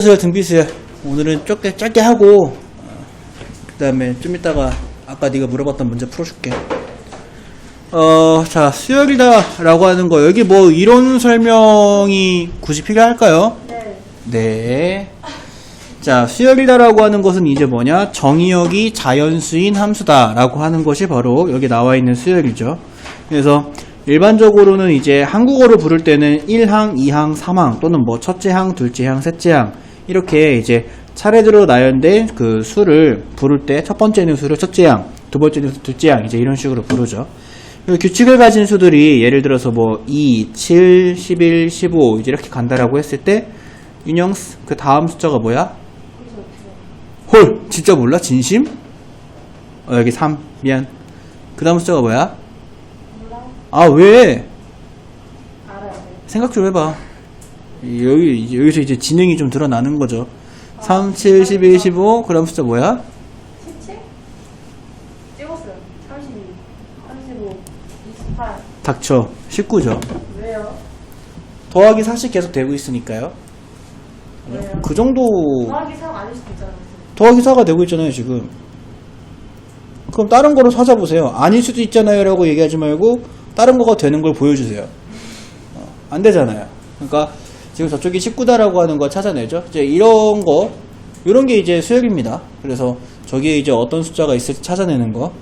등비수야. 오늘은 짧게 하고 그 다음에 좀 이따가 아까 네가 물어봤던 문제 풀어줄게. 자, 수열이다 라고 하는 거, 여기 뭐 이론 설명이 굳이 필요할까요? 네. 자, 수열이다 라고 하는 것은 이제 뭐냐, 정의역이 자연수인 함수다 라고 하는 것이 바로 여기 나와 있는 수열이죠. 그래서 일반적으로는 이제 한국어로 부를 때는 1항, 2항, 3항 또는 뭐 첫째 항, 둘째 항, 셋째 항 이렇게 이제 차례대로 나열된 그 수를 부를 때 첫 번째는 수를 첫째 항, 두 번째는 둘째 항, 이제 이런 식으로 부르죠. 규칙을 가진 수들이 예를 들어서 뭐 2, 7, 11, 15 이제 이렇게 간다라고 했을 때 윤영스 그 다음 숫자가 뭐야? 헐, 진짜 몰라? 진심? 여기 3 미안. 그 다음 숫자가 뭐야? 아, 왜? 생각 좀 해봐. 여기서 이제 지능이 좀 드러나는 거죠. 3, 7, 11, 15, 그 다음 숫자 뭐야? 17? 찍었어요. 32, 35, 28. 닥쳐. 19죠. 왜요? 더하기 4씩 계속 되고 있으니까요. 왜요? 그 정도. 더하기 4가 아닐 수도 있잖아요. 더하기 4가 되고 있잖아요, 지금. 그럼 다른 거로 찾아보세요. 아닐 수도 있잖아요 라고 얘기하지 말고 다른 거가 되는 걸 보여주세요. 안 되잖아요. 그러니까 지금 저쪽이 19다라고 하는 거 찾아내죠. 이제 이런 거, 이런 게 이제 수열입니다. 그래서 저기에 이제 어떤 숫자가 있을지 찾아내는 거.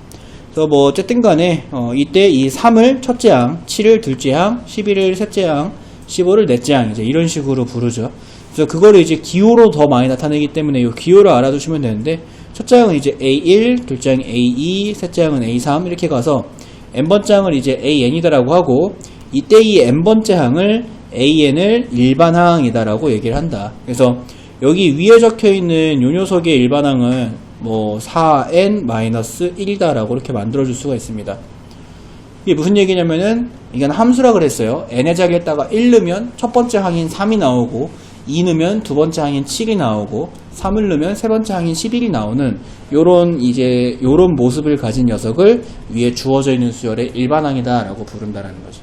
그래서 뭐 어쨌든 간에 이때 이 3을 첫째 항, 7을 둘째 항, 11을 셋째 항, 15를 넷째 항, 이제 이런 식으로 부르죠. 그래서 그거를 이제 기호로 더 많이 나타내기 때문에 이 기호를 알아두시면 되는데, 첫째 항은 이제 A1, 둘째 항은 A2, 셋째 항은 A3 이렇게 가서 n번째 항을 이제 AN이다라고 하고, 이때 이 n번째 항을 AN을 일반항이다라고 얘기를 한다. 그래서 여기 위에 적혀있는 요 녀석의 일반항은 뭐 4n-1이다라고 이렇게 만들어줄 수가 있습니다. 이게 무슨 얘기냐면은, 이건 함수라 그랬어요. n의 자리에다가 1 넣으면 첫 번째 항인 3이 나오고, 2 넣으면 두 번째 항인 7이 나오고, 3을 넣으면 세 번째 항인 11이 나오는 요런 모습을 가진 녀석을 위에 주어져 있는 수열의 일반항이다라고 부른다라는 거죠.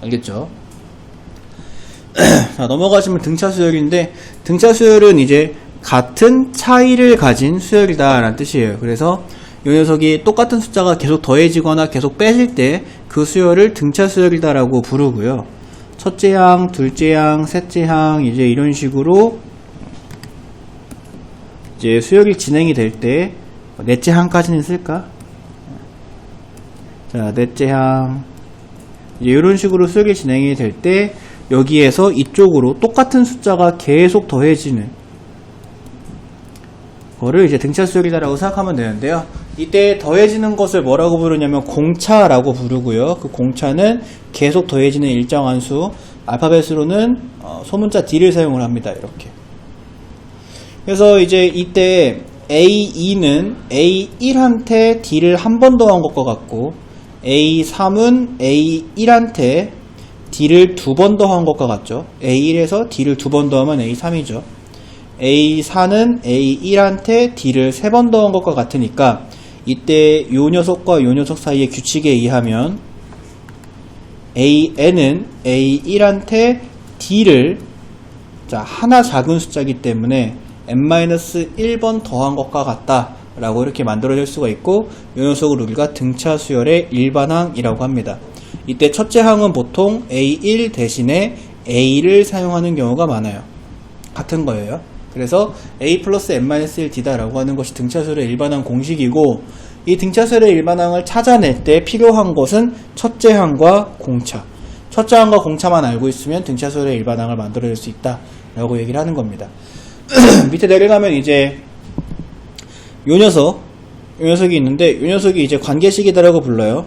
알겠죠? 자, 넘어가시면 등차 수열인데, 등차 수열은 이제 같은 차이를 가진 수열이다라는 뜻이에요. 그래서 이 녀석이 똑같은 숫자가 계속 더해지거나 계속 빼질 때 그 수열을 등차 수열이다라고 부르고요. 첫째 항, 둘째 항, 셋째 항 이제 이런 식으로 이제 수열이 진행이 될 때 넷째 항까지는 쓸까? 자, 넷째 항 이제 이런 식으로 수열이 진행이 될 때 여기에서 이쪽으로 똑같은 숫자가 계속 더해지는 거를 이제 등차 수열이다라고 생각하면 되는데요. 이때 더해지는 것을 뭐라고 부르냐면 공차라고 부르고요. 그 공차는 계속 더해지는 일정한 수, 알파벳으로는 소문자 D를 사용을 합니다. 이렇게. 그래서 이제 이때 A2는 A1한테 D를 한 번 더한 것과 같고, A3은 A1한테 D를 두 번 더한 것과 같죠. A1에서 D를 두 번 더하면 A3이죠. A4는 A1한테 D를 세 번 더한 것과 같으니까 이때 요 녀석과 요 녀석 사이의 규칙에 의하면 AN은 A1한테 D를 하나 작은 숫자이기 때문에 n-1번 더한 것과 같다 라고 이렇게 만들어질 수가 있고, 요 녀석을 우리가 등차 수열의 일반항이라고 합니다. 이때 첫째 항은 보통 A1 대신에 A를 사용하는 경우가 많아요. 같은 거예요. 그래서 A 플러스 n-1D다 라고 하는 것이 등차수열의 일반항 공식이고, 이 등차수열의 일반항을 찾아낼 때 필요한 것은 첫째 항과 공차. 첫째 항과 공차만 알고 있으면 등차수열의 일반항을 만들어낼 수 있다 라고 얘기를 하는 겁니다. 밑에 내려가면 이제 요 녀석이 있는데, 요 녀석이 이제 관계식이다라고 불러요.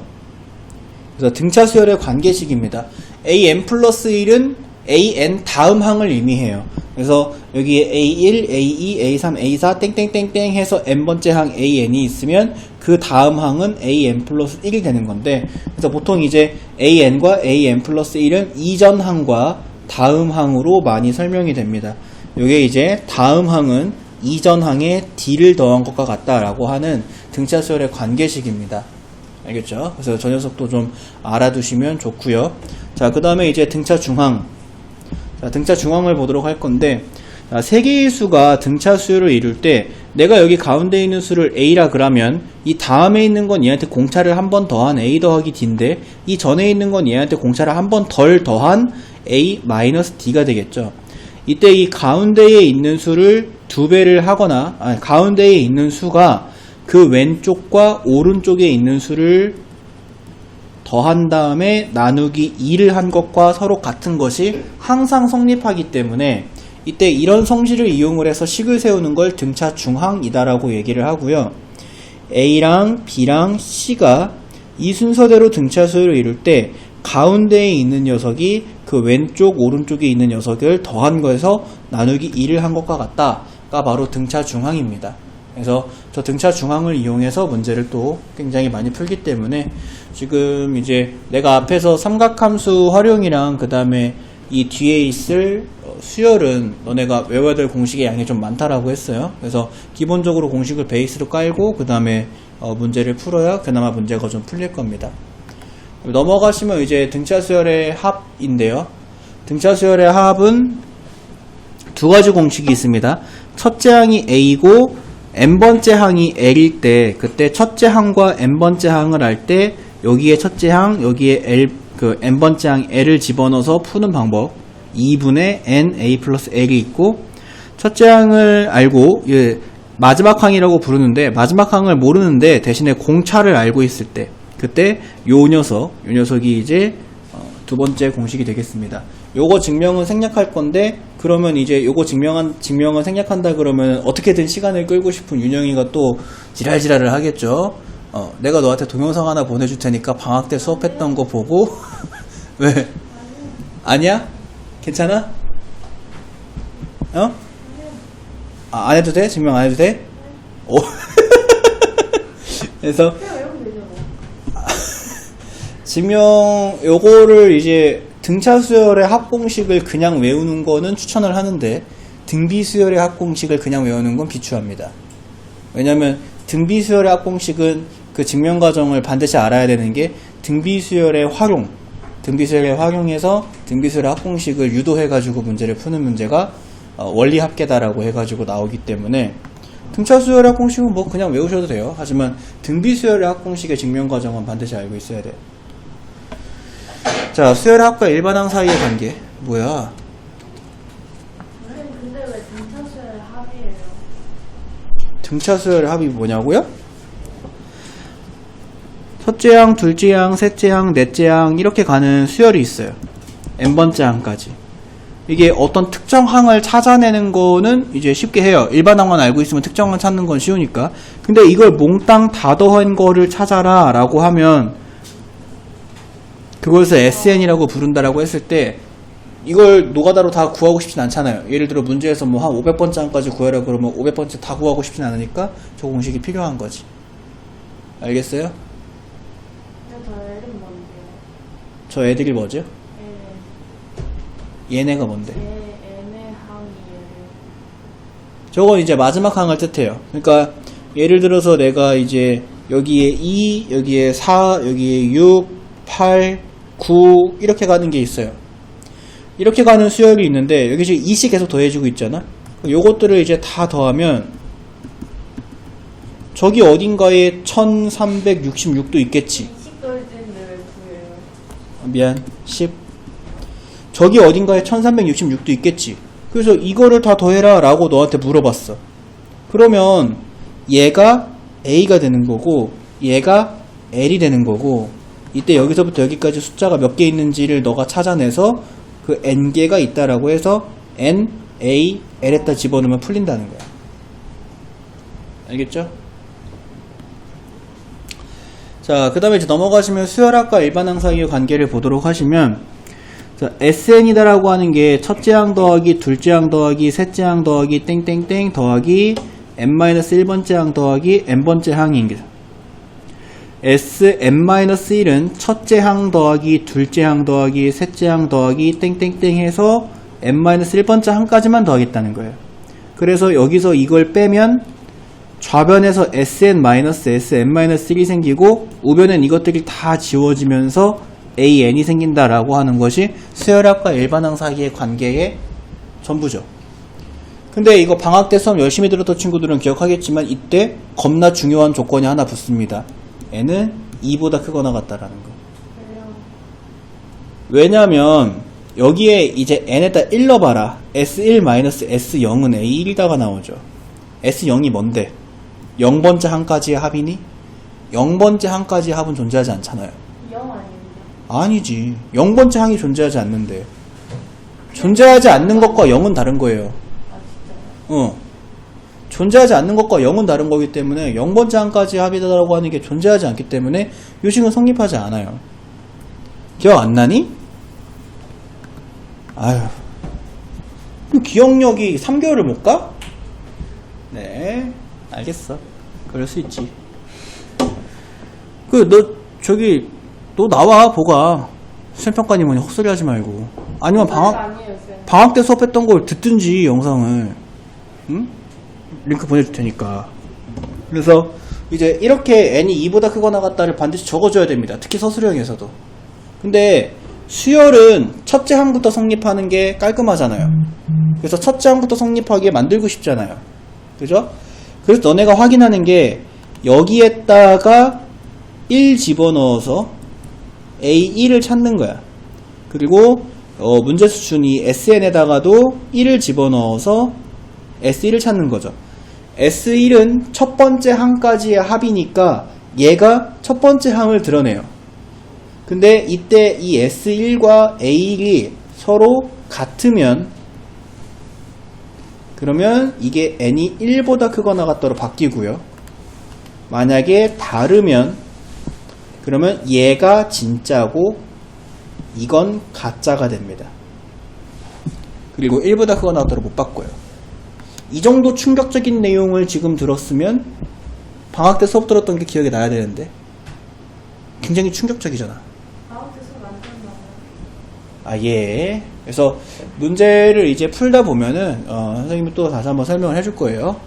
그래서 등차수열의 관계식입니다. an 플러스 1은 an 다음 항을 의미해요. 그래서 여기에 A1, A2, A3, A4 땡땡땡땡 해서 n번째 항 AN이 있으면 그 다음 항은 AN 플러스 1이 되는 건데, 그래서 보통 이제 AN과 AN 플러스 1은 이전 항과 다음 항으로 많이 설명이 됩니다. 요게 이제 다음 항은 이전 항에 D를 더한 것과 같다라고 하는 등차 수열의 관계식입니다. 알겠죠? 그래서 저 녀석도 좀 알아두시면 좋고요. 자, 그 다음에 이제 등차 중항. 자, 등차 중항을 보도록 할 건데, 세 개의 수가 등차 수열을 이룰 때 내가 여기 가운데 있는 수를 A라 그러면 이 다음에 있는 건 얘한테 공차를 한 번 더한 A 더하기 D인데 이 전에 있는 건 얘한테 공차를 한 번 덜 더한 A 마이너스 D가 되겠죠. 이때 이 가운데에 있는 수를 2배를 하거나 가운데에 있는 수가 그 왼쪽과 오른쪽에 있는 수를 더한 다음에 나누기 2를 한 것과 서로 같은 것이 항상 성립하기 때문에 이때 이런 성질을 이용을 해서 식을 세우는 걸 등차 중항이다라고 얘기를 하고요. A랑 B랑 C가 이 순서대로 등차 수열을 이룰 때 가운데에 있는 녀석이 그 왼쪽 오른쪽에 있는 녀석을 더한 거에서 나누기 2를 한 것과 같다가 바로 등차 중항입니다. 그래서 저 등차 중항을 이용해서 문제를 또 굉장히 많이 풀기 때문에 지금 이제 내가 앞에서 삼각함수 활용이랑 그 다음에 이 뒤에 있을 수열은 너네가 외워야 될 공식의 양이 좀 많다라고 했어요. 그래서 기본적으로 공식을 베이스로 깔고 그 다음에 문제를 풀어야 그나마 문제가 좀 풀릴 겁니다. 넘어가시면 이제 등차 수열의 합인데요. 등차 수열의 합은 두 가지 공식이 있습니다. 첫째 항이 A고 n번째 항이 L일 때 그때 첫째 항과 n번째 항을 할 때 여기에 첫째 항, 여기에 n번째 항 L을 집어넣어서 푸는 방법 2분의 n a 플러스 L이 있고 첫째 항을 알고 마지막 항이라고 부르는데 마지막 항을 모르는데 대신에 공차를 알고 있을 때 그때 요 녀석이 이제 두 번째 공식이 되겠습니다. 요거 증명은 생략할 건데 그러면 이제 요거 증명은 생략한다 그러면 어떻게든 시간을 끌고 싶은 윤영이가 또 지랄지랄을 하겠죠. 내가 너한테 동영상 하나 보내줄 테니까 방학 때 수업했던 거 보고 왜? 아니야? 괜찮아? 안 해도 돼? 증명 안 해도 돼? 오. 그래서 증명 요거를 이제 등차 수열의 합공식을 그냥 외우는 거는 추천을 하는데 등비 수열의 합공식을 그냥 외우는 건 비추합니다. 왜냐면 등비 수열의 합공식은 그 증명 과정을 반드시 알아야 되는 게 등비 수열의 활용해서 등비 수열의 합공식을 유도해 가지고 문제를 푸는 문제가 원리 합계다라고 해 가지고 나오기 때문에 등차 수열의 합공식은 뭐 그냥 외우셔도 돼요. 하지만 등비 수열의 합공식의 증명 과정은 반드시 알고 있어야 돼요. 자, 수열의 합과 일반항 사이의 관계 뭐야? 근데 왜 등차 수열의 합이에요? 등차 수열의 합이 뭐냐고요? 첫째 항, 둘째 항, 셋째 항, 넷째 항 이렇게 가는 수열이 있어요. n번째 항까지. 이게 어떤 특정 항을 찾아내는 거는 이제 쉽게 해요. 일반항만 알고 있으면 특정 항 찾는 건 쉬우니까. 근데 이걸 몽땅 다 더한 거를 찾아라 라고 하면 그것을 SN이라고 부른다라고 했을 때 이걸 노가다로 다 구하고 싶진 않잖아요. 예를 들어 문제에서 뭐 한 500번째 항까지 구하라 그러면 500번째 다 구하고 싶진 않으니까 저 공식이 필요한 거지. 알겠어요? 저 애는 뭔데요? 저 애들이 뭐죠? 얘네가 뭔데? 얘네 항이 저건 이제 마지막 항을 뜻해요. 그러니까 예를 들어서 내가 이제 여기에 2, 여기에 4, 여기에 6, 8, 9 이렇게 가는 게 있어요. 이렇게 가는 수열이 있는데 여기 지금 2씩 계속 더해지고 있잖아. 요것들을 이제 다 더하면 저기 어딘가에 1366도 있겠지. 20 더할 때는 왜 9예요? 미안 10 저기 어딘가에 1366도 있겠지. 그래서 이거를 다 더해라 라고 너한테 물어봤어. 그러면 얘가 A가 되는 거고 얘가 L이 되는 거고 이때 여기서부터 여기까지 숫자가 몇 개 있는지를 너가 찾아내서 그 n개가 있다라고 해서 n, a, l에다 집어넣으면 풀린다는 거야. 알겠죠? 자, 그 다음에 이제 넘어가시면 수열학과 일반항 사이의 관계를 보도록 하시면 자, SN이다라고 하는 게 첫째 항 더하기 둘째 항 더하기 셋째 항 더하기 땡땡땡 더하기 n-1번째 항 더하기 n번째 항입니다. Sn-1은 첫째 항 더하기 둘째 항 더하기 셋째 항 더하기 땡땡땡 해서 n-1번째 항까지만 더하겠다는 거예요. 그래서 여기서 이걸 빼면 좌변에서 Sn-Sn-1이 생기고 우변엔 이것들이 다 지워지면서 AN이 생긴다라고 하는 것이 수열학과 일반항 사이의 관계의 전부죠. 근데 이거 방학 때 수업 열심히 들었던 친구들은 기억하겠지만 이때 겁나 중요한 조건이 하나 붙습니다. n은 2보다 크거나 같다라는 거. 왜요? 왜냐면 여기에 이제 n에다 1 넣어봐라. S1-S0은 A1이다가 나오죠. S0이 뭔데? 0번째 항까지의 합이니? 0번째 항까지의 합은 존재하지 않잖아요. 0 아닙니다. 아니지. 0번째 항이 존재하지 않는데. 존재하지 않는 것과 0은 다른 거예요. 아 진짜요? 존재하지 않는 것과 0은 다른 거기 때문에 0번째 항까지의 합이다라고 하는 게 존재하지 않기 때문에 요식은 성립하지 않아요. 기억 안 나니? 아휴. 기억력이 3개월을 못 가? 네, 알겠어. 그럴 수 있지. 너 나와, 보가. 수행평가님은 헛소리 하지 말고. 아니면 아니에요, 쌤. 방학 때 수업했던 걸 듣든지, 영상을. 응? 링크 보내줄 테니까. 그래서, 이제 이렇게 n이 2보다 크거나 같다를 반드시 적어줘야 됩니다. 특히 서술형에서도. 근데, 수열은 첫째 항부터 성립하는 게 깔끔하잖아요. 그래서 첫째 항부터 성립하게 만들고 싶잖아요. 그죠? 그래서 너네가 확인하는 게 여기에다가 1 집어넣어서 A1을 찾는 거야. 그리고 문제 수준이 SN에다가도 1을 집어넣어서 S1을 찾는 거죠. S1은 첫 번째 항까지의 합이니까 얘가 첫 번째 항을 드러내요. 근데 이때 이 S1과 A1이 서로 같으면 그러면 이게 n이 1보다 크거나 같다로 바뀌고요. 만약에 다르면 그러면 얘가 진짜고 이건 가짜가 됩니다. 그리고 1보다 크거나 같다로 못 바꿔요. 이 정도 충격적인 내용을 지금 들었으면 방학 때 수업 들었던 게 기억이 나야 되는데 굉장히 충격적이잖아. 방학 때 수업 안 듣나 봐요. 아, 예. 그래서 문제를 이제 풀다 보면은 선생님이 또 다시 한번 설명을 해줄 거예요.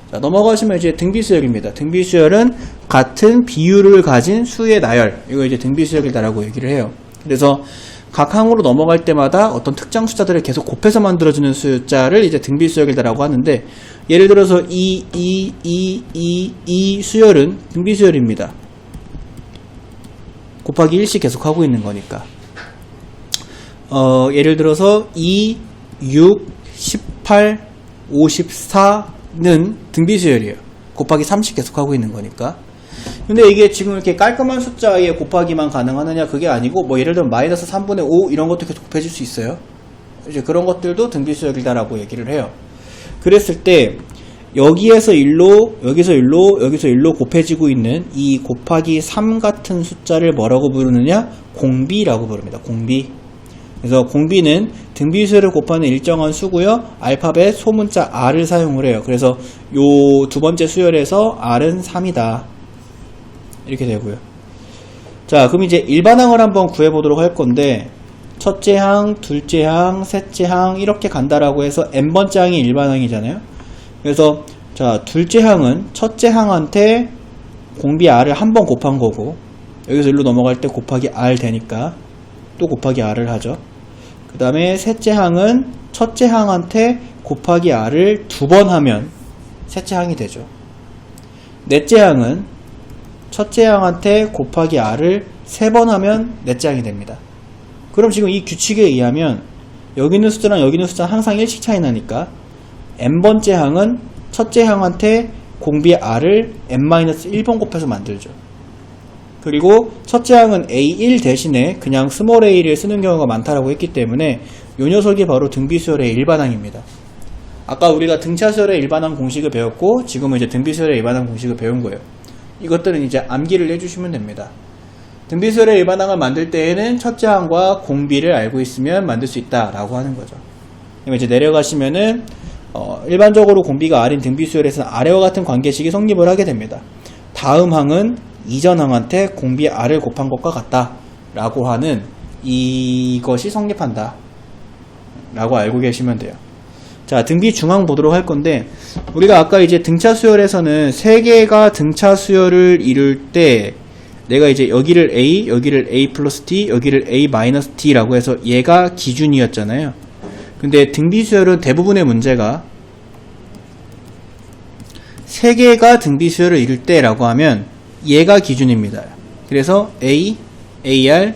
자, 넘어가시면 이제 등비수열입니다. 등비수열은 같은 비율을 가진 수의 나열, 이거 이제 등비수열이다라고 얘기를 해요. 그래서 각 항으로 넘어갈 때마다 어떤 특정 숫자들을 계속 곱해서 만들어주는 숫자를 이제 등비수열이다라고 하는데, 예를 들어서 이 수열은 등비수열입니다. 곱하기 1씩 계속 하고 있는 거니까. 예를 들어서 2, 6, 18, 54는 등비수열이에요. 곱하기 3씩 계속하고 있는 거니까. 근데 이게 지금 이렇게 깔끔한 숫자에 곱하기만 가능하느냐, 그게 아니고 뭐 예를 들면 마이너스 3분의 5 이런 것도 계속 곱해질 수 있어요. 이제 그런 것들도 등비수열이다라고 얘기를 해요. 그랬을 때 여기에서 1로, 여기서 1로, 여기서 1로 곱해지고 있는 이 곱하기 3 같은 숫자를 뭐라고 부르느냐? 공비라고 부릅니다. 공비. 그래서 공비는 등비수열을 곱하는 일정한 수고요. 알파벳 소문자 R을 사용을 해요. 그래서 요 두 번째 수열에서 R은 3이다. 이렇게 되고요. 자, 그럼 이제 일반항을 한번 구해보도록 할 건데, 첫째 항, 둘째 항, 셋째 항 이렇게 간다라고 해서 n번째 항이 일반항이잖아요. 그래서 자, 둘째 항은 첫째 항한테 공비 R을 한 번 곱한 거고, 여기서 일로 넘어갈 때 곱하기 R 되니까 또 곱하기 R을 하죠. 그 다음에 셋째 항은 첫째 항한테 곱하기 R을 두 번 하면 셋째 항이 되죠. 넷째 항은 첫째 항한테 곱하기 R을 세 번 하면 넷째 항이 됩니다. 그럼 지금 이 규칙에 의하면 여기 있는 숫자랑 여기 있는 숫자는 항상 1씩 차이 나니까 n번째 항은 첫째 항한테 공비 R을 n-1번 곱해서 만들죠. 그리고 첫째 항은 A1 대신에 그냥 스몰 a를 쓰는 경우가 많다라고 했기 때문에 이 녀석이 바로 등비수열의 일반항입니다. 아까 우리가 등차수열의 일반항 공식을 배웠고 지금은 이제 등비수열의 일반항 공식을 배운 거예요. 이것들은 이제 암기를 해주시면 됩니다. 등비수열의 일반항을 만들 때에는 첫째 항과 공비를 알고 있으면 만들 수 있다라고 하는 거죠. 그럼 이제 내려가시면은 일반적으로 공비가 R인 등비수열에서는 아래와 같은 관계식이 성립을 하게 됩니다. 다음 항은 이전 항한테 공비 R을 곱한 것과 같다 라고 하는 이것이 성립한다 라고 알고 계시면 돼요. 자, 등비 중항 보도록 할 건데, 우리가 아까 이제 등차 수열에서는 세 개가 등차 수열을 이룰 때 내가 이제 여기를 A, 여기를 A 플러스 T, 여기를 A 마이너스 T라고 해서 얘가 기준이었잖아요. 근데 등비 수열은 대부분의 문제가 3개가 등비 수열을 이룰 때라고 하면 얘가 기준입니다. 그래서 A, AR,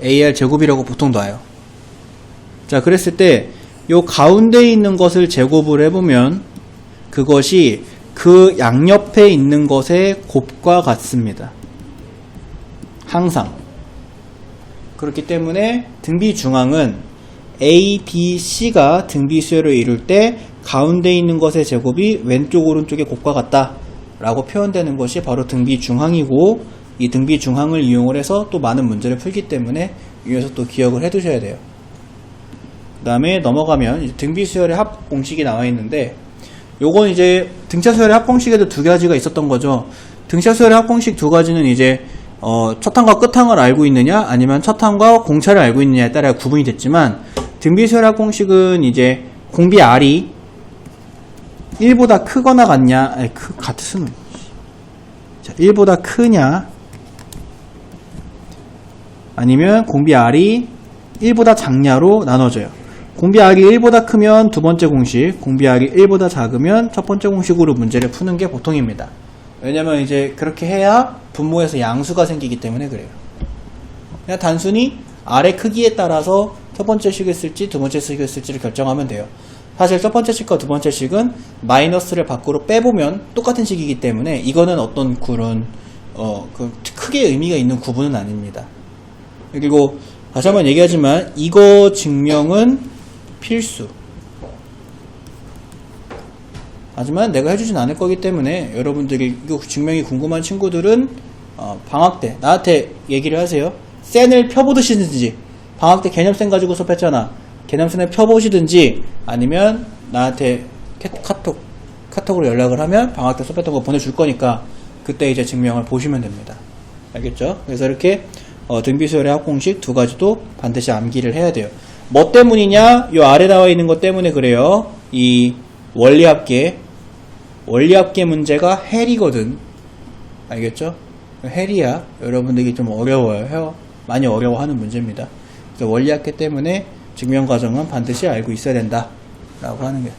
AR 제곱이라고 보통 놔요. 자, 그랬을 때 요 가운데 있는 것을 제곱을 해보면 그것이 그 양옆에 있는 것의 곱과 같습니다. 항상. 그렇기 때문에 등비 중앙은 A, B, C가 등비 수열을 이룰 때 가운데 있는 것의 제곱이 왼쪽 오른쪽의 곱과 같다 라고 표현되는 것이 바로 등비 중항이고, 이 등비 중항을 이용을 해서 또 많은 문제를 풀기 때문에 이 녀석도 기억을 해 두셔야 돼요. 그 다음에 넘어가면 이제 등비 수열의 합 공식이 나와 있는데, 요건 이제 등차 수열의 합 공식에도 두 가지가 있었던 거죠. 등차 수열의 합 공식 두 가지는 이제 첫항과 끝항을 알고 있느냐 아니면 첫항과 공차를 알고 있느냐에 따라 구분이 됐지만, 등비 수열의 합 공식은 이제 공비 R이 1보다 크거나 같냐, 아니 같을 수는, 자, 1보다 크냐 아니면 공비 R이 1보다 작냐로 나눠져요. 공비 R이 1보다 크면 두 번째 공식, 공비 R이 1보다 작으면 첫 번째 공식으로 문제를 푸는 게 보통입니다. 왜냐면 이제 그렇게 해야 분모에서 양수가 생기기 때문에 그래요. 그냥 단순히 R의 크기에 따라서 첫 번째 식을 쓸지 두 번째 식을 쓸지를 결정하면 돼요. 사실 첫 번째 식과 두 번째 식은 마이너스를 밖으로 빼보면 똑같은 식이기 때문에 이거는 어떤 그런 크게 의미가 있는 구분은 아닙니다. 그리고 다시 한번 얘기하지만 이거 증명은 필수. 하지만 내가 해주진 않을 거기 때문에 여러분들이 이거 증명이 궁금한 친구들은 방학 때 나한테 얘기를 하세요. 센을 펴보시든지, 방학 때 개념센 가지고 수업했잖아, 개념센을 펴보시든지, 아니면 나한테 카톡으로 연락을 하면 방학 때 수업했던 거 보내줄 거니까 그때 이제 증명을 보시면 됩니다. 알겠죠? 그래서 이렇게 등비 수열의 합공식 두 가지도 반드시 암기를 해야 돼요. 뭐 때문이냐? 요 아래 나와 있는 것 때문에 그래요. 이 원리합계 문제가 헬이거든. 알겠죠? 헬이야. 여러분들이 좀 어려워요. 많이 어려워하는 문제입니다. 그래서 원리합계 때문에 증명 과정은 반드시 알고 있어야 된다 라고 하는 거예요.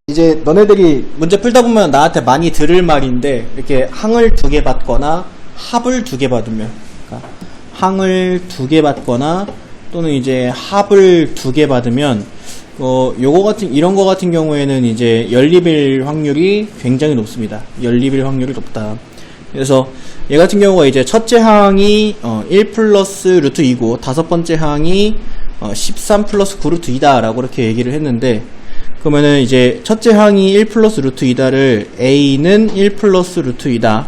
이제 너네들이 문제 풀다 보면 나한테 많이 들을 말인데, 이렇게 항을 2개 받거나 합을 2개 받으면, 그러니까 항을 2개 받거나 또는 이제 합을 2개 받으면 이런 거 같은 경우에는 이제 연립일 확률이 굉장히 높습니다. 연립일 확률이 높다. 그래서 얘 같은 경우가 이제 첫째 항이 1 플러스 루트 2고 다섯 번째 항이 13 플러스 9 루트 2다 라고 이렇게 얘기를 했는데, 그러면은 이제 첫째 항이 1 플러스 루트 2다를 A는 1 플러스 루트 2다.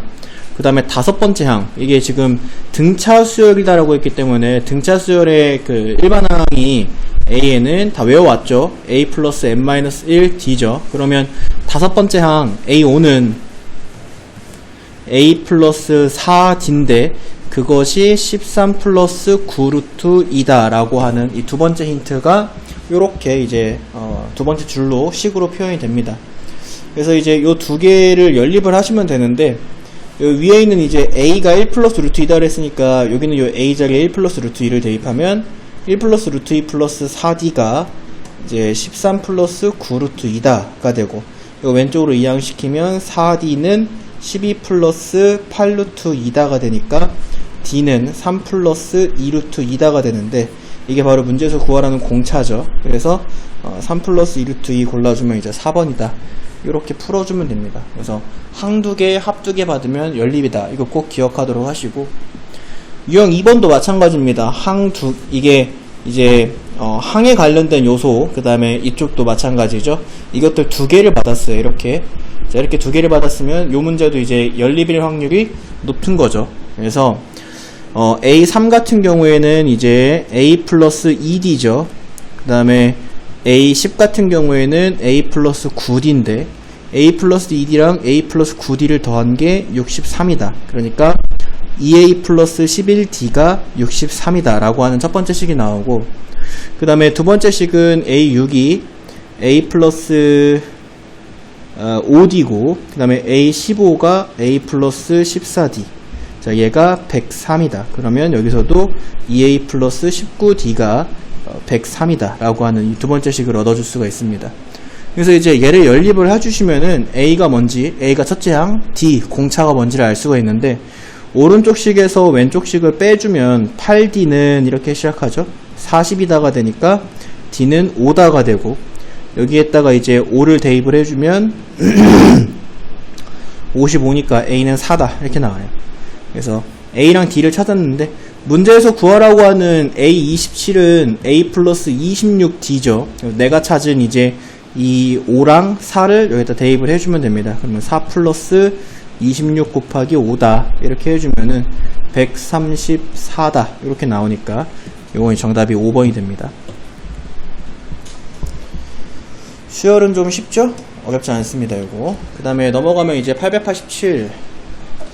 그 다음에 다섯 번째 항, 이게 지금 등차 수열이다라고 했기 때문에 등차 수열의 그 일반 항이 A에는 다 외워왔죠. A 플러스 n-1 D죠. 그러면 다섯 번째 항 A5는 A 플러스 4D인데 그것이 13 플러스 9 루트 2다 라고 하는 이 두 번째 힌트가 요렇게 이제 두 번째 줄로 식으로 표현이 됩니다. 그래서 이제 요 두 개를 연립을 하시면 되는데, 요 위에 있는 이제 A가 1 플러스 루트 2다를 했으니까 여기는 요 A 자리에 1 플러스 루트 2를 대입하면 1 플러스 루트 2 플러스 4D가 이제 13 플러스 9 루트 2다가 되고, 요 왼쪽으로 이항시키면 4D는 12 플러스 8 루트 2다가 되니까 D는 3 플러스 2 루트 2다가 되는데, 이게 바로 문제에서 구하라는 공차죠. 그래서 3 플러스 2 루트 2 골라주면 이제 4번이다. 이렇게 풀어주면 됩니다. 그래서 항 2개, 합 2개 받으면 연립이다. 이거 꼭 기억하도록 하시고, 유형 2번도 마찬가지입니다. 이게 이제 항에 관련된 요소, 그 다음에 이쪽도 마찬가지죠. 이것들 2개를 받았어요. 이렇게. 자, 이렇게 2개를 받았으면 요 문제도 이제 연립일 확률이 높은 거죠. 그래서 A3 같은 경우에는 이제 A 플러스 2D죠. 그 다음에 A10 같은 경우에는 A 플러스 9D인데 A 플러스 2D랑 A 플러스 9D를 더한 게 63이다. 그러니까 2A 플러스 11D가 63이다 라고 하는 첫 번째 식이 나오고, 그 다음에 두 번째 식은 A6이 A 플러스 5D고, 그 다음에 A15가 A 플러스 14D. 자, 얘가 103이다. 그러면 여기서도 2A 플러스 19D가 103이다 라고 하는 이 두 번째 식을 얻어줄 수가 있습니다. 그래서 이제 얘를 연립을 해주시면은 A가 뭔지, A가 첫째 항, D, 공차가 뭔지를 알 수가 있는데, 오른쪽 식에서 왼쪽 식을 빼주면 8D는 이렇게 시작하죠. 40이다가 되니까 D는 5다가 되고, 여기에다가 이제 5를 대입을 해주면 55니까 A는 4다 이렇게 나와요. 그래서 A랑 D를 찾았는데, 문제에서 구하라고 하는 A27은 A 플러스 26D죠. 내가 찾은 이제 이 5랑 4를 여기다 대입을 해주면 됩니다. 그러면 4 플러스 26 곱하기 5다 이렇게 해주면은 134다 이렇게 나오니까 이건 정답이 5번이 됩니다. 수열은 좀 쉽죠? 어렵지 않습니다. 이거. 그 다음에 넘어가면 이제 887.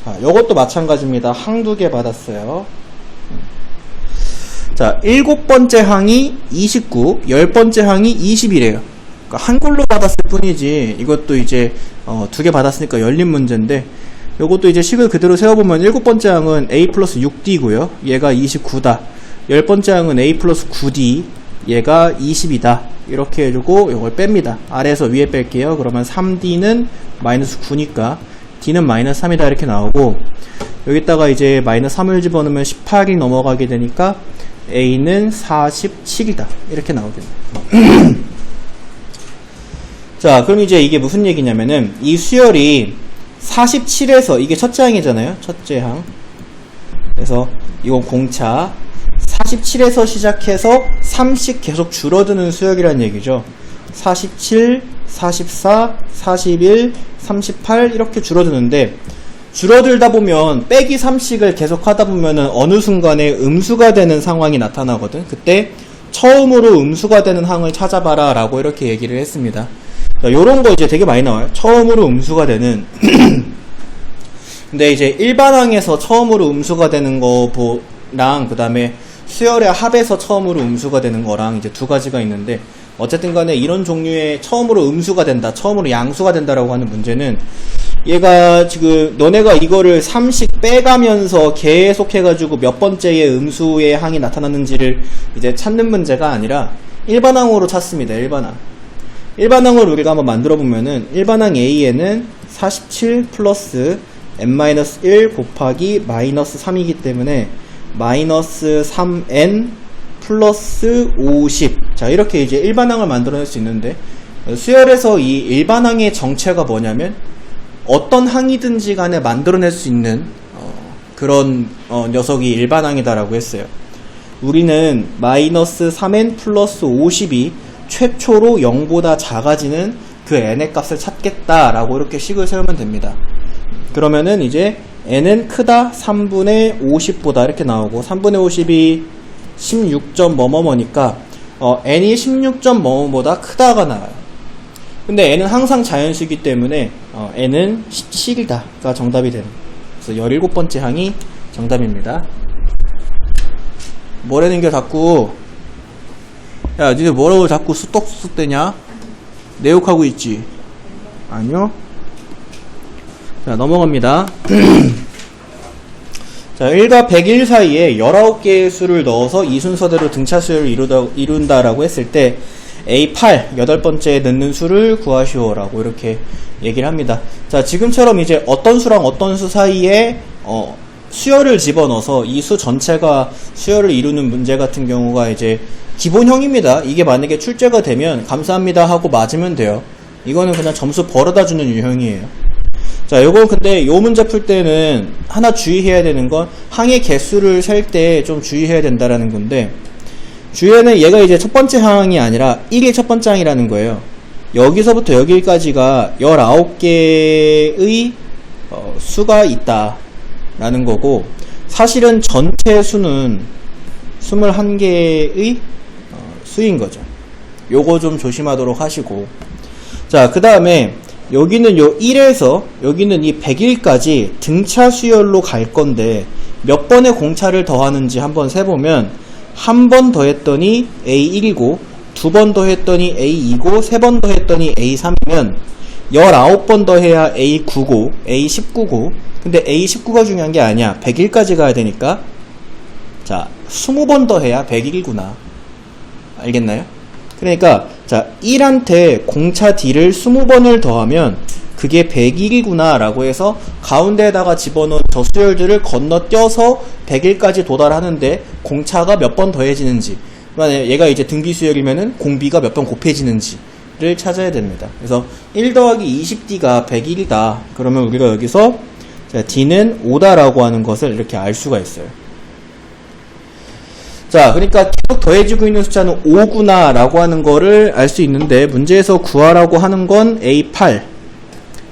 자, 이것도 마찬가지입니다. 항 두 개 받았어요. 자, 7번째 항이 29, 10번째 항이 20이래요. 그러니까 한글로 받았을 뿐이지, 이것도 이제, 두 개 받았으니까 열린 문제인데, 요것도 이제 식을 그대로 세워보면 7번째 항은 A 플러스 6D고요. 얘가 29다. 10번째 항은 A 플러스 9D. 얘가 20이다. 이렇게 해주고, 요걸 뺍니다. 아래에서 위에 뺄게요. 그러면 3D는 마이너스 9니까, D는 마이너스 3이다. 이렇게 나오고, 여기다가 이제 마이너스 3을 집어넣으면 18이 넘어가게 되니까, A는 47이다. 이렇게 나오겠네요. 자, 그럼 이제 이게 무슨 얘기냐면은, 이 수열이 47에서, 이게 첫째 항이잖아요. 첫째 항. 그래서, 이건 공차. 47에서 시작해서 3씩 계속 줄어드는 수열이라는 얘기죠. 47, 44, 41, 38, 이렇게 줄어드는데, 줄어들다 보면 빼기 3씩을 계속 하다 보면은 어느 순간에 음수가 되는 상황이 나타나거든. 그때 처음으로 음수가 되는 항을 찾아봐라 라고 이렇게 얘기를 했습니다. 자, 요런 거 이제 되게 많이 나와요. 처음으로 음수가 되는 근데 이제 일반항에서 처음으로 음수가 되는 거랑 그 다음에 수열의 합에서 처음으로 음수가 되는 거랑 이제 두 가지가 있는데, 어쨌든 간에 이런 종류의 처음으로 음수가 된다, 처음으로 양수가 된다라고 하는 문제는, 얘가 지금 너네가 이거를 3씩 빼가면서 계속 해가지고 몇 번째의 음수의 항이 나타났는지를 이제 찾는 문제가 아니라 일반항으로 찾습니다. 일반항으로 우리가 한번 만들어 보면은, 일반항 A에는 47 플러스 n-1 곱하기 마이너스 3이기 때문에 마이너스 3n 플러스 50. 자, 이렇게 이제 일반항을 만들어낼 수 있는데, 수열에서 이 일반항의 정체가 뭐냐면, 어떤 항이든지 간에 만들어낼 수 있는 그런 녀석이 일반항이다라고 했어요. 우리는 마이너스 3n 플러스 50이 최초로 0보다 작아지는 그 n의 값을 찾겠다라고 이렇게 식을 세우면 됩니다. 그러면은 이제 n은 크다 3분의 50보다 이렇게 나오고, 3분의 50이 16점 뭐뭐뭐니까 n이 16점 뭐뭐보다 크다가 나와요. 근데 n은 항상 자연수이기 때문에 n은 17이다가 정답이 되는, 그래서 17번째 항이 정답입니다. 뭐라는 게 자꾸, 야 니네 뭐라고 자꾸 쑥덕쑥덕대냐? 내 욕하고 있지? 아니요. 자, 넘어갑니다. 자, 1과 101 사이에 19개의 수를 넣어서 이 순서대로 등차 수열을 이룬다라고 했을 때 A8, 8번째에 넣는 수를 구하시오라고 이렇게 얘기를 합니다. 자, 지금처럼 이제 어떤 수랑 어떤 수 사이에 수열을 집어넣어서 이 수 전체가 수열을 이루는 문제 같은 경우가 이제 기본형입니다. 이게 만약에 출제가 되면 감사합니다 하고 맞으면 돼요. 이거는 그냥 점수 벌어다 주는 유형이에요. 자, 요건 근데 요 문제 풀 때는 하나 주의해야 되는 건 항의 개수를 셀 때 좀 주의해야 된다라는 건데, 주의는 얘가 이제 첫 번째 항이 아니라 1이 첫 번째 항이라는 거예요. 여기서부터 여기까지가 19개의 수가 있다라는 거고, 사실은 전체 수는 21개의 수인 거죠. 요거 좀 조심하도록 하시고, 자, 그 다음에 여기는 요 1에서 여기는 이 101까지 등차 수열로 갈 건데 몇 번의 공차를 더하는지 한번 세보면, 한 번 더했더니 A1이고, 두 번 더했더니 A2고, 세 번 더했더니 A3이면 19번 더해야 A9고 A19고, 근데 A19가 중요한 게 아니야. 101까지 가야 되니까, 자, 20번 더해야 101이구나. 알겠나요? 그러니까 자, 1한테 공차 D를 20번을 더하면 그게 100일이구나 라고 해서 가운데에다가 집어넣은 저 수열들을 건너뛰어서 100일까지 도달하는데 공차가 몇 번 더해지는지, 그러니까 얘가 이제 등비 수열이면은 공비가 몇 번 곱해지는지를 찾아야 됩니다. 그래서 1 더하기 20D가 100일이다. 그러면 우리가 여기서 D는 5다 라고 하는 것을 이렇게 알 수가 있어요. 자, 그러니까 계속 더해지고 있는 숫자는 5구나 라고 하는 거를 알 수 있는데, 문제에서 구하라고 하는 건 A8,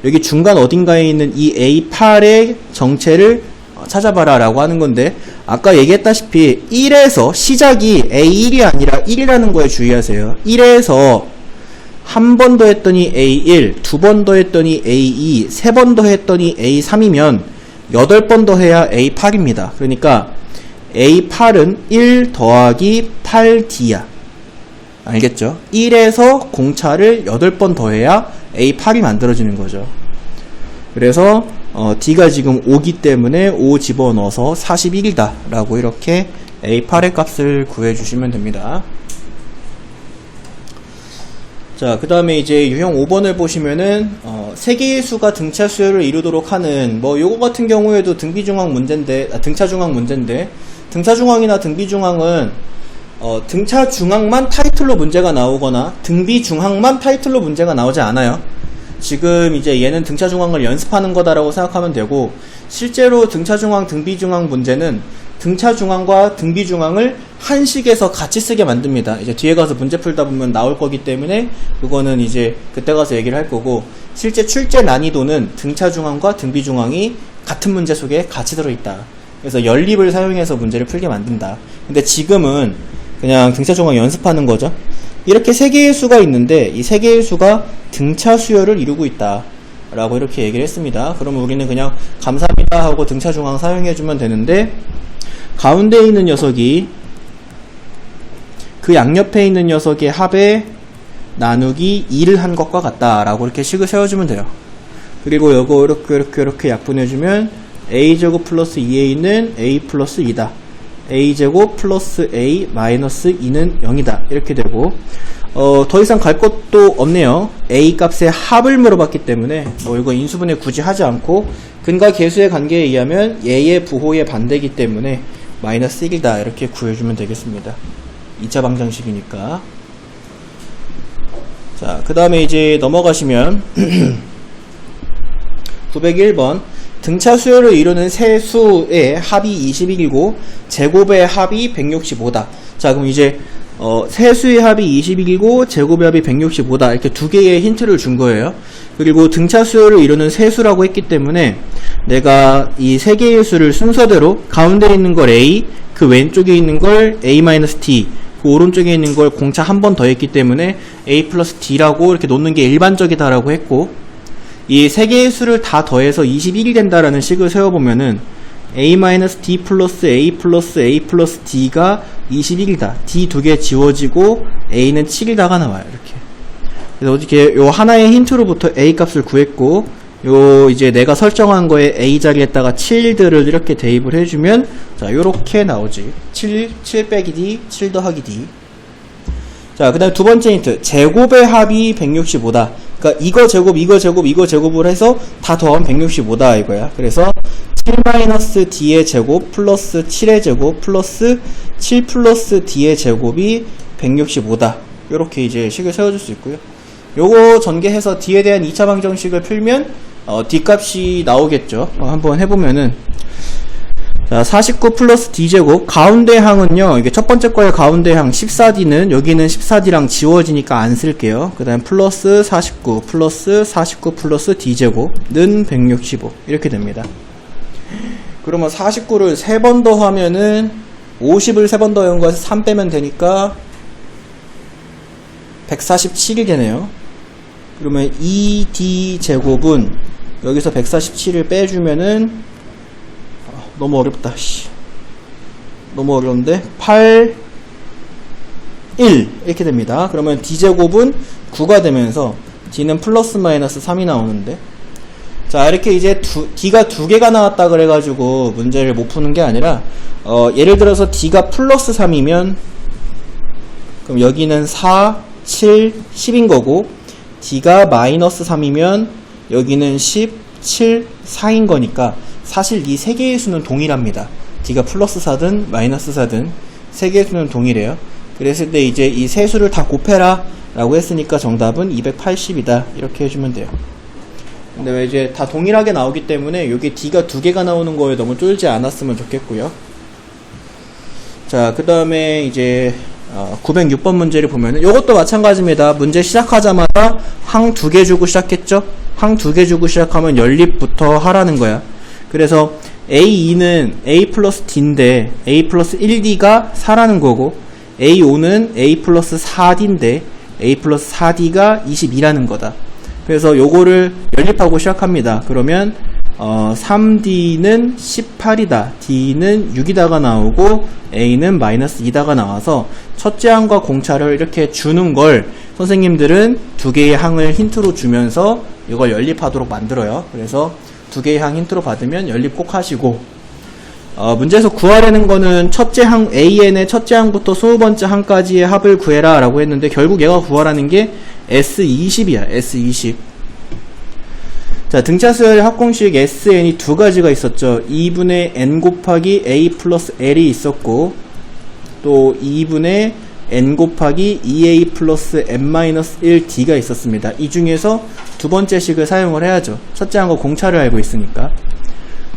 여기 중간 어딘가에 있는 이 A8의 정체를 찾아봐라 라고 하는 건데, 아까 얘기했다시피 1에서 시작이 A1이 아니라 1이라는 거에 주의하세요. 1에서 한 번 더 했더니 A1, 두 번 더 했더니 A2, 세 번 더 했더니 A3이면 8번 더 해야 A8입니다. 그러니까 A8은 1 더하기 8D야. 알겠죠? 1에서 공차를 8번 더해야 A8이 만들어지는 거죠. 그래서 D가 지금 5기 때문에 5 집어넣어서 41이다 라고 이렇게 A8의 값을 구해주시면 됩니다. 자, 그 다음에 이제 유형 5번을 보시면은 3개의 수가 등차 수열을 이루도록 하는, 뭐 요거 같은 경우에도 등비중앙 문제인데, 등차중앙 문제인데, 등차중앙이나 등비중앙은 등차중앙만 타이틀로 문제가 나오거나 등비중앙만 타이틀로 문제가 나오지 않아요. 지금 이제 얘는 등차중앙을 연습하는 거다라고 생각하면 되고, 실제로 등차중앙, 등비중앙 문제는 등차중앙과 등비중앙을 한 식에서 같이 쓰게 만듭니다. 이제 뒤에 가서 문제 풀다 보면 나올 거기 때문에 그거는 이제 그때 가서 얘기를 할 거고, 실제 출제 난이도는 등차중앙과 등비중앙이 같은 문제 속에 같이 들어있다. 그래서 연립을 사용해서 문제를 풀게 만든다. 근데 지금은 그냥 등차중앙 연습하는 거죠. 이렇게 3개의 수가 있는데 이 3개의 수가 등차 수열을 이루고 있다 라고 이렇게 얘기를 했습니다. 그러면 우리는 그냥 감사합니다 하고 등차중앙 사용해주면 되는데, 가운데 있는 녀석이 그 양옆에 있는 녀석의 합의 나누기 2를 한 것과 같다 라고 이렇게 식을 세워주면 돼요. 그리고 요거 이렇게 약분해주면 a제곱 플러스 2a는 a 플러스 2다. a제곱 플러스 a 마이너스 2는 0이다. 이렇게 되고, 더 이상 갈 것도 없네요. a 값의 합을 물어봤기 때문에 뭐 이거 인수분해 굳이 하지 않고 근과 계수의 관계에 의하면 얘의 부호의 반대이기 때문에 마이너스 1이다. 이렇게 구해주면 되겠습니다. 2차 방정식이니까. 자, 그 다음에 이제 넘어가시면 901번 등차 수열을 이루는 세 수의 합이 21이고 제곱의 합이 165다. 자, 그럼 이제 세 수의 합이 21이고 제곱의 합이 165다. 이렇게 두 개의 힌트를 준 거예요. 그리고 등차 수열을 이루는 세 수라고 했기 때문에 내가 이 세 개의 수를 순서대로 가운데 있는 걸 A, 그 왼쪽에 있는 걸 A-D, 그 오른쪽에 있는 걸 공차 한 번 더 했기 때문에 A 플러스 D라고 이렇게 놓는 게 일반적이다라고 했고, 이 세 개의 수를 다 더해서 21이 된다라는 식을 세워보면은 A-D 플러스 A 플러스 A 플러스 D가 21이다. D 두 개 지워지고 A는 7이다가 나와요. 이렇게. 그래서 어떻게 요 하나의 힌트로부터 A 값을 구했고, 요 이제 내가 설정한 거에 A 자리에다가 7들을 이렇게 대입을 해주면 자 요렇게 나오지. 7 빼기 D, 7 더하기 D. 자, 그 다음에 두 번째 힌트. 제곱의 합이 165다. 그러니까 이거 제곱, 이거 제곱, 이거 제곱을 해서 다 더하면 165다 이거야. 그래서 7-D의 제곱 플러스 7의 제곱 플러스 7 플러스 D의 제곱이 165다. 요렇게 이제 식을 세워줄 수 있고요. 요거 전개해서 D에 대한 2차 방정식을 풀면 D 값이 나오겠죠. 한번 해보면은 자, 49 플러스 D제곱, 가운데 항은요, 이게 첫 번째 거의 가운데 항 14D는 여기는 14D랑 지워지니까 안 쓸게요. 그 다음 플러스 49 플러스 49 플러스 D제곱는 165 이렇게 됩니다. 그러면 49를 3번 더하면은 50을 3번 더한 거에서 3 빼면 되니까 147이 되네요. 그러면 2D제곱은 여기서 147을 빼주면은 너무 어렵다. 너무 어려운데 8 1 이렇게 됩니다. 그러면 D제곱은 9가 되면서 D는 플러스 마이너스 3이 나오는데, 자 이렇게 이제 D가 두 개가 나왔다 그래가지고 문제를 못 푸는 게 아니라 예를 들어서 D가 플러스 3이면 그럼 여기는 4 7, 10인 거고 D가 마이너스 3이면 여기는 10, 7, 4인 거니까 사실 이 세 개의 수는 동일합니다. D가 플러스 4든 마이너스 4든 세 개의 수는 동일해요. 그랬을 때 이제 이 세 수를 다 곱해라 라고 했으니까 정답은 280이다 이렇게 해주면 돼요. 근데 왜 이제 다 동일하게 나오기 때문에 여기 D가 두 개가 나오는 거에 너무 쫄지 않았으면 좋겠고요. 자, 그 다음에 이제 906번 문제를 보면은 이것도 마찬가지입니다. 문제 시작하자마자 항 두 개 주고 시작했죠? 항 두 개 주고 시작하면 연립부터 하라는 거야. 그래서 A2는 A 플러스 D인데 A 플러스 1D가 4라는 거고 A5는 A 플러스 4D인데 A 플러스 4D가 22라는 거다. 그래서 요거를 연립하고 시작합니다. 그러면 3D는 18이다. D는 6이다가 나오고 A는 마이너스 2다가 나와서 첫째 항과 공차를 이렇게 주는 걸 선생님들은 두 개의 항을 힌트로 주면서 이걸 연립하도록 만들어요. 그래서 두 개의 항 힌트로 받으면 연립 꼭 하시고 문제에서 구하라는 거는 첫째 항 AN의 첫째 항부터 20번째 항까지의 합을 구해라 라고 했는데 결국 얘가 구하라는 게 S20이야. S20. 자, 등차 수열의 합공식 SN이 두 가지가 있었죠. 2분의 n 곱하기 a 플러스 l이 있었고 또 2분의 n 곱하기 2a 플러스 n-1d가 있었습니다. 이 중에서 두 번째 식을 사용을 해야죠. 첫째 항과 공차를 알고 있으니까.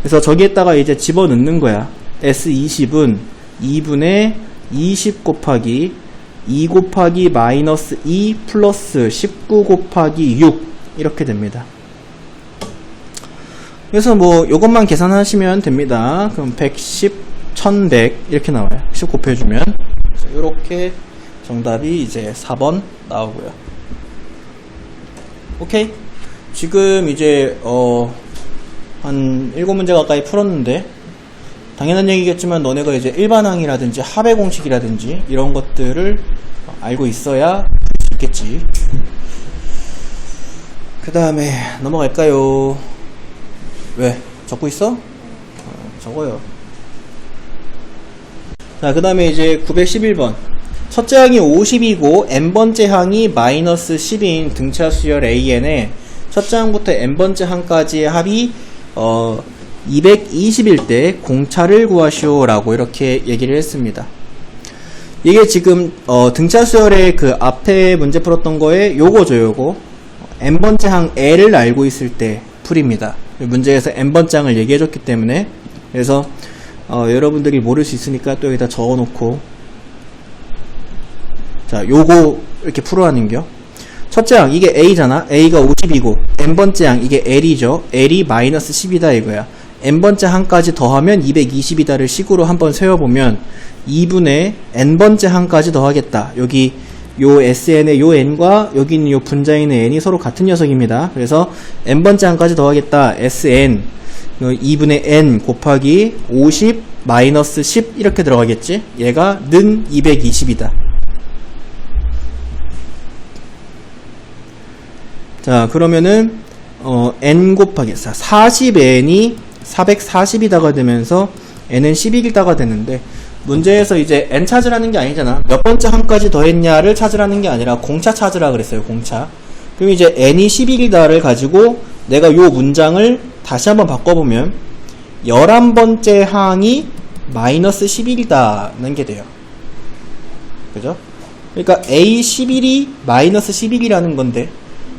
그래서 저기에다가 이제 집어넣는 거야. S20은 2분의 20 곱하기 2 곱하기 마이너스 2 플러스 19 곱하기 6 이렇게 됩니다. 그래서 뭐 요것만 계산하시면 됩니다. 그럼 110, 1100 이렇게 나와요. 10 곱해주면 이렇게 정답이 이제 4번 나오고요. 오케이? 지금 이제 한 7문제 가까이 풀었는데 당연한 얘기겠지만 너네가 이제 일반항이라든지 합의 공식이라든지 이런 것들을 알고 있어야 풀 수 있겠지. 그 다음에 넘어갈까요? 왜? 적고 있어? 적어요. 자, 그 다음에 이제 911번. 첫째 항이 50이고 n번째 항이 마이너스 10인 등차 수열 AN에 첫째 항부터 n번째 항까지의 합이 220일 때 공차를 구하시오 라고 이렇게 얘기를 했습니다. 이게 지금 등차 수열의 그 앞에 문제 풀었던 거에 요거죠. 요거 n번째 항 L을 알고 있을 때 풀입니다. 문제에서 n번째 항을 얘기해줬기 때문에. 그래서 여러분들이 모를 수 있으니까 또 여기다 적어놓고, 자, 요거 이렇게 풀어하는겨. 첫째 항 이게 A잖아. A가 50이고 n번째 항 이게 L이죠. L이 마이너스 10이다 이거야. n번째 항까지 더하면 220이다를 식으로 한번 세워보면 2분의 n번째 항까지 더하겠다. 여기 요 SN의 요 n과 여기 있는 요 분자인의 n이 서로 같은 녀석입니다. 그래서 n번째 항까지 더하겠다. SN 2분의 n 곱하기 50 마이너스 10 이렇게 들어가겠지. 얘가 는 220이다. 자, 그러면은 n 곱하기 40n이 440이다가 되면서 n은 11이다가 되는데, 문제에서 이제 n 찾으라는 게 아니잖아. 몇 번째 항까지 더했냐를 찾으라는 게 아니라 공차 찾으라 그랬어요. 공차. 그럼 이제 n이 11이다를 가지고 내가 요 문장을 다시 한번 바꿔보면 11번째 항이 마이너스 11이다는 게 돼요. 그죠? 그러니까 A11이 마이너스 11이라는 건데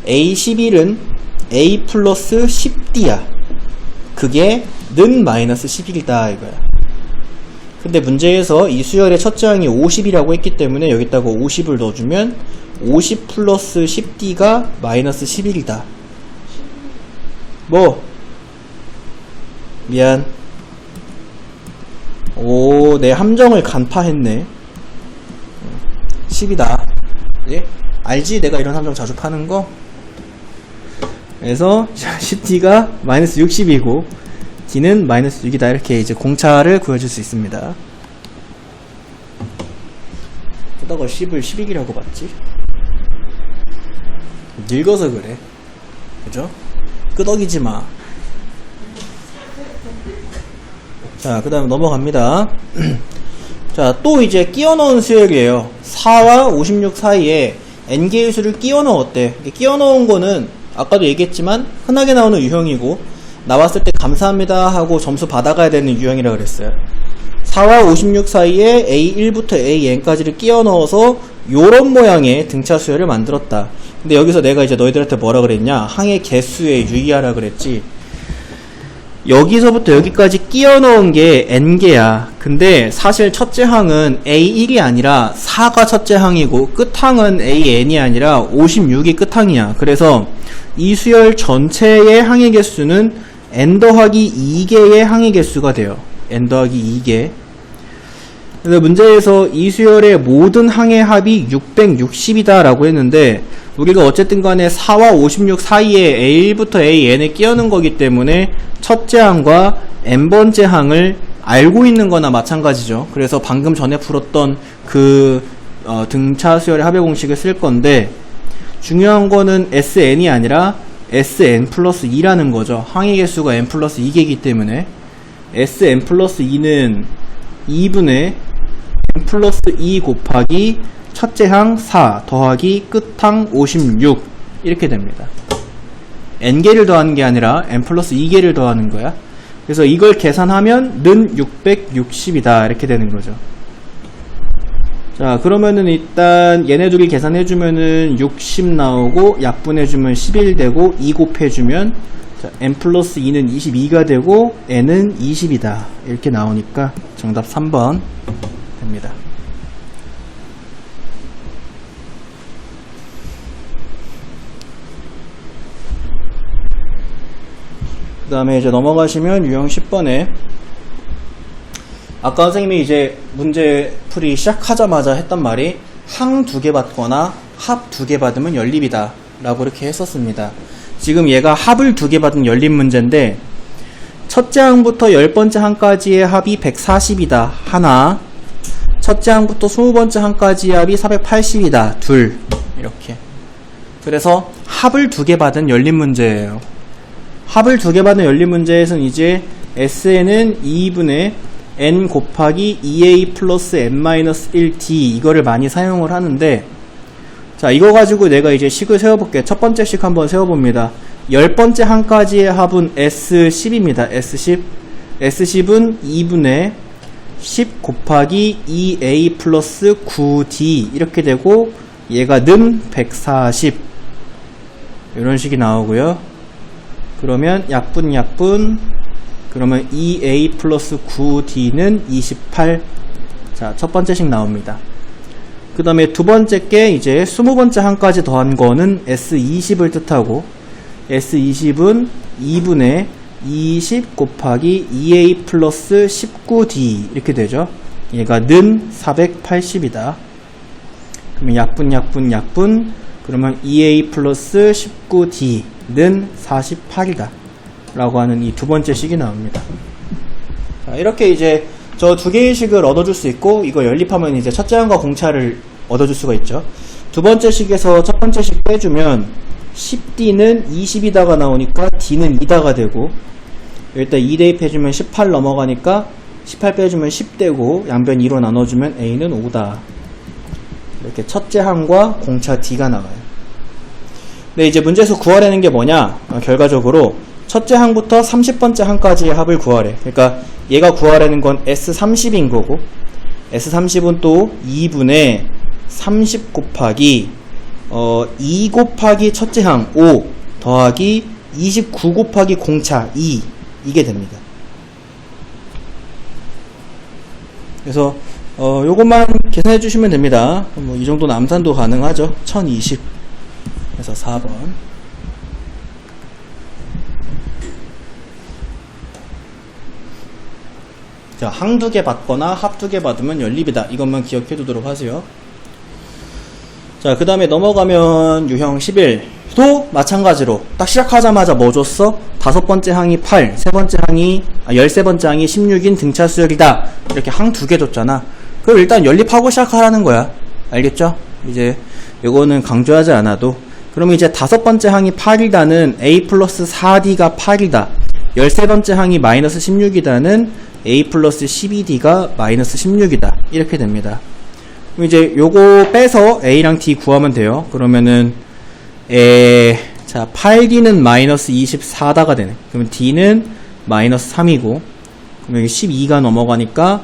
A11은 A 플러스 10D야. 그게 는 마이너스 11이다 이거야. 근데 문제에서 이 수열의 첫째 항이 50이라고 했기 때문에 여기다가 50을 넣어주면 50 플러스 10D가 마이너스 11이다. 뭐? 미안. 오, 내 함정을 간파했네. 10이다. 예? 알지? 내가 이런 함정 자주 파는 거? 그래서 10D가 마이너스 60이고 D는 마이너스 6이다. 이렇게 이제 공차를 구해줄 수 있습니다. 그러다가 10을 12기라고 봤지? 늙어서 그래. 그죠? 끄덕이지 마. 자, 그 다음 넘어갑니다. 자, 또 이제 끼워 넣은 수열이에요. 4와 56 사이에 n개의 수를 끼워 넣었대. 끼워 넣은 거는 아까도 얘기했지만 흔하게 나오는 유형이고 나왔을 때 감사합니다 하고 점수 받아가야 되는 유형이라 그랬어요. 4와 56 사이에 A1부터 AN까지를 끼워 넣어서 요런 모양의 등차 수열을 만들었다. 근데 여기서 내가 이제 너희들한테 뭐라 그랬냐? 항의 개수에 유의하라 그랬지. 여기서부터 여기까지 끼워 넣은 게 n개야. 근데 사실 첫째 항은 A1이 아니라 4가 첫째 항이고 끝항은 AN이 아니라 56이 끝항이야. 그래서 이 수열 전체의 항의 개수는 n 더하기 2개의 항의 개수가 돼요. n 더하기 2개. 그래서 문제에서 이 수열의 모든 항의 합이 660이다 라고 했는데 우리가 어쨌든 간에 4와 56 사이에 A1부터 AN에 끼워넣은 거기 때문에 첫째 항과 n번째 항을 알고 있는 거나 마찬가지죠. 그래서 방금 전에 풀었던 그 등차 수열의 합의 공식을 쓸 건데 중요한 거는 SN이 아니라 SN 플러스 2라는 거죠. 항의 개수가 n 플러스 2개이기 때문에 SN 플러스 2는 2분의 n 플러스 2 곱하기 첫째 항 4 더하기 끝항 56 이렇게 됩니다. n개를 더하는 게 아니라 n 플러스 2개를 더하는 거야. 그래서 이걸 계산하면 는 660이다 이렇게 되는 거죠. 자, 그러면은 일단 얘네 둘이 계산해주면은 60 나오고 약분해주면 11 되고 2 곱해주면 자, n 플러스 2는 22가 되고 n은 20이다 이렇게 나오니까 정답 3번 됩니다. 그 다음에 이제 넘어가시면 유형 10번에 아까 선생님이 이제 문제 풀이 시작하자마자 했단 말이 항 2개 받거나 합 2개 받으면 연립이다 라고 이렇게 했었습니다. 지금 얘가 합을 2개 받은 연립 문제인데 첫째 항부터 10번째 항까지의 합이 140이다 하나, 첫째 항부터 20번째 항까지의 합이 480이다 둘 이렇게. 그래서 합을 2개 받은 연립 문제예요. 합을 2개 받은 연립 문제에서는 이제 SN은 2분의 n 곱하기 2a 플러스 n-1d 이거를 많이 사용을 하는데 자 이거 가지고 내가 이제 식을 세워볼게. 첫 번째 식 한번 세워봅니다. 10번째 항까지의 합은 S10입니다. S10 S10은 2분의 10 곱하기 2a 플러스 9d 이렇게 되고 얘가 는 140 이런 식이 나오고요. 그러면 약분 그러면 2a 플러스 9d는 28. 자, 첫 번째 식 나옵니다. 그 다음에 두 번째 게 이제 20번째 항까지 더한 거는 S20을 뜻하고 S20은 2분의 20 곱하기 2a 플러스 19d 이렇게 되죠. 얘가 는 480이다. 그러면 약분 그러면 2a 플러스 19d는 48이다 라고 하는 이 두 번째 식이 나옵니다. 자, 이렇게 이제 저 두 개의 식을 얻어줄 수 있고 이거 연립하면 이제 첫째 항과 공차를 얻어줄 수가 있죠. 두 번째 식에서 첫 번째 식 빼주면 10d는 20이다가 나오니까 d는 2다가 되고 일단 2 대입해주면 18 넘어가니까 18 빼주면 10되고 양변 2로 나눠주면 a는 5다. 이렇게 첫째 항과 공차 d가 나와요. 근데 이제 문제에서 구하라는 게 뭐냐? 결과적으로 첫째 항부터 30번째 항까지의 합을 구하래. 그러니까 얘가 구하라는 건 S30인 거고 S30은 또 2분의 30 곱하기 2 곱하기 첫째 항 5 더하기 29 곱하기 공차 2 이게 됩니다. 그래서 요것만 계산해 주시면 됩니다. 뭐 이 정도는 암산도 가능하죠. 1020 그래서 4번. 자, 항 2개 받거나 합 2개 받으면 연립이다. 이것만 기억해 두도록 하세요. 자, 그 다음에 넘어가면 유형 11도 마찬가지로 딱 시작하자마자 뭐 줬어? 5번째 항이 8, 13번째 항이 16인 등차 수열이다. 이렇게 항 2개 줬잖아. 그럼 일단 연립하고 시작하라는 거야. 알겠죠? 이제 이거는 강조하지 않아도. 그러면 이제 5번째 항이 8이다는 a 플러스 4d가 8이다. 13번째 항이 마이너스 16이다는 a 플러스 12d가 마이너스 16이다. 이렇게 됩니다. 그럼 이제 요거 빼서 A랑 D 구하면 돼요. 그러면은 자 8D는 마이너스 24다가 되네. 그러면 D는 마이너스 3이고, 그럼 여기 12가 넘어가니까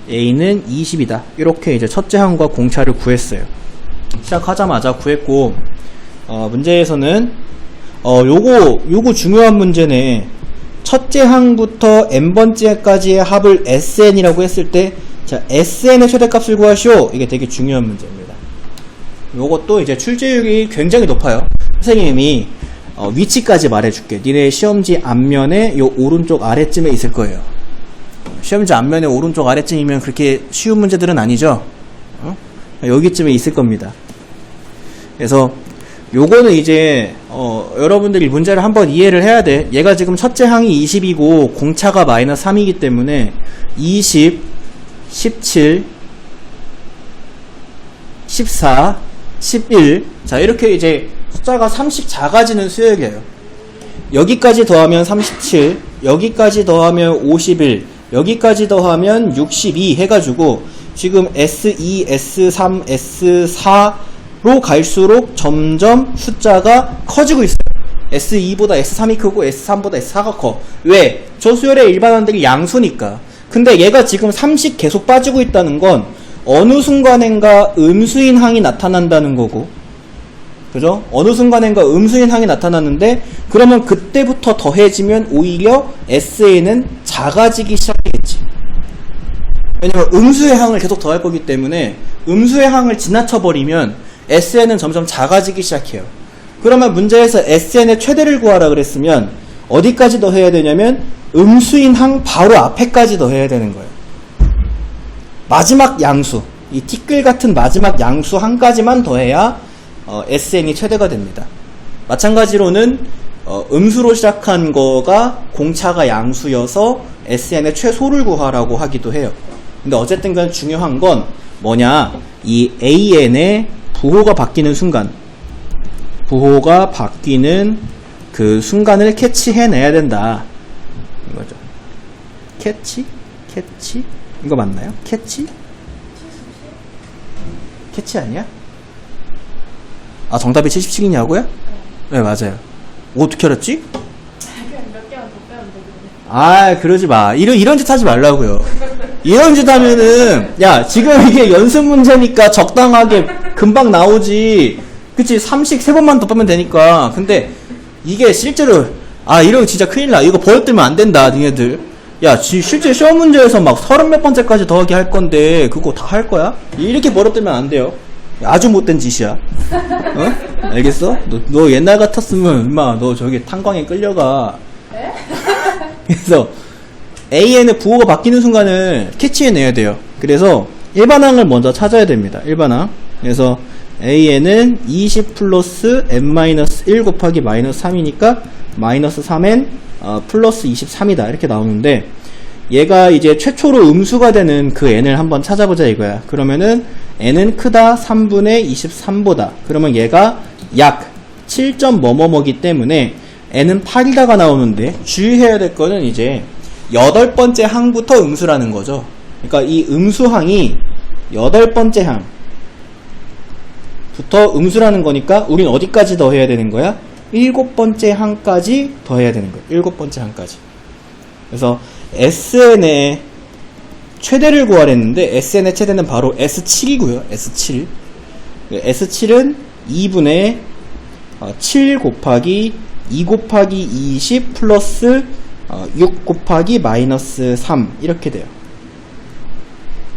A는 20이다. 이렇게 이제 첫째 항과 공차를 구했어요. 시작하자마자 구했고, 문제에서는 요거 중요한 문제네. 첫째 항부터 n번째까지의 합을 SN이라고 했을 때, 자, SN의 최대값을 구하시오. 이게 되게 중요한 문제입니다. 요것도 이제 출제율이 굉장히 높아요. 선생님이 위치까지 말해줄게. 니네 시험지 앞면에 요 오른쪽 아래쯤에 있을 거예요. 시험지 앞면에 오른쪽 아래쯤이면 그렇게 쉬운 문제들은 아니죠. 여기쯤에 있을 겁니다. 그래서 요거는 이제 여러분들이 문제를 한번 이해를 해야 돼. 얘가 지금 첫째 항이 20이고 공차가 마이너스 3이기 때문에 20, 17, 14, 11, 자 이렇게 이제 숫자가 30 작아지는 수역이에요. 여기까지 더하면 37, 여기까지 더하면 51, 여기까지 더하면 62 해가지고 지금 S2, S3, S4로 갈수록 점점 숫자가 커지고 있어요. S2보다 S3이 크고 S3보다 S4가 커. 왜? 저 수열의 일반항들이 양수니까. 근데 얘가 지금 30 계속 빠지고 있다는 건 어느 순간엔가 음수인 항이 나타난다는 거고, 그죠? 어느 순간엔가 음수인 항이 나타났는데, 그러면 그때부터 더해지면 오히려 SA는 작아지기 시작하겠지. 왜냐면 음수의 항을 계속 더할 거기 때문에 음수의 항을 지나쳐버리면 SN은 점점 작아지기 시작해요. 그러면 문제에서 SN의 최대를 구하라 그랬으면 어디까지 더해야 되냐면 음수인 항 바로 앞에까지 더해야 되는 거예요. 마지막 양수, 이 티끌 같은 마지막 양수 한 가지만 더해야 SN이 최대가 됩니다. 마찬가지로는 음수로 시작한 거가 공차가 양수여서 SN의 최소를 구하라고 하기도 해요. 근데 어쨌든 간 중요한 건 뭐냐, 이 AN의 부호가 바뀌는 순간, 부호가 바뀌는 그 순간을 캐치해내야 된다 이거죠. 캐치? 이거 맞나요? 캐치 아니야? 아, 정답이 77이냐고요? 네, 맞아요. 어떻게 알았지? 그냥 몇 개만 더 빼면 되겠네. 아, 그러지 마. 이런 짓 하지 말라고요. 이런 짓 하면은, 야, 지금 이게 연습 문제니까 적당하게 금방 나오지. 그치? 3번만 더 빼면 되니까. 근데 이게 실제로, 이러면 진짜 큰일 나. 이거 버릇들면 안 된다, 니네들. 야, 실제 시험 문제에서 막 30몇 번째까지 더하기 할 건데, 그거 다 할 거야? 이렇게 버릇들면 안 돼요. 아주 못된 짓이야. 알겠어? 너 옛날 같았으면, 임마, 너 저기 탄광에 끌려가. 네? 그래서, AN의 부호가 바뀌는 순간을 캐치해내야 돼요. 그래서, 일반항을 먼저 찾아야 됩니다. 일반항. 그래서, AN은 20 플러스 n-1 곱하기 마이너스 3이니까, 마이너스 3n, 플러스 23이다. 이렇게 나오는데, 얘가 이제 최초로 음수가 되는 그 n을 한번 찾아보자 이거야. 그러면은 n은 크다 3분의 23보다. 그러면 얘가 약 7점 뭐뭐뭐기 때문에 n은 8이다가 나오는데, 주의해야 될 거는 이제 8번째 항부터 음수라는 거죠. 그러니까 이 음수항이 8번째 항부터 음수라는 거니까 우린 어디까지 더해야 되는 거야? 7번째 항까지 더해야 되는 거야. 7번째 항까지. 그래서 SN의 최대를 구하랬는데, SN의 최대는 바로 S7이고요. S7. S7은 2분의 7 곱하기 2 곱하기 20 플러스 6 곱하기 마이너스 3 이렇게 돼요.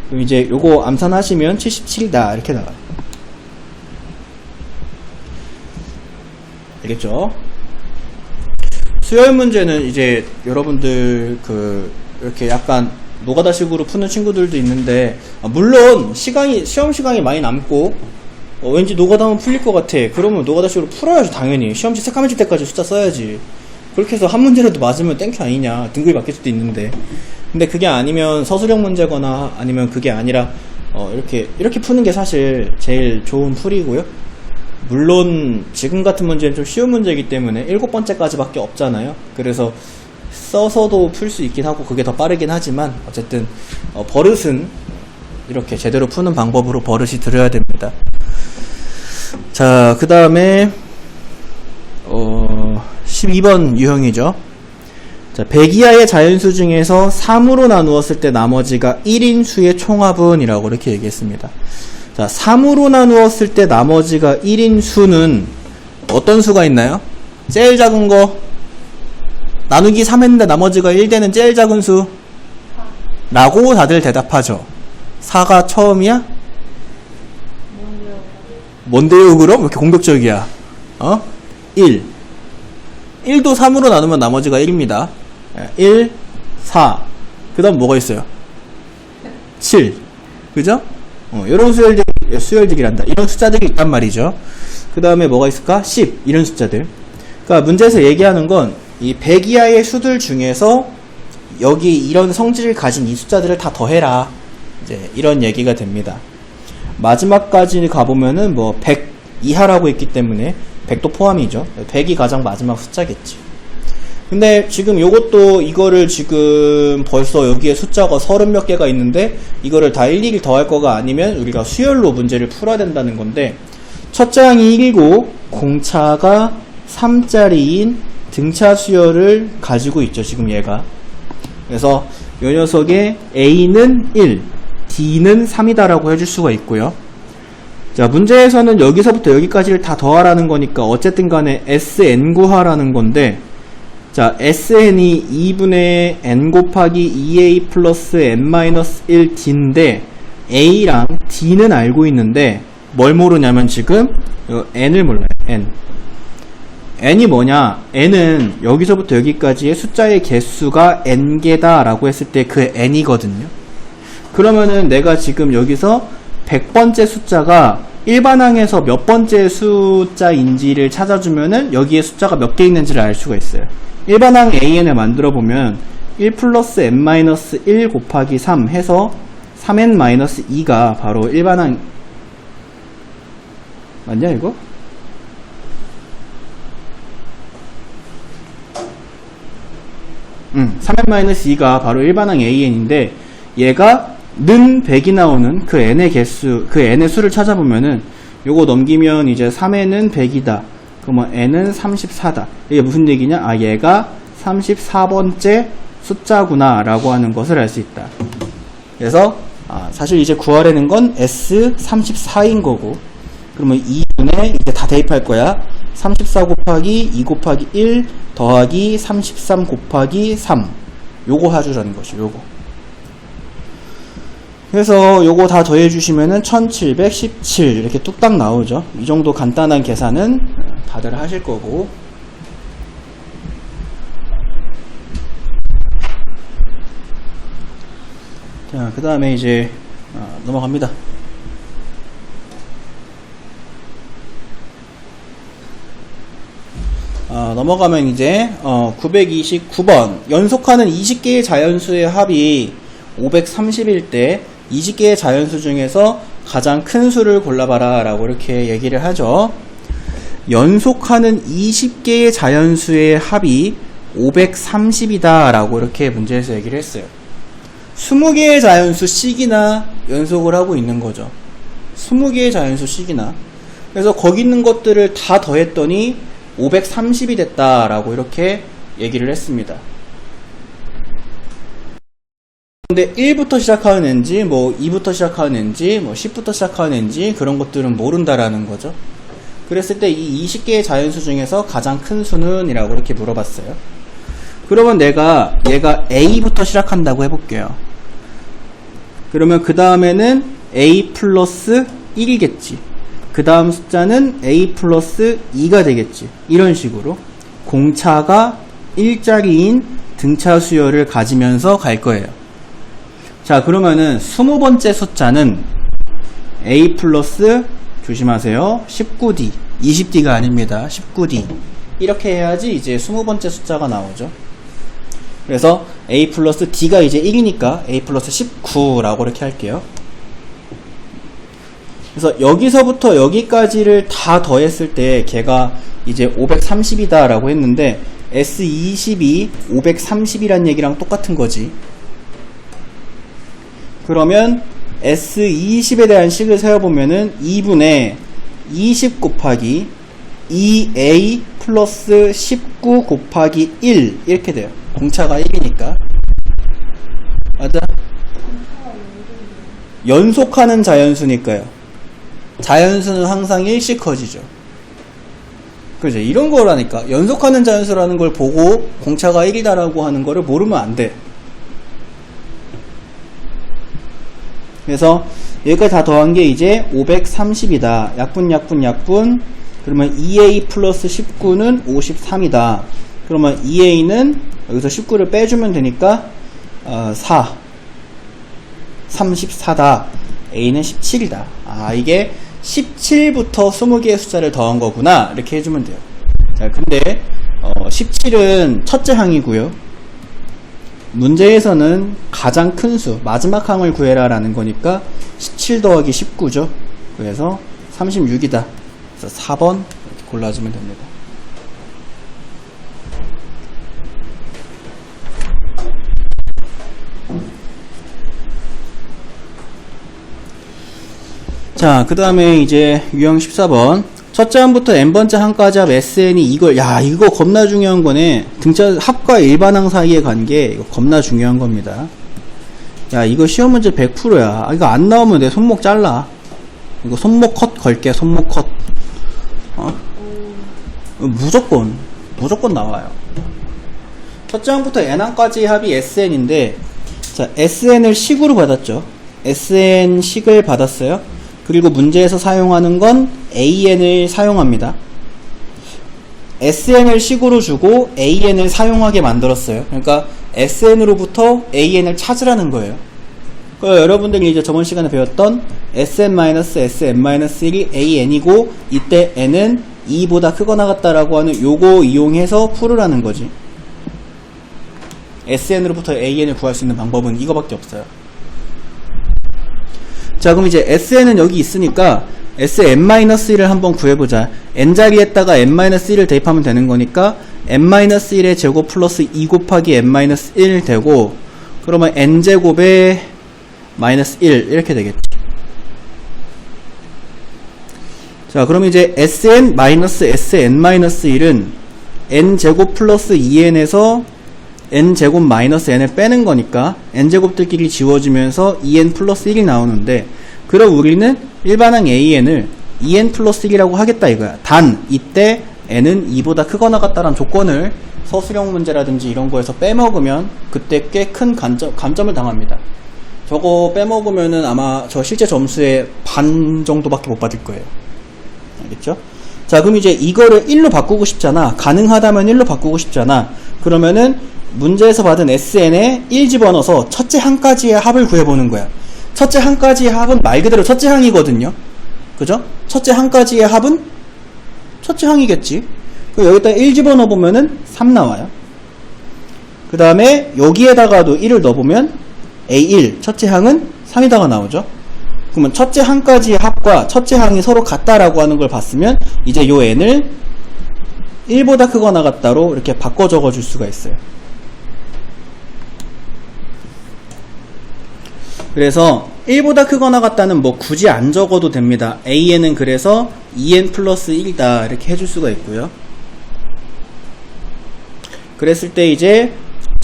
그럼 이제 요거 암산하시면 77이다 이렇게 나와요. 알겠죠? 수열 문제는 이제 여러분들 이렇게 약간 노가다식으로 푸는 친구들도 있는데, 물론 시험 시간이 많이 남고 왠지 노가다면 풀릴 것 같아. 그러면 노가다식으로 풀어야죠. 당연히 시험지 새까매질 때까지 숫자 써야지. 그렇게 해서 한 문제라도 맞으면 땡큐 아니냐, 등급이 바뀔 수도 있는데. 근데 그게 아니면 서술형 문제거나 아니면 그게 아니라 이렇게 푸는 게 사실 제일 좋은 풀이고요. 물론 지금 같은 문제는 좀 쉬운 문제이기 때문에 7번째까지 밖에 없잖아요. 그래서 써서도 풀 수 있긴 하고 그게 더 빠르긴 하지만, 어쨌든 버릇은 이렇게 제대로 푸는 방법으로 버릇이 들어야 됩니다. 자, 그 다음에 12번 유형이죠. 자, 100 이하의 자연수 중에서 3으로 나누었을 때 나머지가 1인 수의 총합은 이라고 이렇게 얘기했습니다. 자, 3으로 나누었을 때 나머지가 1인 수는 어떤 수가 있나요? 제일 작은 거 나누기 3 했는데 나머지가 1 되는 제일 작은 수 라고 다들 대답하죠. 4가 처음이야? 뭔데요 그럼? 왜 이렇게 공격적이야? 1 1도 3으로 나누면 나머지가 1입니다. 1, 4 그 다음 뭐가 있어요? 7 그죠? 이런 수열들이란다. 이런 숫자들이 있단 말이죠. 그 다음에 뭐가 있을까? 10 이런 숫자들. 그러니까 문제에서 얘기하는 건 이 100 이하의 수들 중에서 여기 이런 성질을 가진 이 숫자들을 다 더해라. 이제 이런 얘기가 됩니다. 마지막까지 가보면은 뭐 100 이하라고 있기 때문에 100도 포함이죠. 100이 가장 마지막 숫자겠지. 근데 지금 요것도 이거를 지금 벌써 여기에 숫자가 30몇 개가 있는데 이거를 다 일일이 더할 거가 아니면 우리가 수열로 문제를 풀어야 된다는 건데 첫 장이 1이고 공차가 3짜리인 등차 수열을 가지고 있죠. 지금 얘가. 그래서 이 녀석의 A는 1, D는 3이다 라고 해줄 수가 있고요. 자, 문제에서는 여기서부터 여기까지를 다 더하라는 거니까 어쨌든 간에 SN 구하라는 건데 자, SN이 2분의 N 곱하기 2A 플러스 N-1D인데 A랑 D는 알고 있는데 뭘 모르냐면 지금 N을 몰라요. N이 뭐냐? N은 여기서부터 여기까지의 숫자의 개수가 N개다 라고 했을 때 그 N이거든요. 그러면은 내가 지금 여기서 100번째 숫자가 일반항에서 몇 번째 숫자인지를 찾아주면은 여기에 숫자가 몇 개 있는지를 알 수가 있어요. 일반항 AN을 만들어 보면 1 플러스 N-1 곱하기 3 해서 3N-2가 바로 일반항 맞냐 이거? 응, 3N-2가 바로 일반항 AN인데 얘가 는 100이 나오는 그 n의 개수, 그 n의 수를 찾아보면은 요거 넘기면 이제 3n은 100이다. 그러면 n은 34다. 이게 무슨 얘기냐? 아, 얘가 34번째 숫자구나 라고 하는 것을 알 수 있다. 그래서 사실 이제 구하려는 건 S34인 거고 그러면 2분에 이제 다 대입할 거야. 34 곱하기 2 곱하기 1 더하기 33 곱하기 3 요거 해주라는 것이 요거. 그래서 요거 다 더해주시면은 1717 이렇게 뚝딱 나오죠. 이 정도 간단한 계산은 다들 하실 거고. 자, 그 다음에 이제 넘어갑니다. 넘어가면 이제 929번 연속하는 20개의 자연수의 합이 530일 때 20개의 자연수 중에서 가장 큰 수를 골라봐라 라고 이렇게 얘기를 하죠. 연속하는 20개의 자연수의 합이 530이다 라고 이렇게 문제에서 얘기를 했어요. 20개의 자연수 씩이나 연속을 하고 있는 거죠. 20개의 자연수 씩이나. 그래서 거기 있는 것들을 다 더했더니 530이 됐다 라고 이렇게 얘기를 했습니다. 근데 1부터 시작하는 n지, 뭐 2부터 시작하는 n지, 뭐 10부터 시작하는 n지 그런 것들은 모른다라는 거죠. 그랬을 때 이 20개의 자연수 중에서 가장 큰 수는? 이라고 이렇게 물어봤어요. 그러면 내가 얘가 a부터 시작한다고 해볼게요. 그러면 그 다음에는 a 플러스 1이겠지. 그 다음 숫자는 a 플러스 2가 되겠지. 이런 식으로 공차가 1자리인 등차 수열을 가지면서 갈 거예요. 자, 그러면은 20번째 숫자는 a 플러스 조심하세요. 19d 20d가 아닙니다. 19d 이렇게 해야지 이제 20번째 숫자가 나오죠. 그래서 a 플러스 d가 이제 1이니까 a 플러스 19라고 이렇게 할게요. 그래서 여기서부터 여기까지를 다 더했을 때 걔가 이제 530이다 라고 했는데 S20이 530이란 얘기랑 똑같은 거지. 그러면 S20에 대한 식을 세워보면은 2분의 20 곱하기 2A 플러스 19 곱하기 1 이렇게 돼요. 공차가 1이니까. 맞아? 연속하는 자연수니까요. 자연수는 항상 1씩 커지죠. 그죠? 이런 거라니까. 연속하는 자연수라는 걸 보고 공차가 1이다라고 하는 거를 모르면 안 돼. 그래서 여기까지 다 더한 게 이제 530이다. 약분. 그러면 2A 플러스 19는 53이다. 그러면 2A는 여기서 19를 빼주면 되니까 34다. A는 17이다. 아, 이게 17부터 20개의 숫자를 더한 거구나. 이렇게 해주면 돼요. 자, 근데 17은 첫째 항이고요. 문제에서는 가장 큰 수, 마지막 항을 구해라 라는 거니까 17 더하기 19죠. 그래서 36이다. 그래서 4번 이렇게 골라주면 됩니다. 자, 그 다음에 이제 유형 14번. 첫째 항부터 n번째 항까지 합 SN이 이걸, 야, 이거 겁나 중요한 거네. 등차 합과 일반항 사이의 관계, 이거 겁나 중요한 겁니다. 야, 이거 시험 문제 100%야. 이거 안 나오면 내 손목 잘라. 이거 손목 컷 걸게, 손목 컷. 무조건 나와요. 첫째 항부터 n항까지 합이 SN인데, 자, SN을 식으로 받았죠. SN 식을 받았어요. 그리고 문제에서 사용하는 건 AN을 사용합니다. SN을 식으로 주고 AN을 사용하게 만들었어요. 그러니까 SN으로부터 AN을 찾으라는 거예요. 그러니까 여러분들이 이제 저번 시간에 배웠던 SN-SM-1이 AN이고 이때 N은 2보다 크거나 같다라고 하는 요거 이용해서 풀으라는 거지. SN으로부터 AN을 구할 수 있는 방법은 이거밖에 없어요. 자, 그럼 이제 SN은 여기 있으니까 SN-1을 한번 구해보자. N자리에다가 N-1을 대입하면 되는 거니까 N-1의 제곱 플러스 2 곱하기 N-1 되고, 그러면 N제곱에 마이너스 1 이렇게 되겠지. 자, 그럼 이제 SN-SN-1은 N제곱 플러스 2N에서 N제곱 마이너스 N을 빼는 거니까 N제곱들끼리 지워지면서 2N 플러스 1이 나오는데, 그럼 우리는 일반항 AN을 2N 플러스 1이라고 하겠다 이거야. 단 이때 N은 2보다 크거나 같다라는 조건을 서술형 문제라든지 이런 거에서 빼먹으면 그때 꽤 큰 감점을 당합니다. 저거 빼먹으면은 아마 저 실제 점수의 반 정도밖에 못 받을 거예요. 알겠죠? 자, 그럼 이제 이거를 1로 바꾸고 싶잖아. 가능하다면 1로 바꾸고 싶잖아. 그러면은 문제에서 받은 SN에 1 집어넣어서 첫째 항까지의 합을 구해보는 거야. 첫째 항까지의 합은 말 그대로 첫째 항이거든요. 그죠? 첫째 항까지의 합은 첫째 항이겠지. 여기다 1 집어넣어보면은 3 나와요. 그 다음에 여기에다가도 1을 넣어보면 A1, 첫째 항은 3이다가 나오죠. 그러면 첫째 항까지의 합과 첫째 항이 서로 같다라고 하는 걸 봤으면 이제 요 n을 1보다 크거나 같다로 이렇게 바꿔 적어줄 수가 있어요. 그래서 1보다 크거나 같다는 뭐 굳이 안 적어도 됩니다. AN은 그래서 2N 플러스 1이다 이렇게 해줄 수가 있고요. 그랬을 때 이제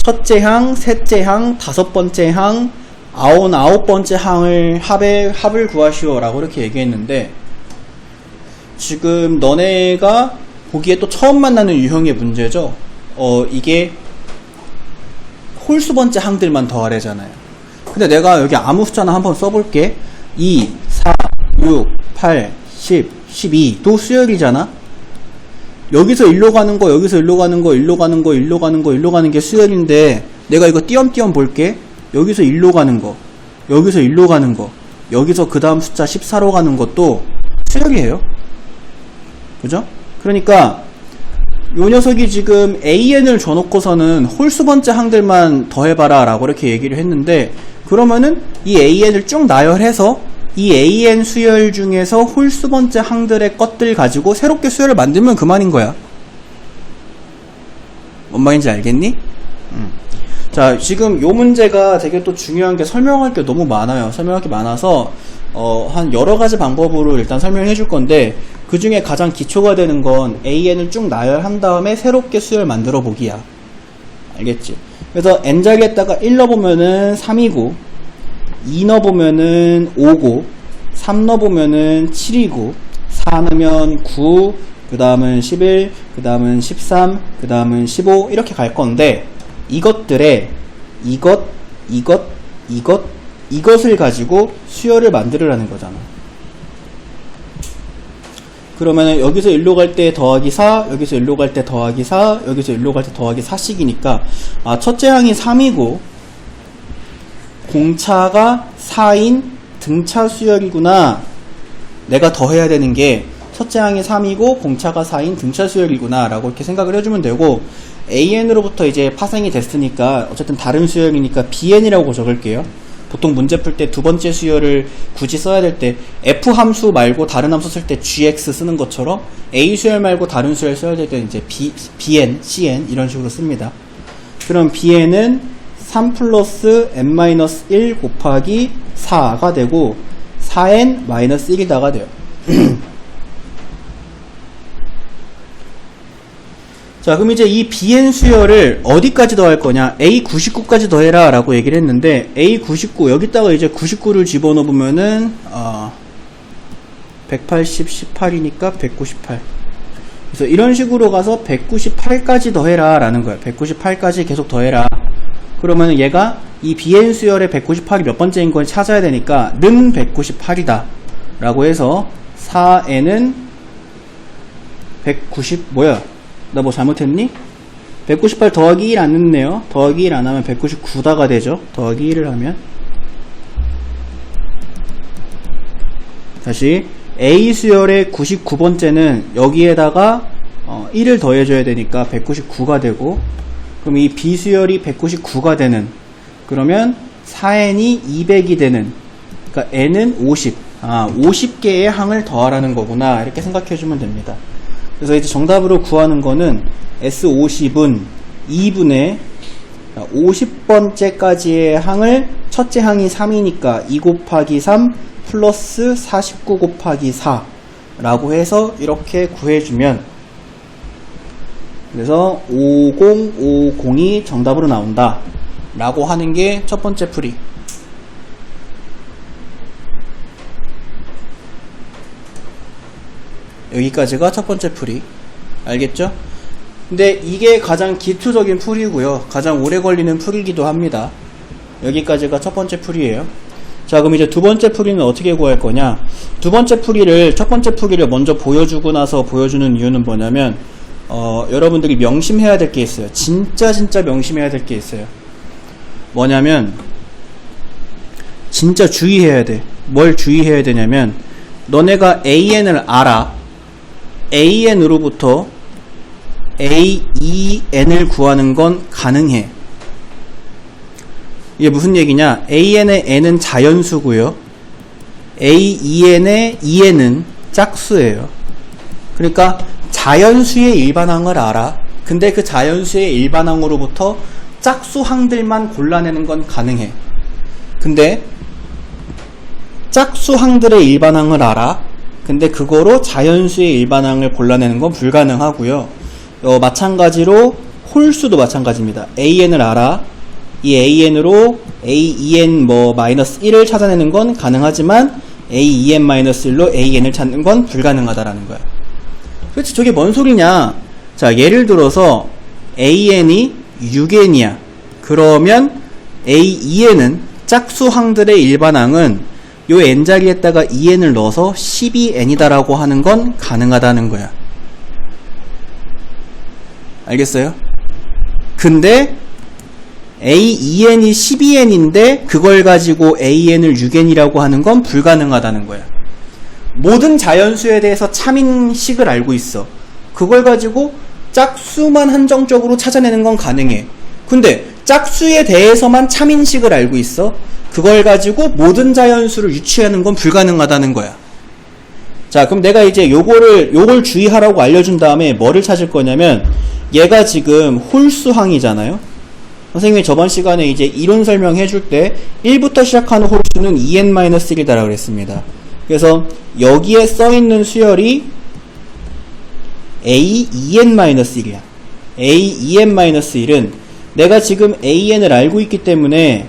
첫째 항, 셋째 항, 다섯 번째 항, 아홉 번째 항을 합을 구하시오 라고 이렇게 얘기했는데, 지금 너네가 보기에 또 처음 만나는 유형의 문제죠. 이게 홀수 번째 항들만 더하래잖아요. 근데 내가 여기 아무 숫자나 한번 써볼게. 2, 4, 6, 8, 10, 12도 수열이잖아. 여기서 일로 가는 거, 여기서 일로 가는 거, 일로 가는 거, 일로 가는 거, 일로 가는 게 수열인데, 내가 이거 띄엄띄엄 볼게. 여기서 일로 가는 거, 여기서 일로 가는 거, 여기서 그 다음 숫자 14로 가는 것도 수열이에요. 그죠? 그러니까 요 녀석이 지금 AN을 줘놓고서는 홀수 번째 항들만 더해봐라 라고 이렇게 얘기를 했는데, 그러면은 이 AN을 쭉 나열해서 이 AN 수열 중에서 홀수 번째 항들의 것들 가지고 새롭게 수열을 만들면 그만인 거야. 뭔 말인지 알겠니? 자, 지금 요 문제가 되게 또 중요한 게 설명할 게 너무 많아요. 설명할 게 많아서 한 여러 가지 방법으로 일단 설명해 줄 건데, 그 중에 가장 기초가 되는 건 AN을 쭉 나열한 다음에 새롭게 수열 만들어 보기야. 알겠지? 그래서 n자리에다가 1 넣어보면은 3이고, 2 넣어보면은 5고, 3 넣어보면은 7이고, 4 넣으면 9, 그 다음은 11, 그 다음은 13, 그 다음은 15 이렇게 갈 건데, 이것들의 이것을 가지고 수열을 만들으라는 거잖아. 그러면은 여기서 일로 갈 때 더하기 4, 여기서 일로 갈 때 더하기 4, 여기서 일로 갈 때 더하기 4씩이니까, 아, 첫째 항이 3이고 공차가 4인 등차 수열이구나. 내가 더해야 되는 게 첫째 항이 3이고 공차가 4인 등차 수열이구나 라고 이렇게 생각을 해주면 되고, AN으로부터 이제 파생이 됐으니까 어쨌든 다른 수열이니까 BN이라고 적을게요. 보통 문제 풀 때 두 번째 수열을 굳이 써야 될 때 F 함수 말고 다른 함수 쓸 때 GX 쓰는 것처럼 A 수열 말고 다른 수열 써야 될 때 이제 BN, CN 이런 식으로 씁니다. 그럼 BN은 3 플러스 n-1 곱하기 4가 되고 4n-1이다가 돼요. 자, 그럼 이제 이 BN 수열을 어디까지 더할 거냐? A99까지 더해라 라고 얘기를 했는데, A99, 여기다가 이제 99를 집어넣으면은, 180, 18이니까 198. 그래서 이런 식으로 가서 198까지 더해라 라는 거예요. 198까지 계속 더해라. 그러면 얘가 이 BN 수열의 198이 몇 번째인 걸 찾아야 되니까, 는 198이다. 라고 해서, 4n은 190, 뭐야? 나 뭐 잘못했니? 198 더하기 1 안 넣네요. 더하기 1 안 하면 199다가 되죠. 더하기 1을 하면. 다시 A 수열의 99번째는 여기에다가 1을 더해줘야 되니까 199가 되고, 그럼 이 B 수열이 199가 되는, 그러면 4n이 200이 되는, 그러니까 n은 50. 50개의 항을 더하라는 거구나. 이렇게 생각해주면 됩니다. 그래서 이제 정답으로 구하는 거는 S50은 2분의 50번째까지의 항을, 첫째 항이 3이니까 2 곱하기 3 플러스 49 곱하기 4 라고 해서 이렇게 구해주면, 그래서 5050이 정답으로 나온다 라고 하는 게 첫 번째 풀이. 여기까지가 첫 번째 풀이. 알겠죠? 근데 이게 가장 기초적인 풀이고요. 가장 오래 걸리는 풀이기도 합니다. 여기까지가 첫 번째 풀이에요. 자, 그럼 이제 두 번째 풀이는 어떻게 구할 거냐? 두 번째 풀이를, 첫 번째 풀이를 먼저 보여주고 나서 보여주는 이유는 뭐냐면, 여러분들이 명심해야 될 게 있어요. 진짜 명심해야 될 게 있어요. 뭐냐면, 진짜 주의해야 돼. 뭘 주의해야 되냐면, 너네가 AN을 알아. AN으로부터 AEN을 구하는 건 가능해. 이게 무슨 얘기냐? AN의 N은 자연수고요. AEN의 EN은 짝수예요. 그러니까 자연수의 일반항을 알아. 근데 그 자연수의 일반항으로부터 짝수항들만 골라내는 건 가능해. 근데 짝수항들의 일반항을 알아. 근데 그거로 자연수의 일반항을 골라내는 건 불가능하고요. 마찬가지로 홀수도 마찬가지입니다. AN을 알아. 이 AN으로 AEN 마이너스 1을 찾아내는 건 가능하지만 AEN 마이너스 1로 AN을 찾는 건 불가능하다라는 거야. 그렇지, 저게 뭔 소리냐? 자, 예를 들어서 AN이 6n이야. 그러면 AEN은 짝수항들의 일반항은 요 n자리에다가 2n을 넣어서 12n이다라고 하는 건 가능하다는 거야. 알겠어요? 근데 AEN이 12n인데 그걸 가지고 AN을 6n이라고 하는 건 불가능하다는 거야. 모든 자연수에 대해서 참인식을 알고 있어. 그걸 가지고 짝수만 한정적으로 찾아내는 건 가능해. 근데 짝수에 대해서만 참인식을 알고 있어. 그걸 가지고 모든 자연수를 유추하는 건 불가능하다는 거야. 자, 그럼 내가 이제 요걸 주의하라고 알려준 다음에 뭐를 찾을 거냐면, 얘가 지금 홀수항이잖아요. 선생님이 저번 시간에 이제 이론 설명해 줄 때 1부터 시작하는 홀수는 2n-1이다라고 그랬습니다. 그래서 여기에 써 있는 수열이 a 2n-1이야. a 2n-1은 내가 지금 an을 알고 있기 때문에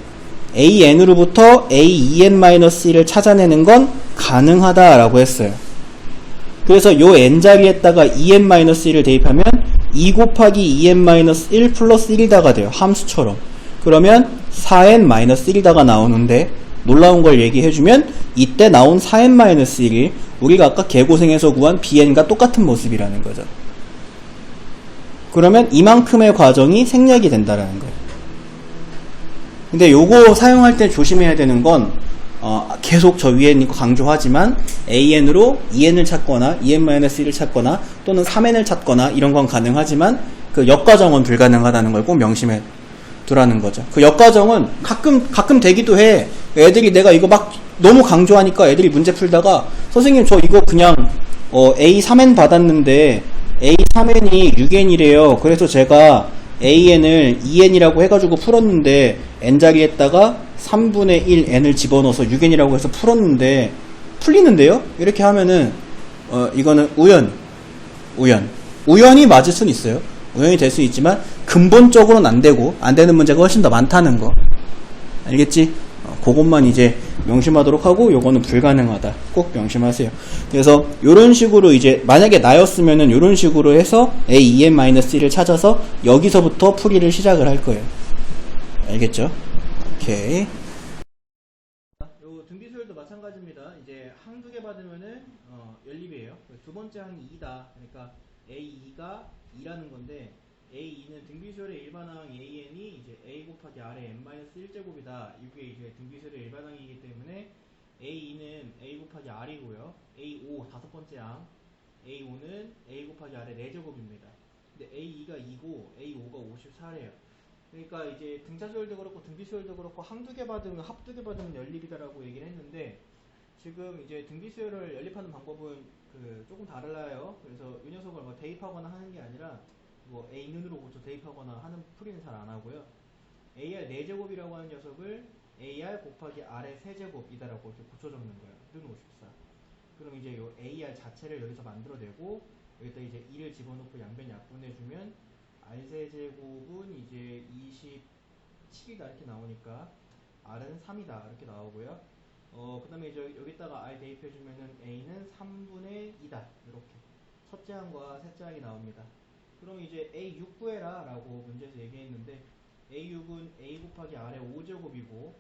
an으로부터 a 2n-1을 찾아내는 건 가능하다라고 했어요. 그래서 요 n자리에다가 2n-1을 대입하면 2 곱하기 2n-1 플러스 1이다가 돼요. 함수처럼. 그러면 4n-1이다가 나오는데 놀라운 걸 얘기해주면 이때 나온 4n-1이 우리가 아까 개고생해서 구한 bn과 똑같은 모습이라는 거죠. 그러면 이만큼의 과정이 생략이 된다라는 거예요. 근데 요거 사용할 때 조심해야 되는 건 계속 저 위에 있는 거 강조하지만 an으로 2n을 찾거나 2n-1을 찾거나 또는 3n을 찾거나 이런 건 가능하지만 그 역과정은 불가능하다는 걸 꼭 명심해 두라는 거죠. 그 역과정은 가끔 되기도 해. 애들이 내가 이거 막 너무 강조하니까 애들이 문제 풀다가 선생님 저 이거 그냥 A3n 받았는데 A3n이 6n이래요. 그래서 제가 AN을 2n이라고 해가지고 풀었는데 n자리에다가 3분의 1 n을 집어넣어서 6n이라고 해서 풀었는데 풀리는데요? 이렇게 하면은 이거는 우연이 맞을 수는 있어요. 우연이 될 수 있지만 근본적으로는 안 되고 안 되는 문제가 훨씬 더 많다는 거 알겠지? 그것만 이제 명심하도록 하고 요거는 불가능하다 꼭 명심하세요. 그래서 요런 식으로 이제 만약에 나였으면은 요런 식으로 해서 a2n-1을 찾아서 여기서부터 풀이를 시작을 할 거예요. 알겠죠? 오케이. 요 등비수열도 마찬가지입니다. 이제 항 두 개 받으면은 연립이에요. 두 번째 항이 2다. 그러니까 a2가 2라는 건데 a2는 등비수열의 일반항 an이 이제 a 곱하기 r의 n-1제곱이다. 이게 이제 등비수열의 일반항이기 때문에 a2는 a 곱하기 r이고요. a5 다섯 번째 항 a5는 a 곱하기 r의 4제곱입니다. 근데 a2가 2고 a5가 54래요. 그러니까 이제 등차수열도 그렇고 등비수열도 그렇고 항 두 개 받으면 합 두 개 받으면 연립이다라고 얘기를 했는데 지금 이제 등비수열을 연립하는 방법은 조금 달라요. 그래서 이 녀석을 뭐 대입하거나 하는 게 아니라 뭐 a 눈으로 고쳐 대입하거나 하는 풀이는 잘 안 하고요. AR 4제곱이라고 하는 녀석을 AR 곱하기 R의 세제곱이다라고 이렇게 고쳐 적는 거예요. 는 54. 그럼 이제 요 AR 자체를 여기서 만들어내고 여기다 이제 2를 집어넣고 양변 약분해주면 R세제곱은 이제 27이다 이렇게 나오니까 R은 3이다 이렇게 나오고요. 그 다음에 이제 여기다가 R 대입해주면은 A는 3분의 2다 이렇게 첫째 항과 셋째 항이 나옵니다. 그럼 이제 A6 구해라 라고 문제에서 얘기했는데 A6은 A 곱하기 R의 5제곱이고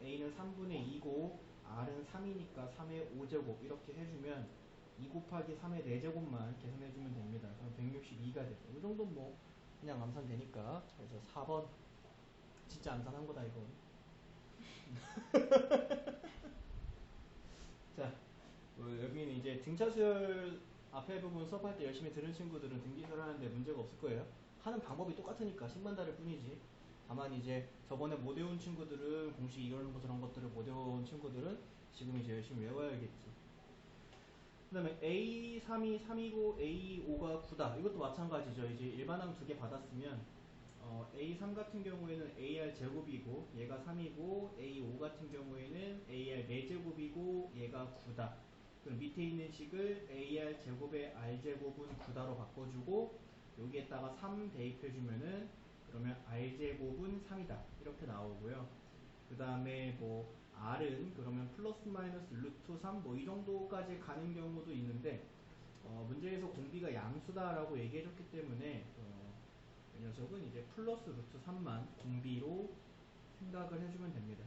A는 3분의 2고 R은 3이니까 3의 5제곱 이렇게 해주면 2 곱하기 3의 4제곱만 계산해주면 됩니다. 그럼 162가 돼요. 이 정도 뭐 그냥 암산되니까. 그래서 4번 진짜 암산한 거다 이건. 자, 여기는 이제 등차수열 앞에 부분 수업할 때 열심히 들은 친구들은 등기수열 하는데 문제가 없을 거예요. 하는 방법이 똑같으니까 식만 다를 뿐이지. 다만 이제 저번에 못 외운 친구들은 공식 이런 거 저런 것들을 못 외운 친구들은 지금 이제 열심히 외워야겠지. 그 다음에 A3이 3이고 A5가 9다. 이것도 마찬가지죠. 이제 일반항 두 개 받았으면 A3 같은 경우에는 AR 제곱이고 얘가 3이고 A5 같은 경우에는 AR 4제곱이고 얘가 9다. 그럼 밑에 있는 식을 AR 제곱의 R 제곱은 9다로 바꿔주고 여기에다가 3 대입해주면은 그러면 R 제곱은 3이다 이렇게 나오고요. 그 다음에 뭐 R은 그러면 플러스 마이너스 루트 3 뭐 이 정도까지 가는 경우도 있는데 문제에서 공비가 양수다라고 얘기해줬기 때문에 이 녀석은 이제 플러스 루트 3만 공비로 생각을 해주면 됩니다.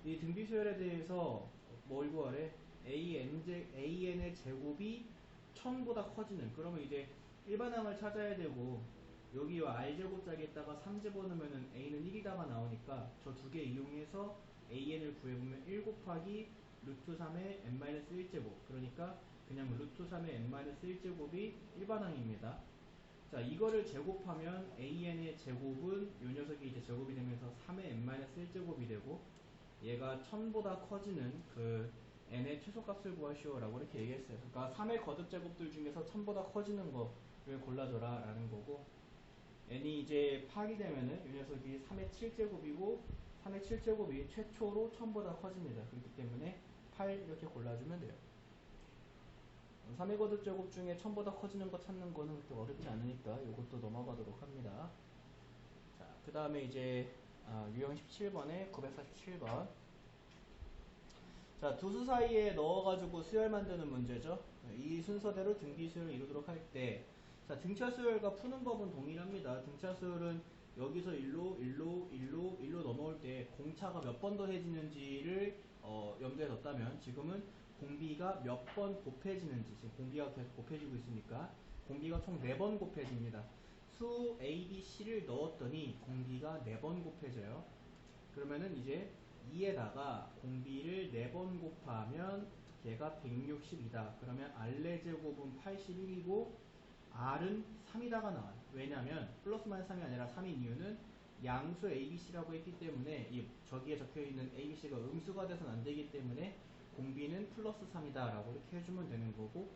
이 등비수열에 대해서 뭘 구하래? AN의 제곱이 1000보다 커지는 그러면 이제 일반항을 찾아야 되고 여기와 R제곱짝에다가 3 집어넣으면 A는 1이다가 나오니까 저 두 개 이용해서 AN을 구해보면 1 곱하기 루트 3의 n-1제곱 그러니까 그냥 루트 3의 n-1제곱이 일반항입니다. 자, 이거를 제곱하면 AN의 제곱은 이 녀석이 이제 제곱이 되면서 3의 n-1제곱이 되고 얘가 1000보다 커지는 그 n의 최소값을 구하시오 라고 이렇게 얘기했어요. 그러니까 3의 거듭제곱들 중에서 1000보다 커지는 거를 골라줘라 라는 거고 n이 이제 8이 되면은 이 녀석이 3의 7제곱이고 3의 7제곱이 최초로 1000보다 커집니다. 그렇기 때문에 8 이렇게 골라주면 돼요. 3의 거듭제곱 중에 1000보다 커지는 거 찾는 거는 그렇게 어렵지 않으니까 이것도 넘어가도록 합니다. 자, 그 다음에 이제 유형 17번에 947번. 자, 두 수 사이에 넣어가지고 수열 만드는 문제죠. 이 순서대로 등비 수열을 이루도록 할 때, 자, 등차 수열과 푸는 법은 동일합니다. 등차 수열은 여기서 1로 넘어올 때 공차가 몇 번 더해지는지를 염두에 뒀다면, 지금은 공비가 몇 번 곱해지는지, 지금 공비가 계속 곱해지고 있으니까 공비가 총 4번 곱해집니다. 수 A, B, C를 넣었더니 공비가 4번 곱해져요. 그러면은 이제 2에다가 공비를 4번 곱하면 얘가 160이다. 그러면 R의 제곱은 81이고 R은 3이다가 나와요. 왜냐면 플러스 마이너스 3이 아니라 3인 이유는 양수 ABC라고 했기 때문에 저기에 적혀있는 ABC가 음수가 돼서는 안 되기 때문에 공비는 플러스 3이다 라고 이렇게 해주면 되는 거고,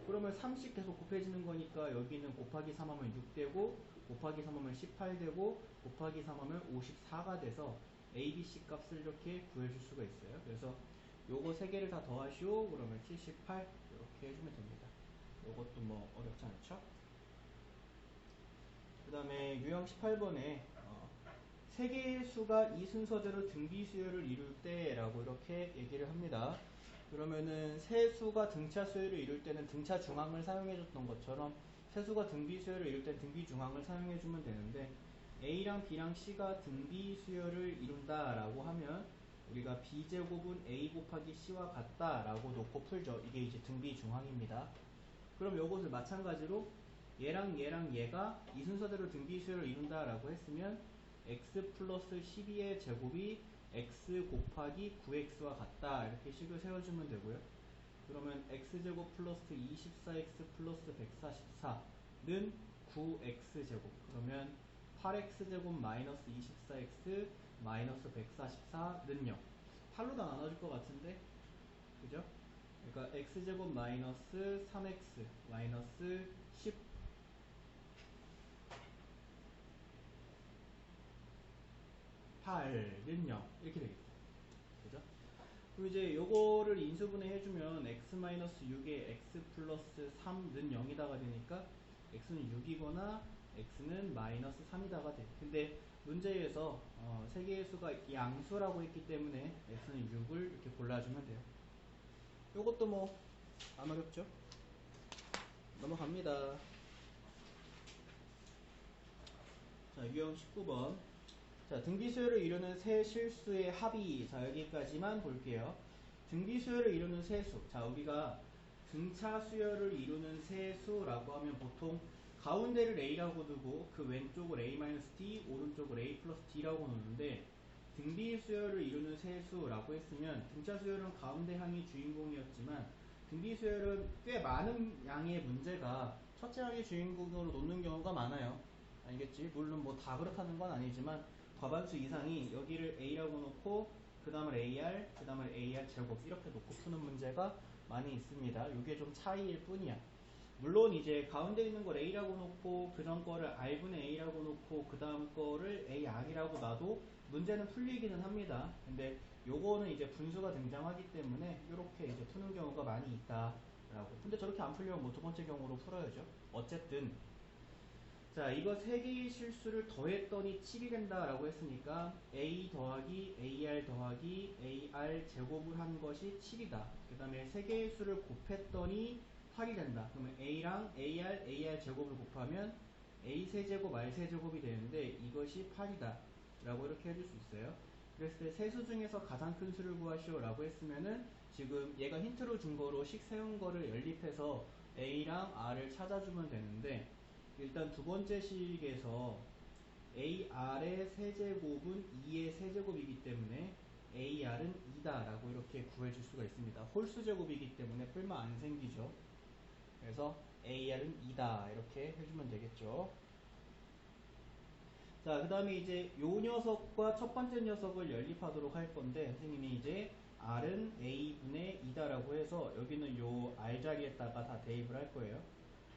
그러면 3씩 계속 곱해지는 거니까 여기는 곱하기 3하면 6되고 곱하기 3하면 18되고 곱하기 3하면 54가 돼서 ABC 값을 이렇게 구해줄 수가 있어요. 그래서 요거 3개를 다 더하시오. 그러면 78 이렇게 해주면 됩니다. 요것도 뭐 어렵지 않죠? 그 다음에 유형 18번에 3개의 수가 이 순서대로 등비 수열을 이룰 때 라고 이렇게 얘기를 합니다. 그러면은 세 수가 등차 수열을 이룰 때는 등차 중앙을 사용해 줬던 것처럼 세 수가 등비 수열을 이룰 때는 등비 중앙을 사용해 주면 되는데, A랑 B랑 C가 등비 수열을 이룬다 라고 하면 우리가 B제곱은 A 곱하기 C와 같다 라고 놓고 풀죠. 이게 이제 등비 중앙입니다. 그럼 요것을 마찬가지로 얘랑 얘가 이 순서대로 등비 수열을 이룬다 라고 했으면 x 플러스 12의 제곱이 x 곱하기 9x와 같다 이렇게 식을 세워주면 되고요. 그러면 x제곱 플러스 24x 플러스 144는 9x제곱, 그러면 8x제곱 마이너스 24x 마이너스 144는 0. 8로 다 나눠질 것 같은데 그죠? 그러니까 x제곱 마이너스 3x 마이너스 10 8는 0 이렇게 되겠죠. 그죠? 그리고 이제 요거를 인수분해 해주면 x-6에 x 플러스 3는 0이다가 되니까 x는 6이거나 x는 마이너스 3이다가 돼요. 근데 문제에서 3개의 수가 양수라고 했기 때문에 x는 6을 이렇게 골라주면 돼요. 요것도 뭐 안 어렵죠? 넘어갑니다. 자, 유형 19번. 자, 등비수열을 이루는 세 실수의 합이, 자, 여기까지만 볼게요. 등비수열을 이루는 세수. 자, 우리가 등차 수열을 이루는 세수라고 하면 보통 가운데를 A라고 두고 그 왼쪽을 A-D, 오른쪽을 A 플러스 D라고 놓는데, 등비수열을 이루는 세수라고 했으면 등차 수열은 가운데 항이 주인공이었지만 등비수열은 꽤 많은 양의 문제가 첫째 항의 주인공으로 놓는 경우가 많아요. 알겠지? 물론 뭐 다 그렇다는 건 아니지만 과반수 이상이 여기를 A라고 놓고 그 다음을 AR, 그 다음을 AR 제곱 이렇게 놓고 푸는 문제가 많이 있습니다. 이게 좀 차이일 뿐이야. 물론 이제 가운데 있는 걸 A라고 놓고 그 전 거를 R분의 A라고 놓고 그 다음 거를 AR이라고 놔도 문제는 풀리기는 합니다. 근데 요거는 이제 분수가 등장하기 때문에 이렇게 이제 푸는 경우가 많이 있다라고. 근데 저렇게 안 풀려면 뭐 두 번째 경우로 풀어야죠. 어쨌든 자, 이거 3개의 실수를 더했더니 7이 된다 라고 했으니까 A 더하기 AR 더하기 AR 제곱을 한 것이 7이다. 그 다음에 3개의 수를 곱했더니 8이 된다. 그러면 A랑 AR 제곱을 곱하면 A 세제곱 R 세제곱이 되는데 이것이 8이다 라고 이렇게 해줄 수 있어요. 그랬을 때 세수 중에서 가장 큰 수를 구하시오 라고 했으면은 지금 얘가 힌트로 준 거로 식 세운 거를 연립해서 A랑 R을 찾아주면 되는데, 일단 두 번째 식에서 AR의 세제곱은 2의 세제곱이기 때문에 AR은 2다 라고 이렇게 구해줄 수가 있습니다. 홀수 제곱이기 때문에 뿔마 안 생기죠. 그래서 AR은 2다 이렇게 해주면 되겠죠. 자, 그 다음에 이제 요 녀석과 첫 번째 녀석을 연립하도록 할 건데, 선생님이 이제 R은 A분의 2다 라고 해서 여기는 요 R 자리에다가 다 대입을 할 거예요.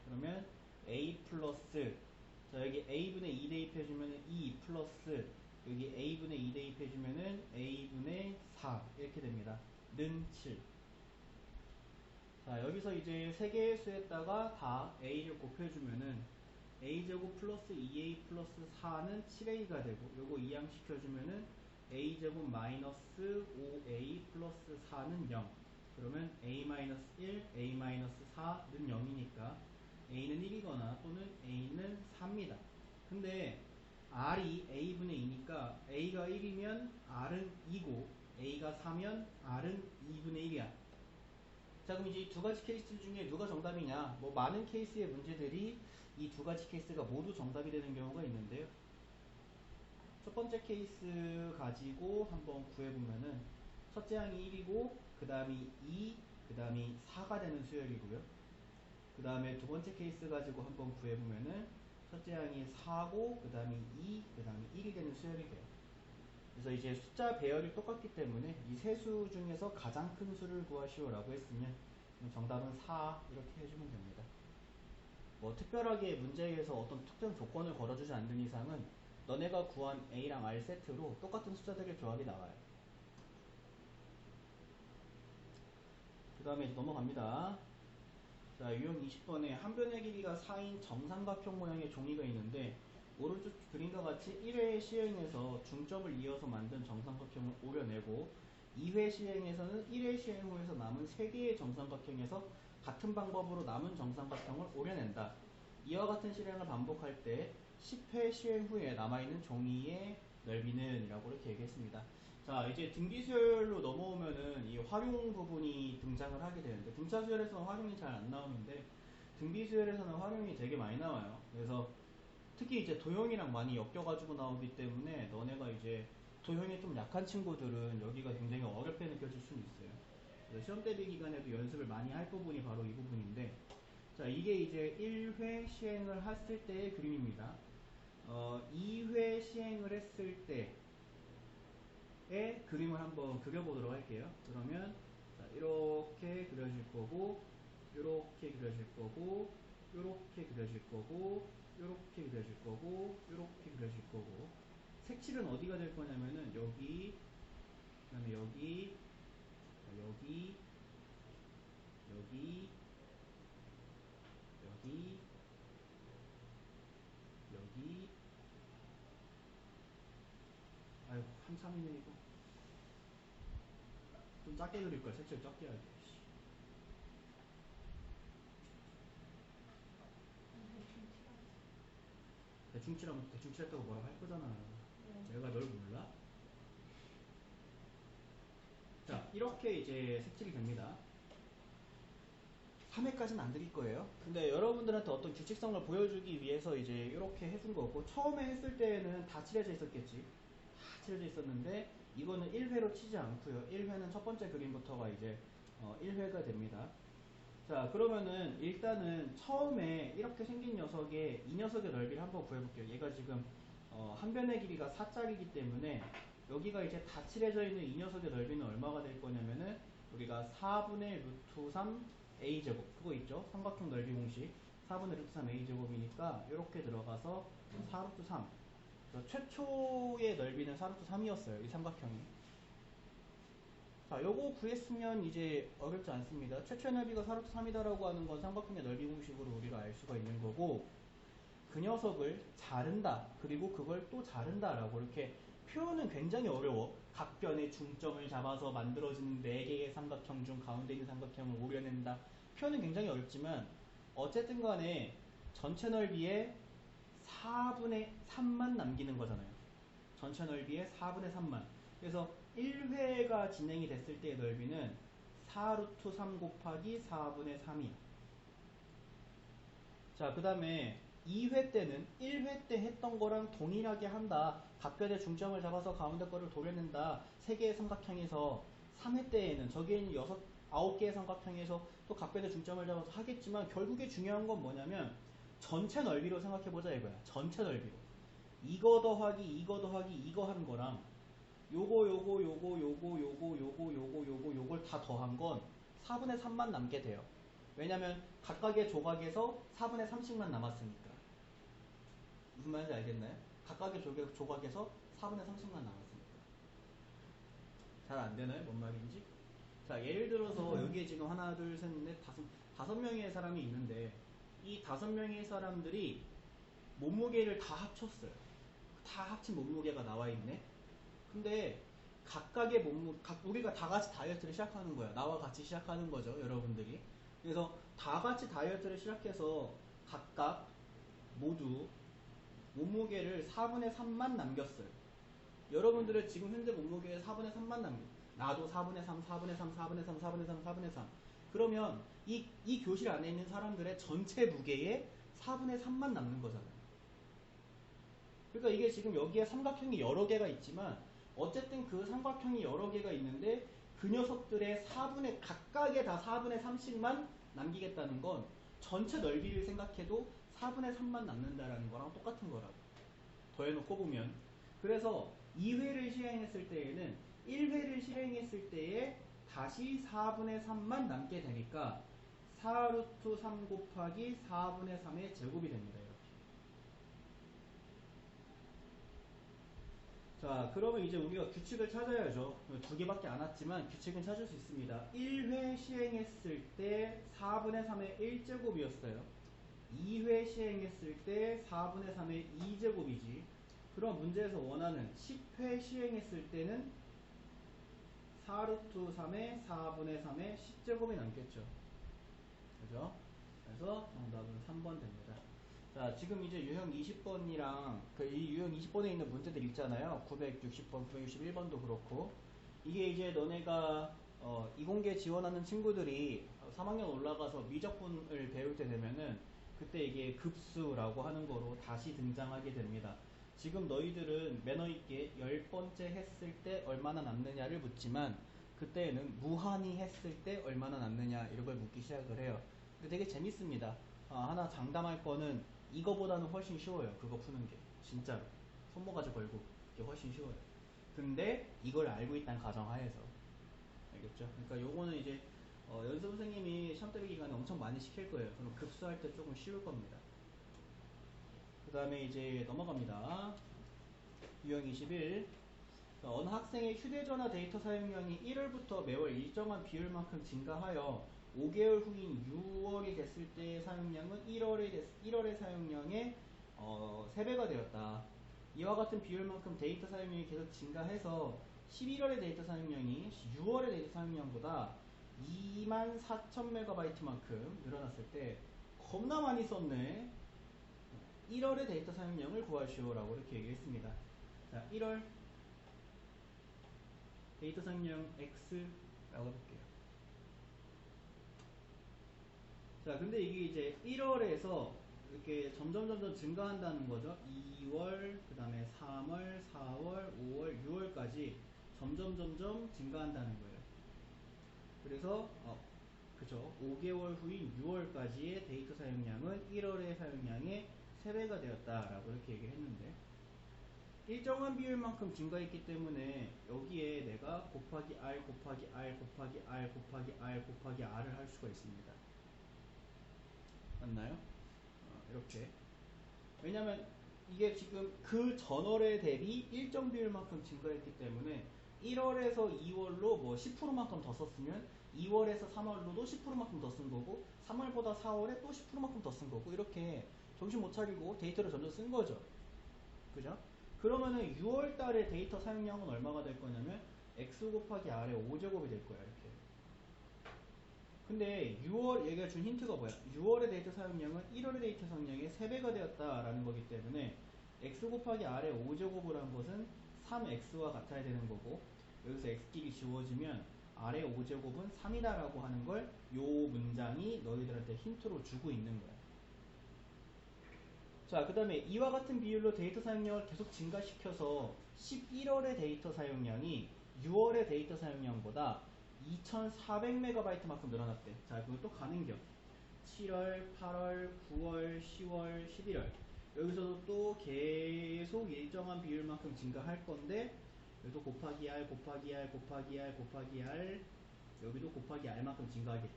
그러면 A 플러스, 자, 여기 a분의 2 대입해주면은 2 플러스 여기 a분의 2 대입해주면은 a분의 4 이렇게 됩니다. 는 7. 자, 여기서 이제 세 개의 수에다가 다 a를 곱해주면은 a제곱 플러스 2a 플러스 4는 7a가 되고 요거 이항시켜주면은 a제곱 마이너스 5a 플러스 4는 0. 그러면 a-1, a-4는 0이니까 a는 1이거나 또는 a는 4입니다. 근데 r이 a분의 2니까 a가 1이면 r은 2고 a가 4면 r은 2분의 1이야. 자, 그럼 이제 이 두 가지 케이스 중에 누가 정답이냐? 뭐 많은 케이스의 문제들이 이 두 가지 케이스가 모두 정답이 되는 경우가 있는데요. 첫 번째 케이스 가지고 한번 구해보면은 첫째 항이 1이고 그 다음이 2, 그 다음이 4가 되는 수열이고요. 그 다음에 두 번째 케이스 가지고 한번 구해보면은 첫째 항이 4고 그 다음이 2, 그 다음이 1이 되는 수열이 돼요. 그래서 이제 숫자 배열이 똑같기 때문에 이 세 수 중에서 가장 큰 수를 구하시오 라고 했으면 정답은 4 이렇게 해주면 됩니다. 뭐 특별하게 문제에서 어떤 특정 조건을 걸어주지 않는 이상은 너네가 구한 A랑 R 세트로 똑같은 숫자들의 조합이 나와요. 그 다음에 넘어갑니다. 자, 유형 20번에 한 변의 길이가 4인 정삼각형 모양의 종이가 있는데 오른쪽 그림과 같이 1회 시행에서 중점을 이어서 만든 정삼각형을 오려내고 2회 시행에서는 1회 시행 후에서 남은 3개의 정삼각형에서 같은 방법으로 남은 정삼각형을 오려낸다. 이와 같은 실행을 반복할 때 10회 시행 후에 남아있는 종이의 넓이는 이라고 이렇게 얘기했습니다. 자, 이제 등비수열로 넘어오면은 이 활용 부분이 등장을 하게 되는데 등차수열에서는 활용이 잘 안 나오는데 등비수열에서는 활용이 되게 많이 나와요. 그래서 특히 이제 도형이랑 많이 엮여가지고 나오기 때문에 너네가 이제 도형이 좀 약한 친구들은 여기가 굉장히 어렵게 느껴질 수는 있어요. 그래서 시험 대비 기간에도 연습을 많이 할 부분이 바로 이 부분인데, 자, 이게 이제 1회 시행을 했을 때의 그림입니다. 2회 시행을 했을 때의 그림을 한번 그려보도록 할게요. 그러면 자, 이렇게 그려질 거고, 이렇게 그려질 거고, 이렇게 그려질 거고, 이렇게 그려질 거고, 이렇게 그려질 거고. 색칠은 어디가 될 거냐면은 여기, 그 다음에 여기, 여기, 여기, 여기, 여기. 아이고, 한참이네 이거. 좀 작게 그릴 거야. 색칠 작게 해야 돼. 대충 칠하면 대충 칠했다고 뭐라고 할 거잖아. 내가 널 몰라? 자, 이렇게 이제 색칠이 됩니다. 3회까지는 안 드릴 거예요. 근데 여러분들한테 어떤 규칙성을 보여주기 위해서 이제 이렇게 해준 거고, 처음에 했을 때는 다 칠해져 있었겠지. 다 칠해져 있었는데, 이거는 1회로 치지 않고요. 1회는 첫 번째 그림부터가 이제 1회가 됩니다. 자, 그러면은 일단은 처음에 이렇게 생긴 녀석의 이 녀석의 넓이를 한번 구해볼게요. 얘가 지금 한 변의 길이가 4짝이기 때문에 여기가 이제 다 칠해져 있는 이 녀석의 넓이는 얼마가 될 거냐면은 우리가 4분의 루트 3 a제곱 그거 있죠? 삼각형 넓이 공식 4분의 루트 3 a제곱이니까 이렇게 들어가서 4루트 3 최초의 넓이는 4루트 3이었어요. 이 삼각형이. 자, 요거 구했으면 이제 어렵지 않습니다. 최초의 넓이가 4루트 3이다라고 하는 건 삼각형의 넓이 공식으로 우리가 알 수가 있는 거고, 그 녀석을 자른다, 그리고 그걸 또 자른다라고 이렇게 표현은 굉장히 어려워. 각 변의 중점을 잡아서 만들어진 4개의 삼각형 중 가운데 있는 삼각형을 오려낸다. 표현은 굉장히 어렵지만 어쨌든 간에 전체 넓이의 4분의 3만 남기는 거잖아요. 전체 넓이의 4분의 3만. 그래서 1회가 진행이 됐을 때의 넓이는 4루트 3 곱하기 4분의 3이야. 자, 그 다음에 2회 때는 1회 때 했던 거랑 동일하게 한다. 각변의 중점을 잡아서 가운데 거를 도려낸다. 3개의 삼각형에서 3회 때에는 저기에는 9개의 삼각형에서 또 각변의 중점을 잡아서 하겠지만 결국에 중요한 건 뭐냐면 전체 넓이로 생각해보자 이거야. 전체 넓이로. 이거 더하기 이거 더하기 이거 한 거랑 요걸 다 더한 건 4분의 3만 남게 돼요. 왜냐면 각각의 조각에서 4분의 3씩만 남았으니까. 무슨 말인지 알겠나요? 각각의 조각에서 4분의 3씩만 남았으니까. 잘 안 되나요? 뭔 말인지? 자, 예를 들어서 여기에 지금 하나, 둘, 셋, 넷, 다섯 명의 사람이 있는데 이 5명의 사람들이 몸무게를 다 합쳤어요. 다 합친 몸무게가 나와 있네. 근데 각각의 우리가 다 같이 다이어트를 시작하는 거야. 나와 같이 시작하는 거죠, 여러분들이. 그래서 다 같이 다이어트를 시작해서 각각 모두 몸무게를 4분의 3만 남겼어요. 여러분들은 지금 현재 몸무게의 4분의 3만 남겨. 나도 4분의 3, 4분의 3, 4분의 3, 4분의 3, 4분의 3. 그러면 이 교실 안에 있는 사람들의 전체 무게의 4분의 3만 남는 거잖아요. 그러니까 이게 지금 여기에 삼각형이 여러 개가 있지만 어쨌든 그 삼각형이 여러 개가 있는데 그 녀석들의 각각의 다 4분의 3씩만 남기겠다는 건 전체 넓이를 생각해도 4분의 3만 남는다라는 거랑 똑같은 거라고. 더해놓고 보면. 그래서 2회를 실행했을 때에는 1회를 실행했을 때에 다시 4분의 3만 남게 되니까 4루트 3 곱하기 4분의 3의 제곱이 됩니다. 이렇게. 자, 그러면 이제 우리가 규칙을 찾아야죠. 2개밖에 안 왔지만 규칙은 찾을 수 있습니다. 1회 시행했을 때 4분의 3의 1제곱이었어요. 2회 시행했을 때 4분의 3의 2제곱이지. 그럼 문제에서 원하는 10회 시행했을 때는 4루트 3의 4분의 3의 10제곱이 남겠죠. 그죠? 그래서 정답은 3번 됩니다. 자, 지금 이제 유형 20번이랑 이 유형 20번에 있는 문제들 있잖아요. 960번, 961번도 그렇고. 이게 이제 너네가 이공계 지원하는 친구들이 3학년 올라가서 미적분을 배울 때 되면은 그때 이게 급수라고 하는 거로 다시 등장하게 됩니다. 지금 너희들은 매너 있게 10번째 했을 때 얼마나 남느냐를 묻지만 그때는 무한히 했을 때 얼마나 남느냐 이런 걸 묻기 시작을 해요. 근데 되게 재밌습니다. 하나 장담할 거는 이거보다는 훨씬 쉬워요. 그거 푸는 게 진짜로 손모가지 걸고 이게 훨씬 쉬워요. 근데 이걸 알고 있다는 가정하에서 알겠죠? 그러니까 요거는 이제 연수 선생님이 시험 대비 기간에 엄청 많이 시킬 거예요. 그럼 급수할 때 조금 쉬울 겁니다. 그 다음에 이제 넘어갑니다. 유형 21. 어느 학생의 휴대전화 데이터 사용량이 1월부터 매월 일정한 비율만큼 증가하여 5개월 후인 6월이 됐을 때의 사용량은 1월의 사용량의 3배가 되었다. 이와 같은 비율만큼 데이터 사용량이 계속 증가해서 11월의 데이터 사용량이 6월의 데이터 사용량보다 24,000MB만큼 늘어났을 때 겁나 많이 썼네. 1월의 데이터 사용량을 구하시오 라고 이렇게 얘기했습니다. 자, 1월 데이터 사용량 X라고 해볼게요. 자, 근데 이게 이제 1월에서 이렇게 점점 증가한다는 거죠. 2월, 그 다음에 3월, 4월, 5월, 6월까지 점점 증가한다는 거예요. 그래서 그죠. 5개월 후인 6월까지의 데이터 사용량은 1월의 사용량의 3배가 되었다라고 이렇게 얘기를 했는데 일정한 비율만큼 증가했기 때문에 여기에 내가 곱하기 R 곱하기 R 곱하기 R 곱하기 R 곱하기 R을 할 수가 있습니다. 맞나요? 이렇게. 왜냐면 이게 지금 그 전월에 대비 일정 비율만큼 증가했기 때문에 1월에서 2월로 뭐 10%만큼 더 썼으면 2월에서 3월로도 10%만큼 더 쓴 거고 3월보다 4월에 또 10%만큼 더 쓴 거고 이렇게 정신 못 차리고 데이터를 점점 쓴 거죠. 그죠? 그러면은 6월 달에 데이터 사용량은 얼마가 될 거냐면 x 곱하기 r의 5제곱이 될 거야. 이렇게. 근데 6월 얘가 준 힌트가 뭐야? 6월의 데이터 사용량은 1월의 데이터 사용량의 3배가 되었다라는 거기 때문에 x 곱하기 r의 5제곱을 한 것은 3x와 같아야 되는 거고 여기서 x끼리 지워지면 r의 5제곱은 3이다라고 하는 걸 요 문장이 너희들한테 힌트로 주고 있는 거야. 자, 그 다음에 이와 같은 비율로 데이터 사용량을 계속 증가시켜서 11월의 데이터 사용량이 6월의 데이터 사용량보다 2400MB만큼 늘어났대. 자, 그거 또 가는 겸 7월, 8월, 9월, 10월, 11월 여기서도 또 계속 일정한 비율만큼 증가할 건데 여기도 곱하기 R, 곱하기 R, 곱하기 R, 곱하기 R 여기도 곱하기 R만큼 증가하겠지.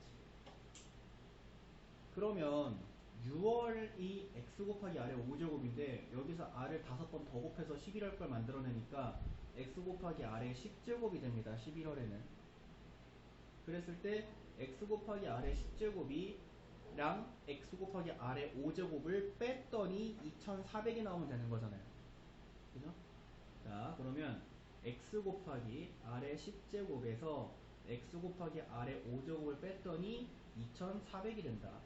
그러면 6월이 x 곱하기 r의 5제곱인데 여기서 r을 5번 더 곱해서 11월 걸 만들어내니까 x 곱하기 r의 10제곱이 됩니다. 11월에는. 그랬을 때 x 곱하기 r의 10제곱이랑 x 곱하기 r의 5제곱을 뺐더니 2400이 나오면 되는 거잖아요. 그죠? 자, 그러면 x 곱하기 r의 10제곱에서 x 곱하기 r의 5제곱을 뺐더니 2400이 된다.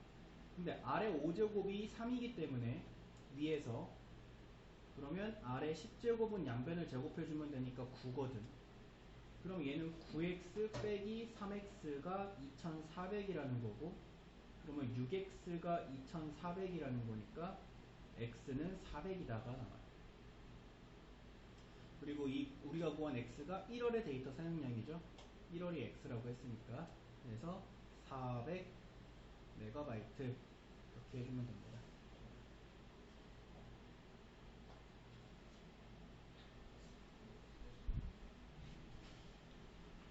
근데 r의 5제곱이 3이기 때문에 위에서 그러면 r의 10제곱은 양변을 제곱해주면 되니까 9거든. 그럼 얘는 9x 빼기 3x가 2400이라는 거고, 그러면 6x가 2400이라는 거니까 x는 400이다가 나와요. 그리고 이 우리가 구한 x가 1월의 데이터 사용량이죠. 1월이 x라고 했으니까 그래서 400 메가바이트 이렇게 해주면 됩니다.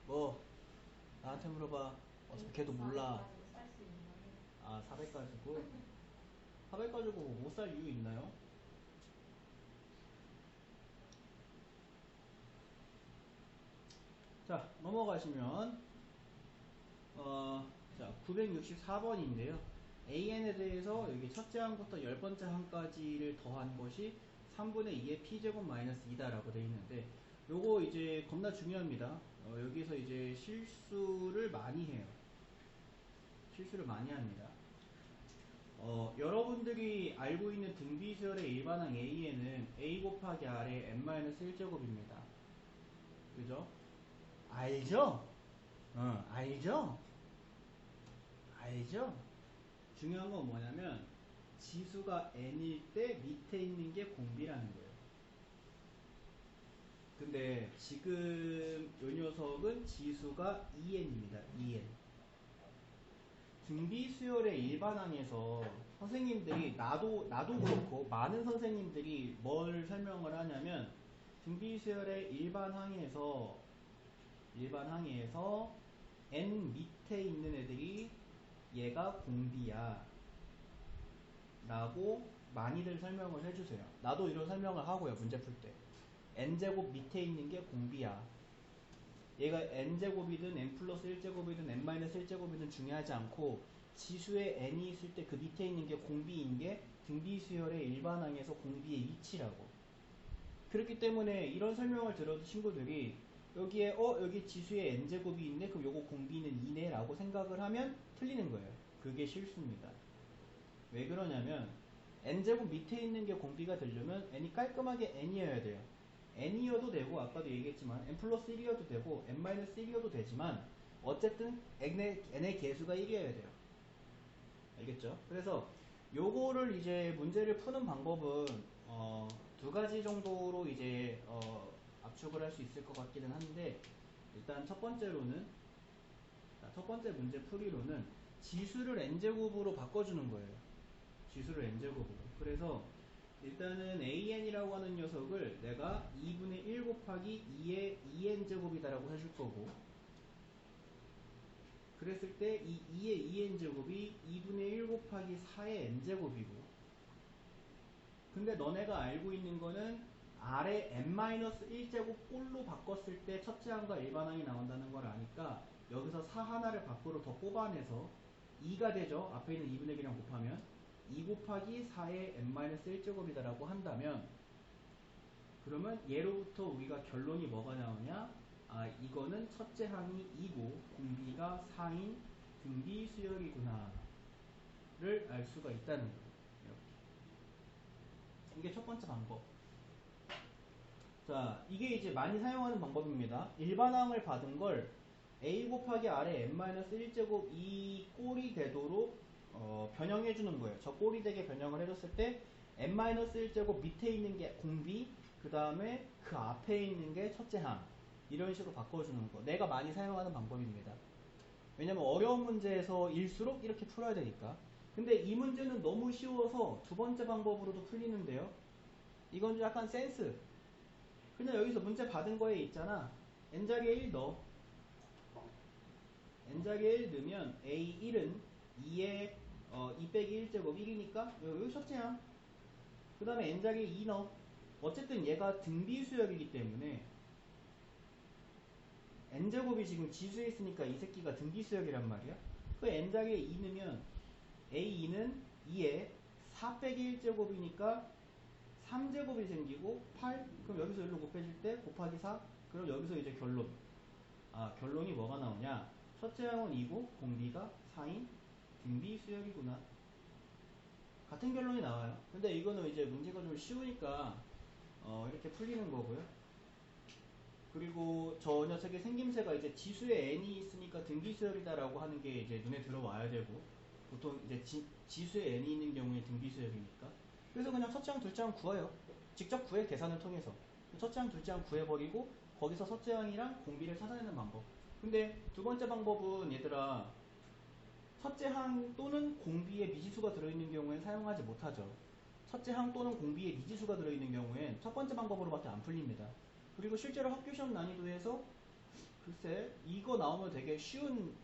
뭐 나한테 물어봐. 어차피 걔도 몰라. 살수 있나요? 아, 400 가지고 400 가지고 못 살 이유 있나요? 자, 넘어가시면 자, 964번인데요. AN에 대해서 여기 첫째 항부터 10번째 항까지를 더한 것이 3분의 2의 P제곱 마이너스 2다라고 되어 있는데, 요거 이제 겁나 중요합니다. 여기서 이제 실수를 많이 해요. 실수를 많이 합니다. 여러분들이 알고 있는 등비수열의 일반항 A에는 A 곱하기 R의 n-1제곱입니다. 그죠? 알죠? 알죠? 알죠? 중요한 건 뭐냐면 지수가 n일 때 밑에 있는 게 공비라는 거예요. 근데 지금 이 녀석은 지수가 2n입니다. 2n. 등비수열의 일반항에서 선생님들이 나도 그렇고 많은 선생님들이 뭘 설명을 하냐면 등비수열의 일반항에서 n 밑에 있는 애들이 얘가 공비야 라고 많이들 설명을 해주세요. 나도 이런 설명을 하고요. 문제 풀 때 n제곱 밑에 있는 게 공비야. 얘가 n제곱이든 n 플러스 1제곱이든 n 마이너스 1제곱이든 중요하지 않고 지수에 n이 있을 때 그 밑에 있는 게 공비인 게 등비수열의 일반항에서 공비의 위치라고. 그렇기 때문에 이런 설명을 들어도 친구들이 여기에 여기 지수에 n제곱이 있네, 그럼 요거 공비는 2네 라고 생각을 하면 틀리는 거예요. 그게 실수입니다. 왜 그러냐면 n제곱 밑에 있는 게 공비가 되려면 n이 깔끔하게 n이어야 돼요. n이어도 되고 아까도 얘기했지만 n 플러스 1이어도 되고 n 마이너스 1이어도 되지만 어쨌든 n의 개수가 1이어야 돼요. 알겠죠? 그래서 요거를 이제 문제를 푸는 방법은 두 가지 정도로 이제 압축을 할 수 있을 것 같기는 한데, 일단 첫 번째로는 첫 번째 문제 풀이로는 지수를 n제곱으로 바꿔주는 거예요. 지수를 n제곱으로. 그래서 일단은 an이라고 하는 녀석을 내가 2분의 1 곱하기 2의 2n제곱이다라고 해줄 거고, 그랬을 때 이 2의 2n제곱이 2분의 1 곱하기 4의 n제곱이고, 근데 너네가 알고 있는 거는 R의 n-1제곱 꼴로 바꿨을 때 첫째 항과 일반항이 나온다는 걸 아니까 여기서 4 하나를 밖으로 더 뽑아내서 2가 되죠. 앞에 있는 2분의 1이랑 곱하면 2 곱하기 4의 n-1제곱이다 라고 한다면, 그러면 얘로부터 우리가 결론이 뭐가 나오냐? 아, 이거는 첫째 항이 2고 공비가 4인 등비수열이구나 를 알 수가 있다는 거예요. 이렇게. 이게 첫 번째 방법. 자, 이게 이제 많이 사용하는 방법입니다. 일반항을 받은 걸 a 곱하기 r의 n-1제곱 이 꼴이 되도록 변형해 주는 거예요. 저 꼴이 되게 변형을 해줬을 때 n-1제곱 밑에 있는 게 공비, 그 다음에 그 앞에 있는 게 첫째 항, 이런 식으로 바꿔주는 거. 내가 많이 사용하는 방법입니다. 왜냐면 어려운 문제에서 일수록 이렇게 풀어야 되니까. 근데 이 문제는 너무 쉬워서 두 번째 방법으로도 풀리는데요. 이건 좀 약간 센스. 그냥 여기서 문제 받은 거에 있잖아. n자리에 1 넣어. n자리에 1 넣으면 a1은 2의 2 빼기 1제곱 1이니까 여기 첫째항. 그 다음에 n자리에 2 넣어. 어쨌든 얘가 등비수열이기 때문에 n제곱이 지금 지수에 있으니까 이 새끼가 등비수열이란 말이야. 그 n자리에 2 넣으면 a2는 2에 4 빼기 1제곱이니까 3제곱이 생기고 8. 그럼 여기서 일로 곱해질 때 곱하기 4. 그럼 여기서 이제 결론. 결론이 뭐가 나오냐. 첫째 항은 2고 공비가 4인 등비수열이구나. 같은 결론이 나와요. 근데 이거는 이제 문제가 좀 쉬우니까 이렇게 풀리는 거고요. 그리고 저 녀석의 생김새가 이제 지수에 n이 있으니까 등비수열이다라고 하는 게 이제 눈에 들어와야 되고, 보통 이제 지수에 n이 있는 경우에 등비수열이니까. 그래서 그냥 첫째 항, 둘째 항 구해요. 직접 구해, 계산을 통해서. 첫째 항, 둘째 항 구해버리고 거기서 첫째 항이랑 공비를 찾아내는 방법. 근데 두 번째 방법은 얘들아, 첫째 항 또는 공비에 미지수가 들어있는 경우엔 사용하지 못하죠. 첫째 항 또는 공비에 미지수가 들어있는 경우엔 첫 번째 방법으로밖에 안 풀립니다. 그리고 실제로 학교 시험 난이도에서 글쎄 이거 나오면 되게 쉬운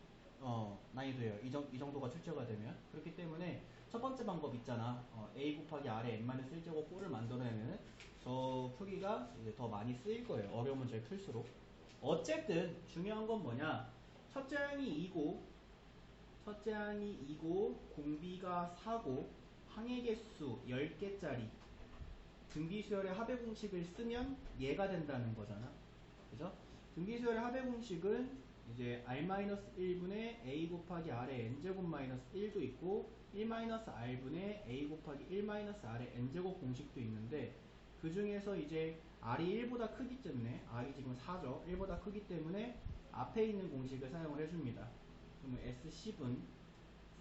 난이도예요. 이 정도가 출제가 되면. 그렇기 때문에 첫 번째 방법 있잖아. a 곱하기 r의 n-1제곱 꼴을 만들어내는 저 풀이가 이제 더 많이 쓰일 거예요. 어려운 문제를 풀수록. 어쨌든 중요한 건 뭐냐. 첫째 항이 2고 공비가 4고 항의 개수 10개짜리 등비수열의 합의 공식을 쓰면 얘가 된다는 거잖아. 그죠? 등비수열의 합의 공식은 이제 r-1분의 a 곱하기 r의 n제곱 마이너스 1도 있고 1-r분의 a 곱하기 1-r의 n제곱 공식도 있는데, 그 중에서 이제 r이 1보다 크기 때문에, r이 지금 4죠. 1보다 크기 때문에 앞에 있는 공식을 사용을 해줍니다. 그러면 S10은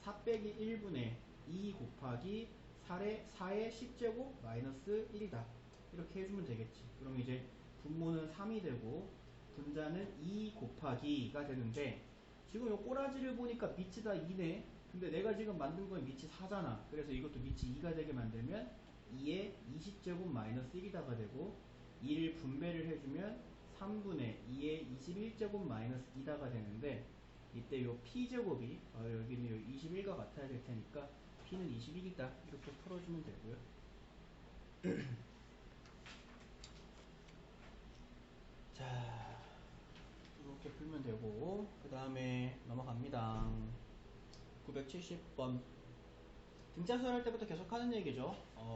4 빼기 1분의 2 곱하기 4의 10제곱 마이너스 1이다. 이렇게 해주면 되겠지. 그럼 이제 분모는 3이 되고 분자는 2 곱하기가 되는데, 지금 이 꼬라지를 보니까 밑이 다 2네. 근데 내가 지금 만든 건 밑이 4잖아. 그래서 이것도 밑이 2가 되게 만들면 2에 20제곱 마이너스 1이다가 되고, 2를 분배를 해주면 3분의 2에 21제곱 마이너스 2다가 되는데, 이때 요 p제곱이 여기는 요 21과 같아야 될 테니까 p는 21이다. 이렇게 풀어주면 되고요. 자, 이렇게 풀면 되고, 그 다음에 넘어갑니다. 970번. 등차수열 할 때부터 계속 하는 얘기죠.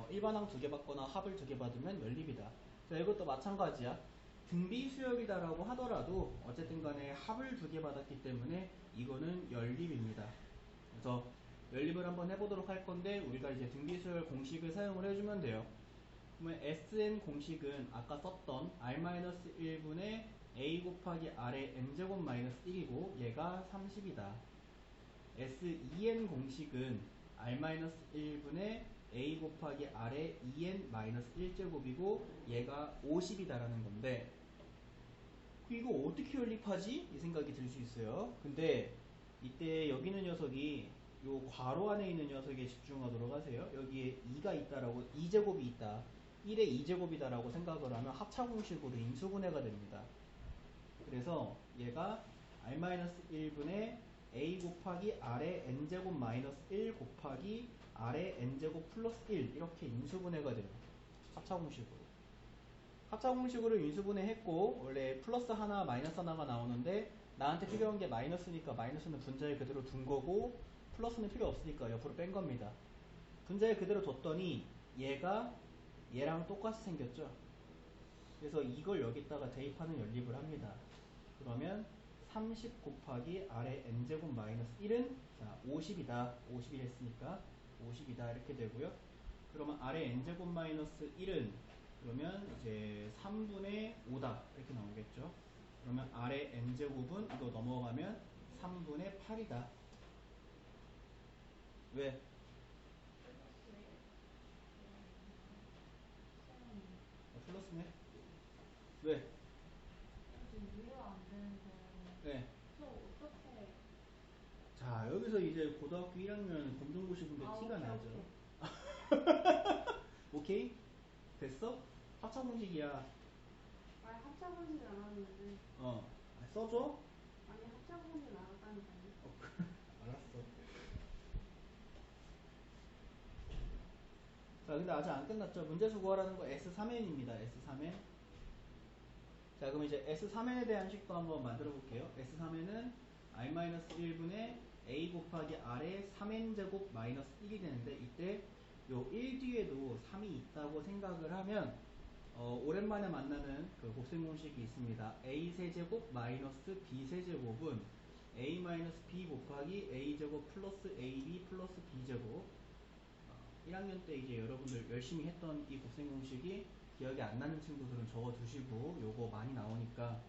일반항 2개 받거나 합을 2개 받으면 연립이다. 자, 이것도 마찬가지야. 등비수열이다라고 하더라도 어쨌든 간에 합을 2개 받았기 때문에 이거는 연립입니다. 그래서 연립을 한번 해보도록 할 건데, 우리가 이제 등비수열 공식을 사용을 해주면 돼요. 그러면 SN 공식은 아까 썼던 R-1분의 A 곱하기 R의 N제곱 마이너스 1이고 얘가 30이다. SEN 공식은 R-1분의 A 곱하기 R의 EN 마이너스 1제곱이고 얘가 50이다라는 건데, 이거 어떻게 연립하지? 이 생각이 들 수 있어요. 근데 이때 여기 있는 녀석이 요 괄호 안에 있는 녀석에 집중하도록 하세요. 여기에 2가 있다라고, 2제곱이 있다. 1의 2제곱이다라고 생각을 하면 합차공식으로 인수분해가 됩니다. 그래서 얘가 r-1분의 a 곱하기 r의 n제곱 마이너스 1 곱하기 r의 n제곱 플러스 1 이렇게 인수분해가 돼요. 합차공식으로. 합차공식으로 인수분해 했고, 원래 플러스 하나 마이너스 하나가 나오는데 나한테 필요한 게 마이너스니까 마이너스는 분자에 그대로 둔 거고 플러스는 필요 없으니까 옆으로 뺀 겁니다. 분자에 그대로 뒀더니 얘가 얘랑 똑같이 생겼죠. 그래서 이걸 여기다가 대입하는 연립을 합니다. 그러면 30 곱하기 r의 n제곱 마이너스 1은 자 50이다. 50이 했으니까 50이다 이렇게 되고요. 그러면 r의 n제곱 마이너스 1은 그러면 이제 3분의 5다 이렇게 나오겠죠. 그러면 r의 n제곱은 이거 넘어가면 3분의 8이다. 왜? 플러스네. 왜? 지금 이해가 안 되는데. 네. 저 어떻게. 자, 여기서 이제 고등학교 1학년 검정고시분들 티가 오케이, 나죠. 오케이? 됐어? 합차공식이야. 아니, 합차공식 안 하는데. 써줘? 아니, 합차공식 나갔다니까요. 알았어. 자, 근데 아직 안 끝났죠. 문제수 구하라는 거 S3n입니다. S3n. 자, 그럼 이제 S3n에 대한 식도 한번 만들어 볼게요. S3n은 R-1분의 A 곱하기 R의 3n제곱 마이너스 1이 되는데, 이때 요 1 뒤에도 3이 있다고 생각을 하면, 오랜만에 만나는 그 곱셈 공식이 있습니다. A 세제곱 마이너스 B 세제곱은 A 마이너스 B 곱하기 A 제곱 플러스 AB 플러스 B 제곱. 1학년 때 이제 여러분들 열심히 했던 이 곱셈 공식이 기억이 안 나는 친구들은 적어 두시고, 요거 많이 나오니까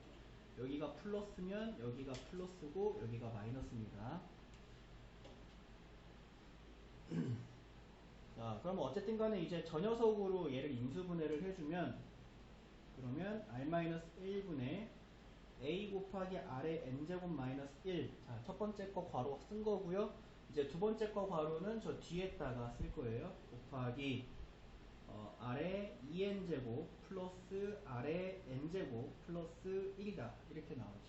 여기가 플러스면 여기가 플러스고 여기가 마이너스입니다. 자, 그럼 어쨌든 간에 이제 저 녀석으로 얘를 인수분해를 해주면, 그러면 R-1분의 A 곱하기 R의 n제곱 마이너스 1. 자, 첫 번째 거 괄호 쓴 거고요. 이제 두 번째 거 괄호는 저 뒤에다가 쓸 거예요. 곱하기 R의 2n제곱 플러스 R의 n제곱 플러스 1이다. 이렇게 나오죠.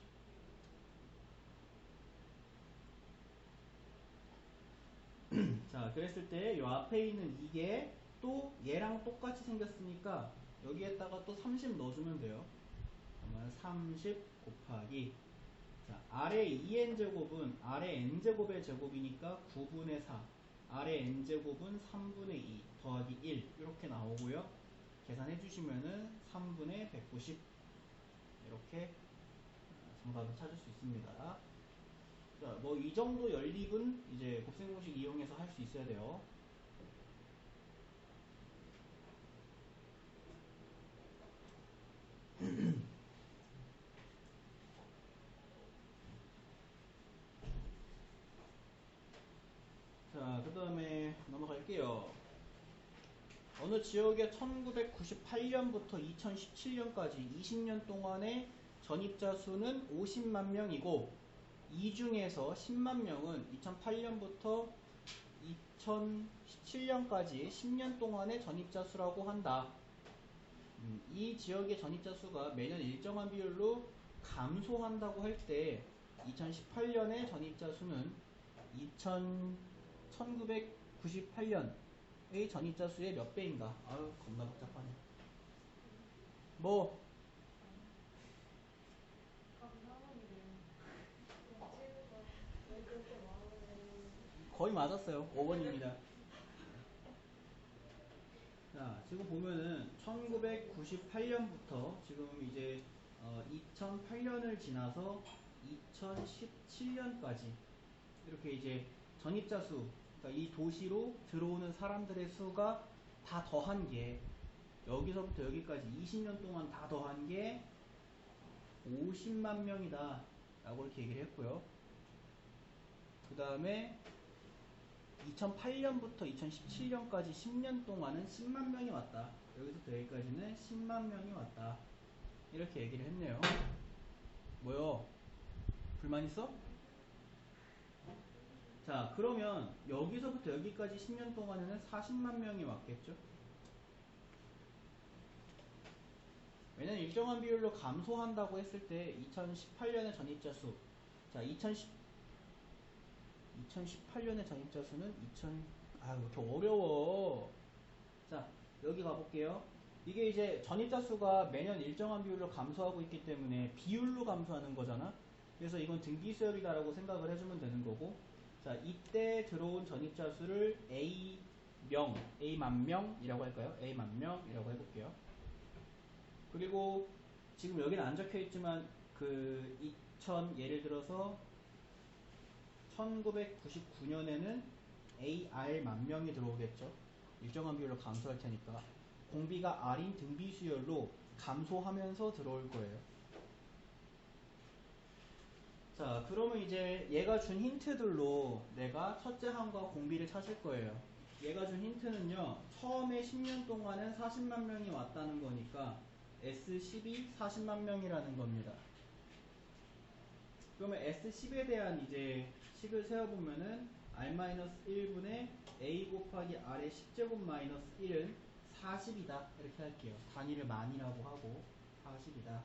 자, 그랬을 때 요 앞에 있는 이게 또 얘랑 똑같이 생겼으니까 여기에다가 또 30 넣어주면 돼요. 그러면 30 곱하기, 자, R의 2n제곱은 R의 n제곱의 제곱이니까 9분의 4, R의 n제곱은 3분의 2 더하기 1 이렇게 나오고요. 계산해 주시면은 3분의 190 이렇게 정답을 찾을 수 있습니다. 자, 뭐 이 정도 연립은 이제 곱셈 공식 이용해서 할 수 있어야 돼요. 자, 그 다음에 넘어갈게요. 어느 지역의 1998년부터 2017년까지 20년 동안의 전입자 수는 50만 명이고, 이 중에서 10만 명은 2008년부터 2017년까지 10년 동안의 전입자 수라고 한다. 이 지역의 전입자 수가 매년 일정한 비율로 감소한다고 할 때 2018년의 전입자 수는 1998년의 전입자 수의 몇 배인가? 아유, 겁나 복잡하네. 뭐 거의 맞았어요. 5번입니다. 자, 지금 보면은 1998년부터 지금 이제 2008년을 지나서 2017년까지 이렇게 이제 전입자 수, 그러니까 이 도시로 들어오는 사람들의 수가 다 더한 게, 여기서부터 여기까지 20년 동안 다 더한 게 50만 명이다 라고 이렇게 얘기를 했고요. 그 다음에 2008년부터 2017년까지 10년 동안은 10만 명이 왔다. 여기서부터 여기까지는 10만 명이 왔다. 이렇게 얘기를 했네요. 뭐요? 불만 있어? 자, 그러면 여기서부터 여기까지 10년 동안에는 40만 명이 왔겠죠? 왜냐면 일정한 비율로 감소한다고 했을 때 2018년의 전입자 수, 자, 2018년의 전입자 수는 왜 이렇게 어려워. 자, 여기 가볼게요. 이게 이제 전입자 수가 매년 일정한 비율로 감소하고 있기 때문에 비율로 감소하는 거잖아. 그래서 이건 등비수열이다라고 생각을 해주면 되는 거고, 자, 이때 들어온 전입자 수를 A만 명이라고 할까요? A만 명이라고 해볼게요. 그리고 지금 여기는 안 적혀 있지만 예를 들어서 1999년에는 AR만 명이 들어오겠죠. 일정한 비율로 감소할 테니까 공비가 R인 등비수열로 감소하면서 들어올 거예요. 자, 그러면 이제 얘가 준 힌트들로 내가 첫째 항과 공비를 찾을 거예요. 얘가 준 힌트는요, 처음에 10년 동안은 40만 명이 왔다는 거니까 S10이 40만 명이라는 겁니다. 그러면 S10에 대한 이제 식을 세워보면은 R-1분의 A 곱하기 R의 10제곱 마이너스 1은 40이다. 이렇게 할게요. 단위를 만이라고 하고 40이다.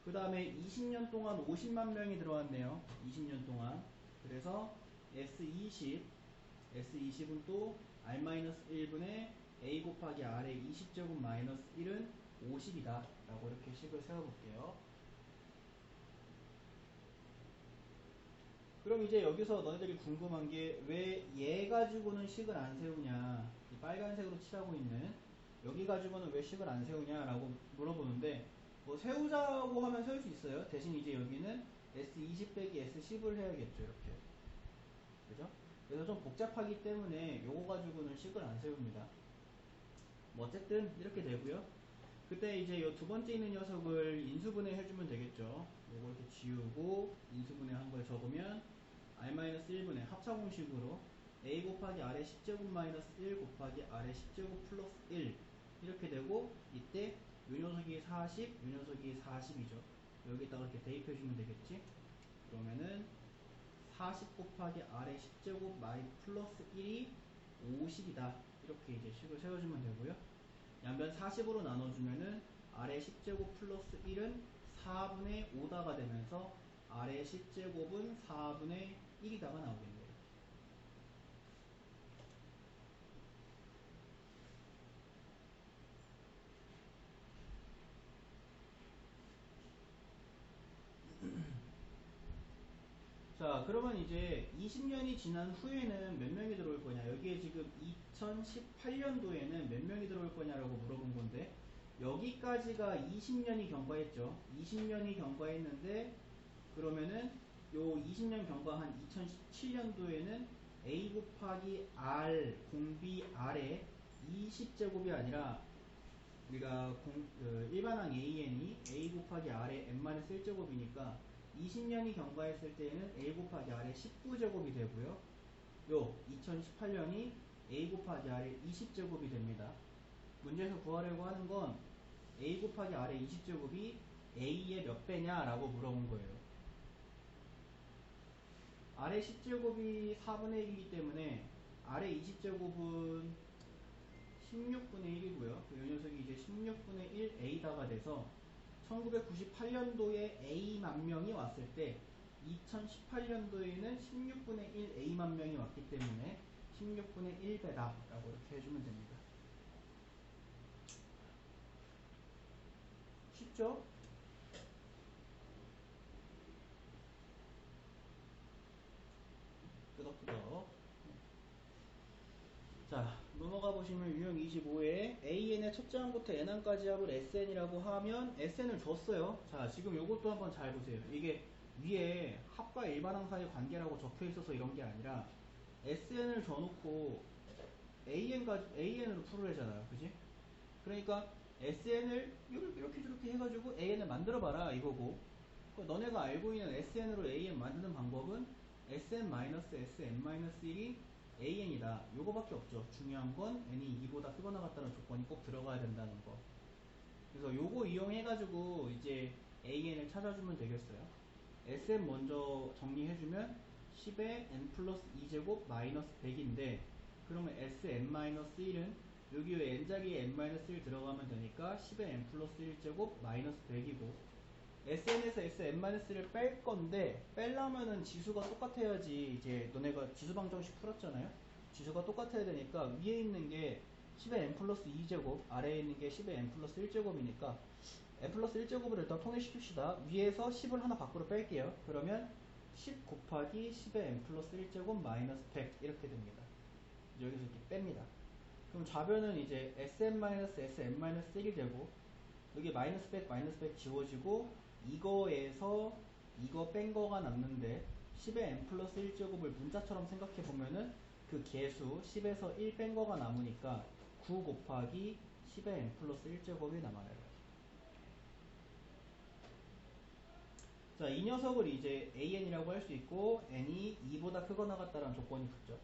그 다음에 20년 동안 50만 명이 들어왔네요. 20년 동안. 그래서 S20은 또 r-1분의 a 곱하기 r의 20제곱 마이너스 1은 50이다 라고 이렇게 식을 세워볼게요. 그럼 이제 여기서 너희들이 궁금한 게 왜 얘 가지고는 식을 안 세우냐, 이 빨간색으로 칠하고 있는 여기 가지고는 왜 식을 안 세우냐 라고 물어보는데, 뭐 세우자고 하면 세울 수 있어요. 대신 이제 여기는 S20 빼기 S10을 해야겠죠, 이렇게. 그죠? 그래서 좀 복잡하기 때문에 요거 가지고는 식을 안 세웁니다. 뭐 어쨌든 이렇게 되고요. 그때 이제 요 두 번째 있는 녀석을 인수분해 해주면 되겠죠. 요거 이렇게 지우고 인수분해 한 걸 적으면 r-1분의 합차공식으로 a 곱하기 r의 10제곱 마이너스 1 곱하기 r의 10제곱 플러스 1 이렇게 되고, 이때 요 녀석이 40, 요 녀석이 40이죠. 여기다가 이렇게 대입해주면 되겠지. 그러면은 40 곱하기 r의 10제곱 마이 플러스 1이 50이다. 이렇게 이제 식을 세워주면 되고요. 양변 40으로 나눠주면은 r의 10제곱 플러스 1은 4분의 5다가 되면서 r의 10제곱은 4분의 1이다가 나오겠네요. 자, 그러면 이제 20년이 지난 후에는 몇 명이 들어올 거냐? 여기에 지금 2018년도에는 몇 명이 들어올 거냐라고 물어본 건데, 여기까지가 20년이 경과했죠. 20년이 경과했는데, 그러면은 요 20년 경과한 2017년도에는 A 곱하기 R 공비 R의 20제곱이 아니라, 우리가 일반항 AN이 A 곱하기 R의 n-1제곱이니까 20년이 경과했을 때에는 A 곱하기 R의 19제곱이 되고요. 요 2018년이 A 곱하기 R의 20제곱이 됩니다. 문제에서 구하려고 하는 건 A 곱하기 R의 20제곱이 A의 몇 배냐 라고 물어본 거예요. R의 10제곱이 4분의 1이기 때문에 R의 20제곱은 16분의 1이고요. 이 녀석이 이제 16분의 1 A다가 돼서 1998년도에 A만 명이 왔을 때 2018년도에는 16분의 1 A만 명이 왔기 때문에 16분의 1배다 라고 이렇게 해주면 됩니다. 쉽죠? 끄덕끄덕. 자, 넘어가 보시면 유형 25에 AN의 첫째 항부터 N항까지 합을 SN이라고 하면 SN을 줬어요. 자, 지금 요것도 한번 잘 보세요. 이게 위에 합과 일반항 사이 관계라고 적혀 있어서 이런 게 아니라 SN을 줘놓고 AN으로 풀으래잖아요. 그지? 그러니까 SN을 이렇게 저렇게 해가지고 AN을 만들어봐라 이거고, 너네가 알고 있는 SN으로 AN 만드는 방법은 SN-SN-1이 AN이다. 요거밖에 없죠. 중요한 건 N이 2보다 크거나 같다는 조건이 꼭 들어가야 된다는 거. 그래서 요거 이용해가지고 이제 AN을 찾아주면 되겠어요. SN 먼저 정리해주면 10의 N 플러스 2제곱 마이너스 100인데, 그러면 SN-1은 여기 에 N자리에 N-1 들어가면 되니까 10의 N 플러스 1제곱 마이너스 100이고, SN에서 SN-를 뺄 건데, 빼려면은 지수가 똑같아야지. 이제 너네가 지수 방정식 풀었잖아요. 지수가 똑같아야 되니까 위에 있는 게 10의 N 플러스 2제곱, 아래에 있는 게 10의 N 플러스 1제곱이니까 N 플러스 1제곱을 일단 통일시킵시다. 위에서 10을 하나 밖으로 뺄게요. 그러면 10 곱하기 10의 N 플러스 1제곱 마이너스 100 이렇게 됩니다. 여기서 이렇게 뺍니다. 그럼 좌변은 이제 SN-SN-1이 되고, 여기 마이너스 100 지워지고, 이거에서 이거 뺀 거가 남는데 10의 n 플러스 1제곱을 문자처럼 생각해 보면은 그 개수 10에서 1 뺀 거가 남으니까 9 곱하기 10의 n 플러스 1제곱이 남아요. 자, 이 녀석을 이제 AN이라고 할 수 있고, N이 2보다 크거나 같다는 조건이 붙죠.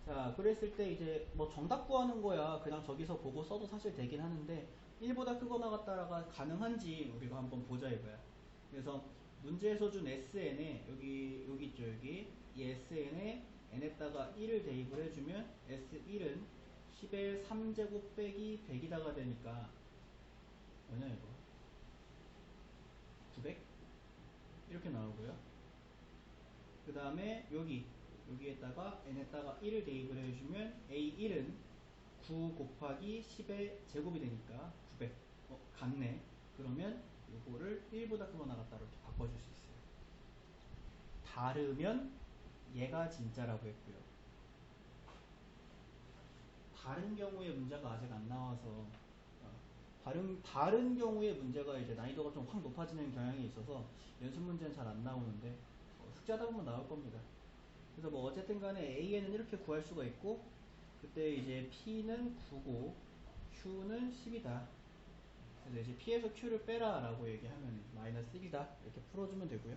자, 그랬을 때 이제 뭐 정답 구하는 거야 그냥 저기서 보고 써도 사실 되긴 하는데, 1보다 크거나 같다가 가능한지 우리가 한번 보자 이거야. 그래서 문제에서 준 SN에 여기 있죠. 여기 이 SN에 N에다가 1을 대입을 해주면 S1은 10의 3제곱 빼기 100이다가 되니까 뭐냐 이거 900 이렇게 나오고요. 그 다음에 여기 여기에다가 n에다가 1을 대입을 해주면 a1은 9 곱하기 10의 제곱이 되니까 900. 같네. 그러면 요거를 1보다 크거나 같다 이렇게 바꿔줄 수 있어요. 다르면 얘가 진짜라고 했고요. 다른 경우의 문제가 아직 안 나와서 다른 경우의 문제가 이제 난이도가 좀 확 높아지는 경향이 있어서 연습 문제는 잘 안 나오는데 숙제하다 보면 나올 겁니다. 그래서 뭐 어쨌든 간에 A에는 이렇게 구할 수가 있고, 그때 이제 P는 9고 Q는 10이다. 그래서 이제 P에서 Q를 빼라 라고 얘기하면 마이너스 1이다 이렇게 풀어주면 되고요.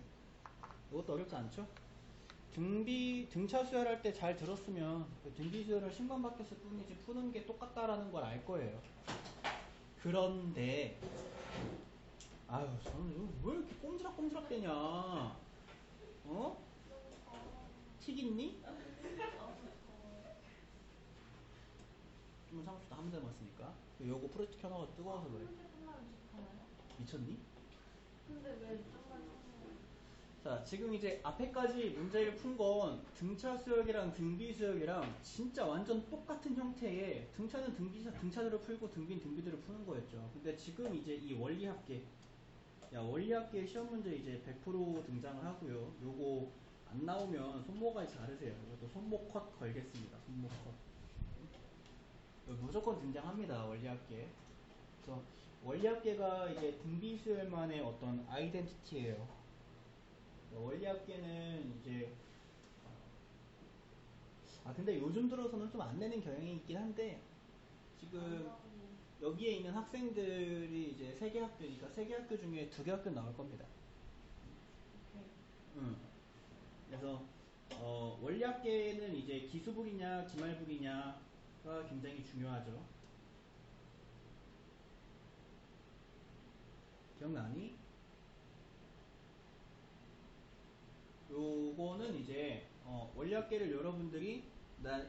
이것도 어렵지 않죠? 등차 수열할 때 잘 들었으면 등비 수열을 10만 바뀌었을 뿐이지 푸는 게 똑같다라는 걸 알 거예요. 그런데 아유 저는 왜 이렇게 꼼지락꼼지락 대냐? 어? 튀겠니? 좀 참읍시다. 한 문제 남았으니까. 요거 프로젝트 켜놔가지고 뜨거워서 그래. 미쳤니? 근데 왜 정말 자, 지금 이제 앞에까지 문제를 푼 건 등차 수역이랑 등비 수역이랑 진짜 완전 똑같은 형태의 등차는 등차들을 풀고 등비는 등비들을 푸는 거였죠. 근데 지금 이제 이 원리합계, 원리합계 시험 문제 이제 100% 등장을 하고요. 요거 안 나오면 손모가지 자르세요. 이것도 손목 컷 걸겠습니다. 손목 컷. 무조건 등장합니다. 원리합계. 그래서 원리합계가 이제 등비 수열만의 어떤 아이덴티티예요. 원리합계는 이제 근데 요즘 들어서는 좀 안 내는 경향이 있긴 한데 지금 여기에 있는 학생들이 이제 3개 학교니까 3개 학교 중에 2개 학교 나올 겁니다. 그래서 원리합계는 이제 기수불이냐 기말불이냐가 굉장히 중요하죠. 기억나니? 요거는 이제 원리합계를 여러분들이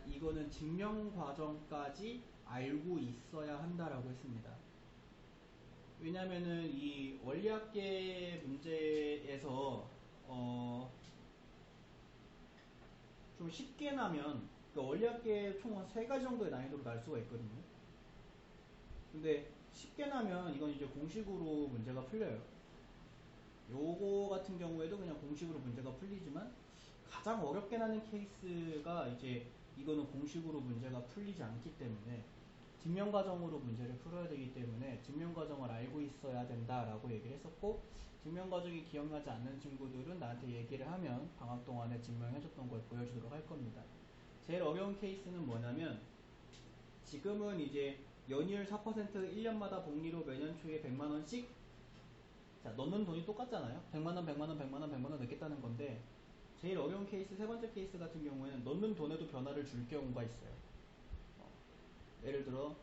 이거는 증명 과정까지 알고 있어야 한다라고 했습니다. 왜냐면은 이 원리합계 문제에서 좀 쉽게 나면 원리합계 총 한 3가지 정도의 난이도로 날 수가 있거든요. 근데 쉽게 나면 이건 이제 공식으로 문제가 풀려요. 요거 같은 경우에도 그냥 공식으로 문제가 풀리지만 가장 어렵게 나는 케이스가 이제 이거는 공식으로 문제가 풀리지 않기 때문에 증명과정으로 문제를 풀어야 되기 때문에 증명과정을 알고 있어야 된다라고 얘기를 했었고, 증명과정이 기억나지 않는 친구들은 나한테 얘기를 하면 방학 동안에 증명해줬던 걸 보여주도록 할 겁니다. 제일 어려운 케이스는 뭐냐면 지금은 이제 연이율 4% 1년마다 복리로 매년 초에 100만원씩 자, 넣는 돈이 똑같잖아요. 100만원, 100만원, 100만원, 100만원 넣겠다는 건데 제일 어려운 케이스, 세 번째 케이스 같은 경우에는 넣는 돈에도 변화를 줄 경우가 있어요. 예를 들어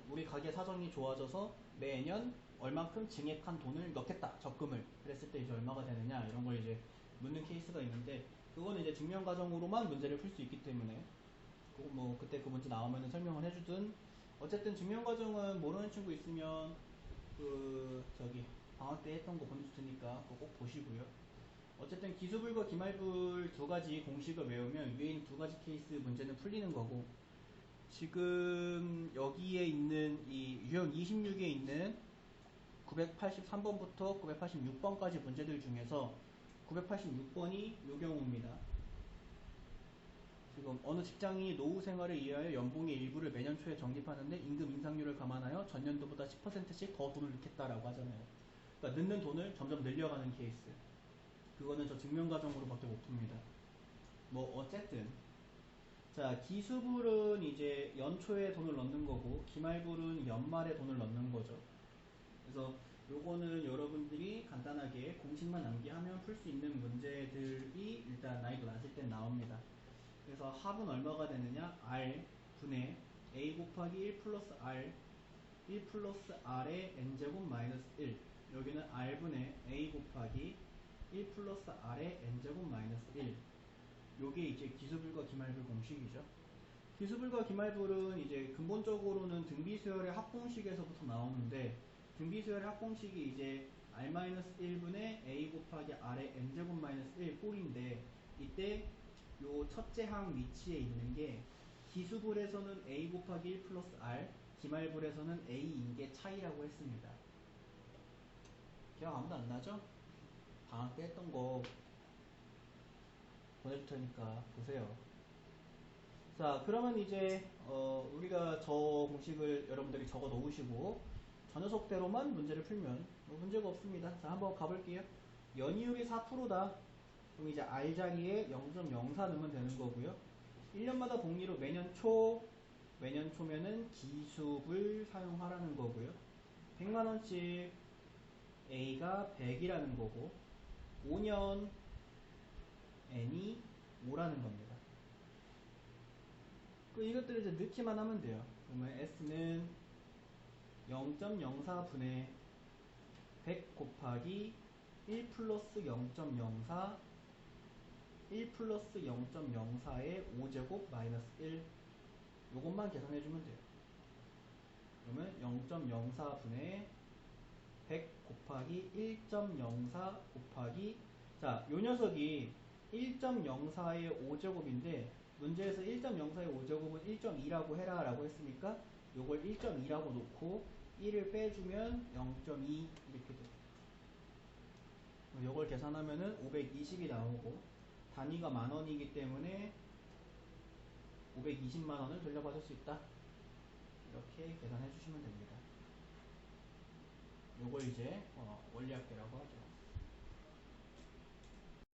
우리 가게 사정이 좋아져서 매년 얼만큼 증액한 돈을 넣겠다, 적금을. 그랬을 때 이제 얼마가 되느냐 이런 걸 이제 묻는 케이스가 있는데 그거는 이제 증명 과정으로만 문제를 풀 수 있기 때문에 뭐 그때 그 문제 나오면 설명을 해주든, 어쨌든 증명 과정은 모르는 친구 있으면 방학 때 했던 거 보내줄 테니까 그거 꼭 보시고요. 어쨌든 기수불과 기말불 2가지 공식을 외우면 위에 있는 2가지 케이스 문제는 풀리는 거고, 지금 여기에 있는 이 유형 26에 있는 983번부터 986번까지 문제들 중에서 986번이 요 경우입니다. 지금 어느 직장인이 노후 생활에 의하여 연봉의 일부를 매년 초에 적립하는데 임금 인상률을 감안하여 전년도보다 10%씩 더 돈을 넣겠다라고 하잖아요. 그러니까 넣는 돈을 점점 늘려가는 케이스. 그거는 저 증명 과정으로밖에 못 풉니다. 뭐 어쨌든 자, 기수불은 이제 연초에 돈을 넣는 거고 기말불은 연말에 돈을 넣는 거죠. 그래서 요거는 여러분들이 간단하게 공식만 암기하면 풀 수 있는 문제들이 일단 난이도 낮을 땐 나옵니다. 그래서 합은 얼마가 되느냐? R 분의 A 곱하기 1 플러스 R 1 플러스 R의 N제곱 마이너스 1. 여기는 R분의 A 곱하기 1 플러스 R의 N제곱 마이너스 1. 요게 이제 기수불과 기말불 공식이죠. 기수불과 기말불은 이제 근본적으로는 등비수열의 합공식에서부터 나오는데, 등비수열의 합공식이 이제 R-1분의 A 곱하기 R의 N제곱 마이너스 1 꼴인데, 이때 요 첫째 항 위치에 있는 게 기수불에서는 a 곱하기 1 플러스 r, 기말불에서는 a인 게 차이라고 했습니다. 기억 아무도 안 나죠? 방학 때 했던 거 보내줄 테니까 보세요. 자, 그러면 이제 우리가 저 공식을 여러분들이 적어 놓으시고 저 녀석대로만 문제를 풀면 뭐 문제가 없습니다. 자, 한번 가볼게요. 연이율이 4%다. 그럼 이제 R 자리에 0.04 넣으면 되는 거고요. 1년마다 복리로 매년 초면은 기수불 사용하라는 거고요. 100만원씩 A가 100이라는 거고 5년 N이 5라는 겁니다. 이것들을 이제 넣기만 하면 돼요. 그러면 S는 0.04분의 100 곱하기 1 플러스 0.04 1 플러스 0.04의 5제곱 마이너스 1 요것만 계산해주면 돼요. 그러면 0.04분의 100 곱하기 1.04 곱하기 자, 요 녀석이 1.04의 5제곱인데 문제에서 1.04의 5제곱은 1.2라고 해라 라고 했으니까 요걸 1.2라고 놓고 1을 빼주면 0.2 이렇게 돼요. 요걸 계산하면은 520이 나오고 단위가 만원이기 때문에 520만원을 돌려받을 수 있다. 이렇게 계산해 주시면 됩니다. 요걸 이제 원리합계라고 하죠.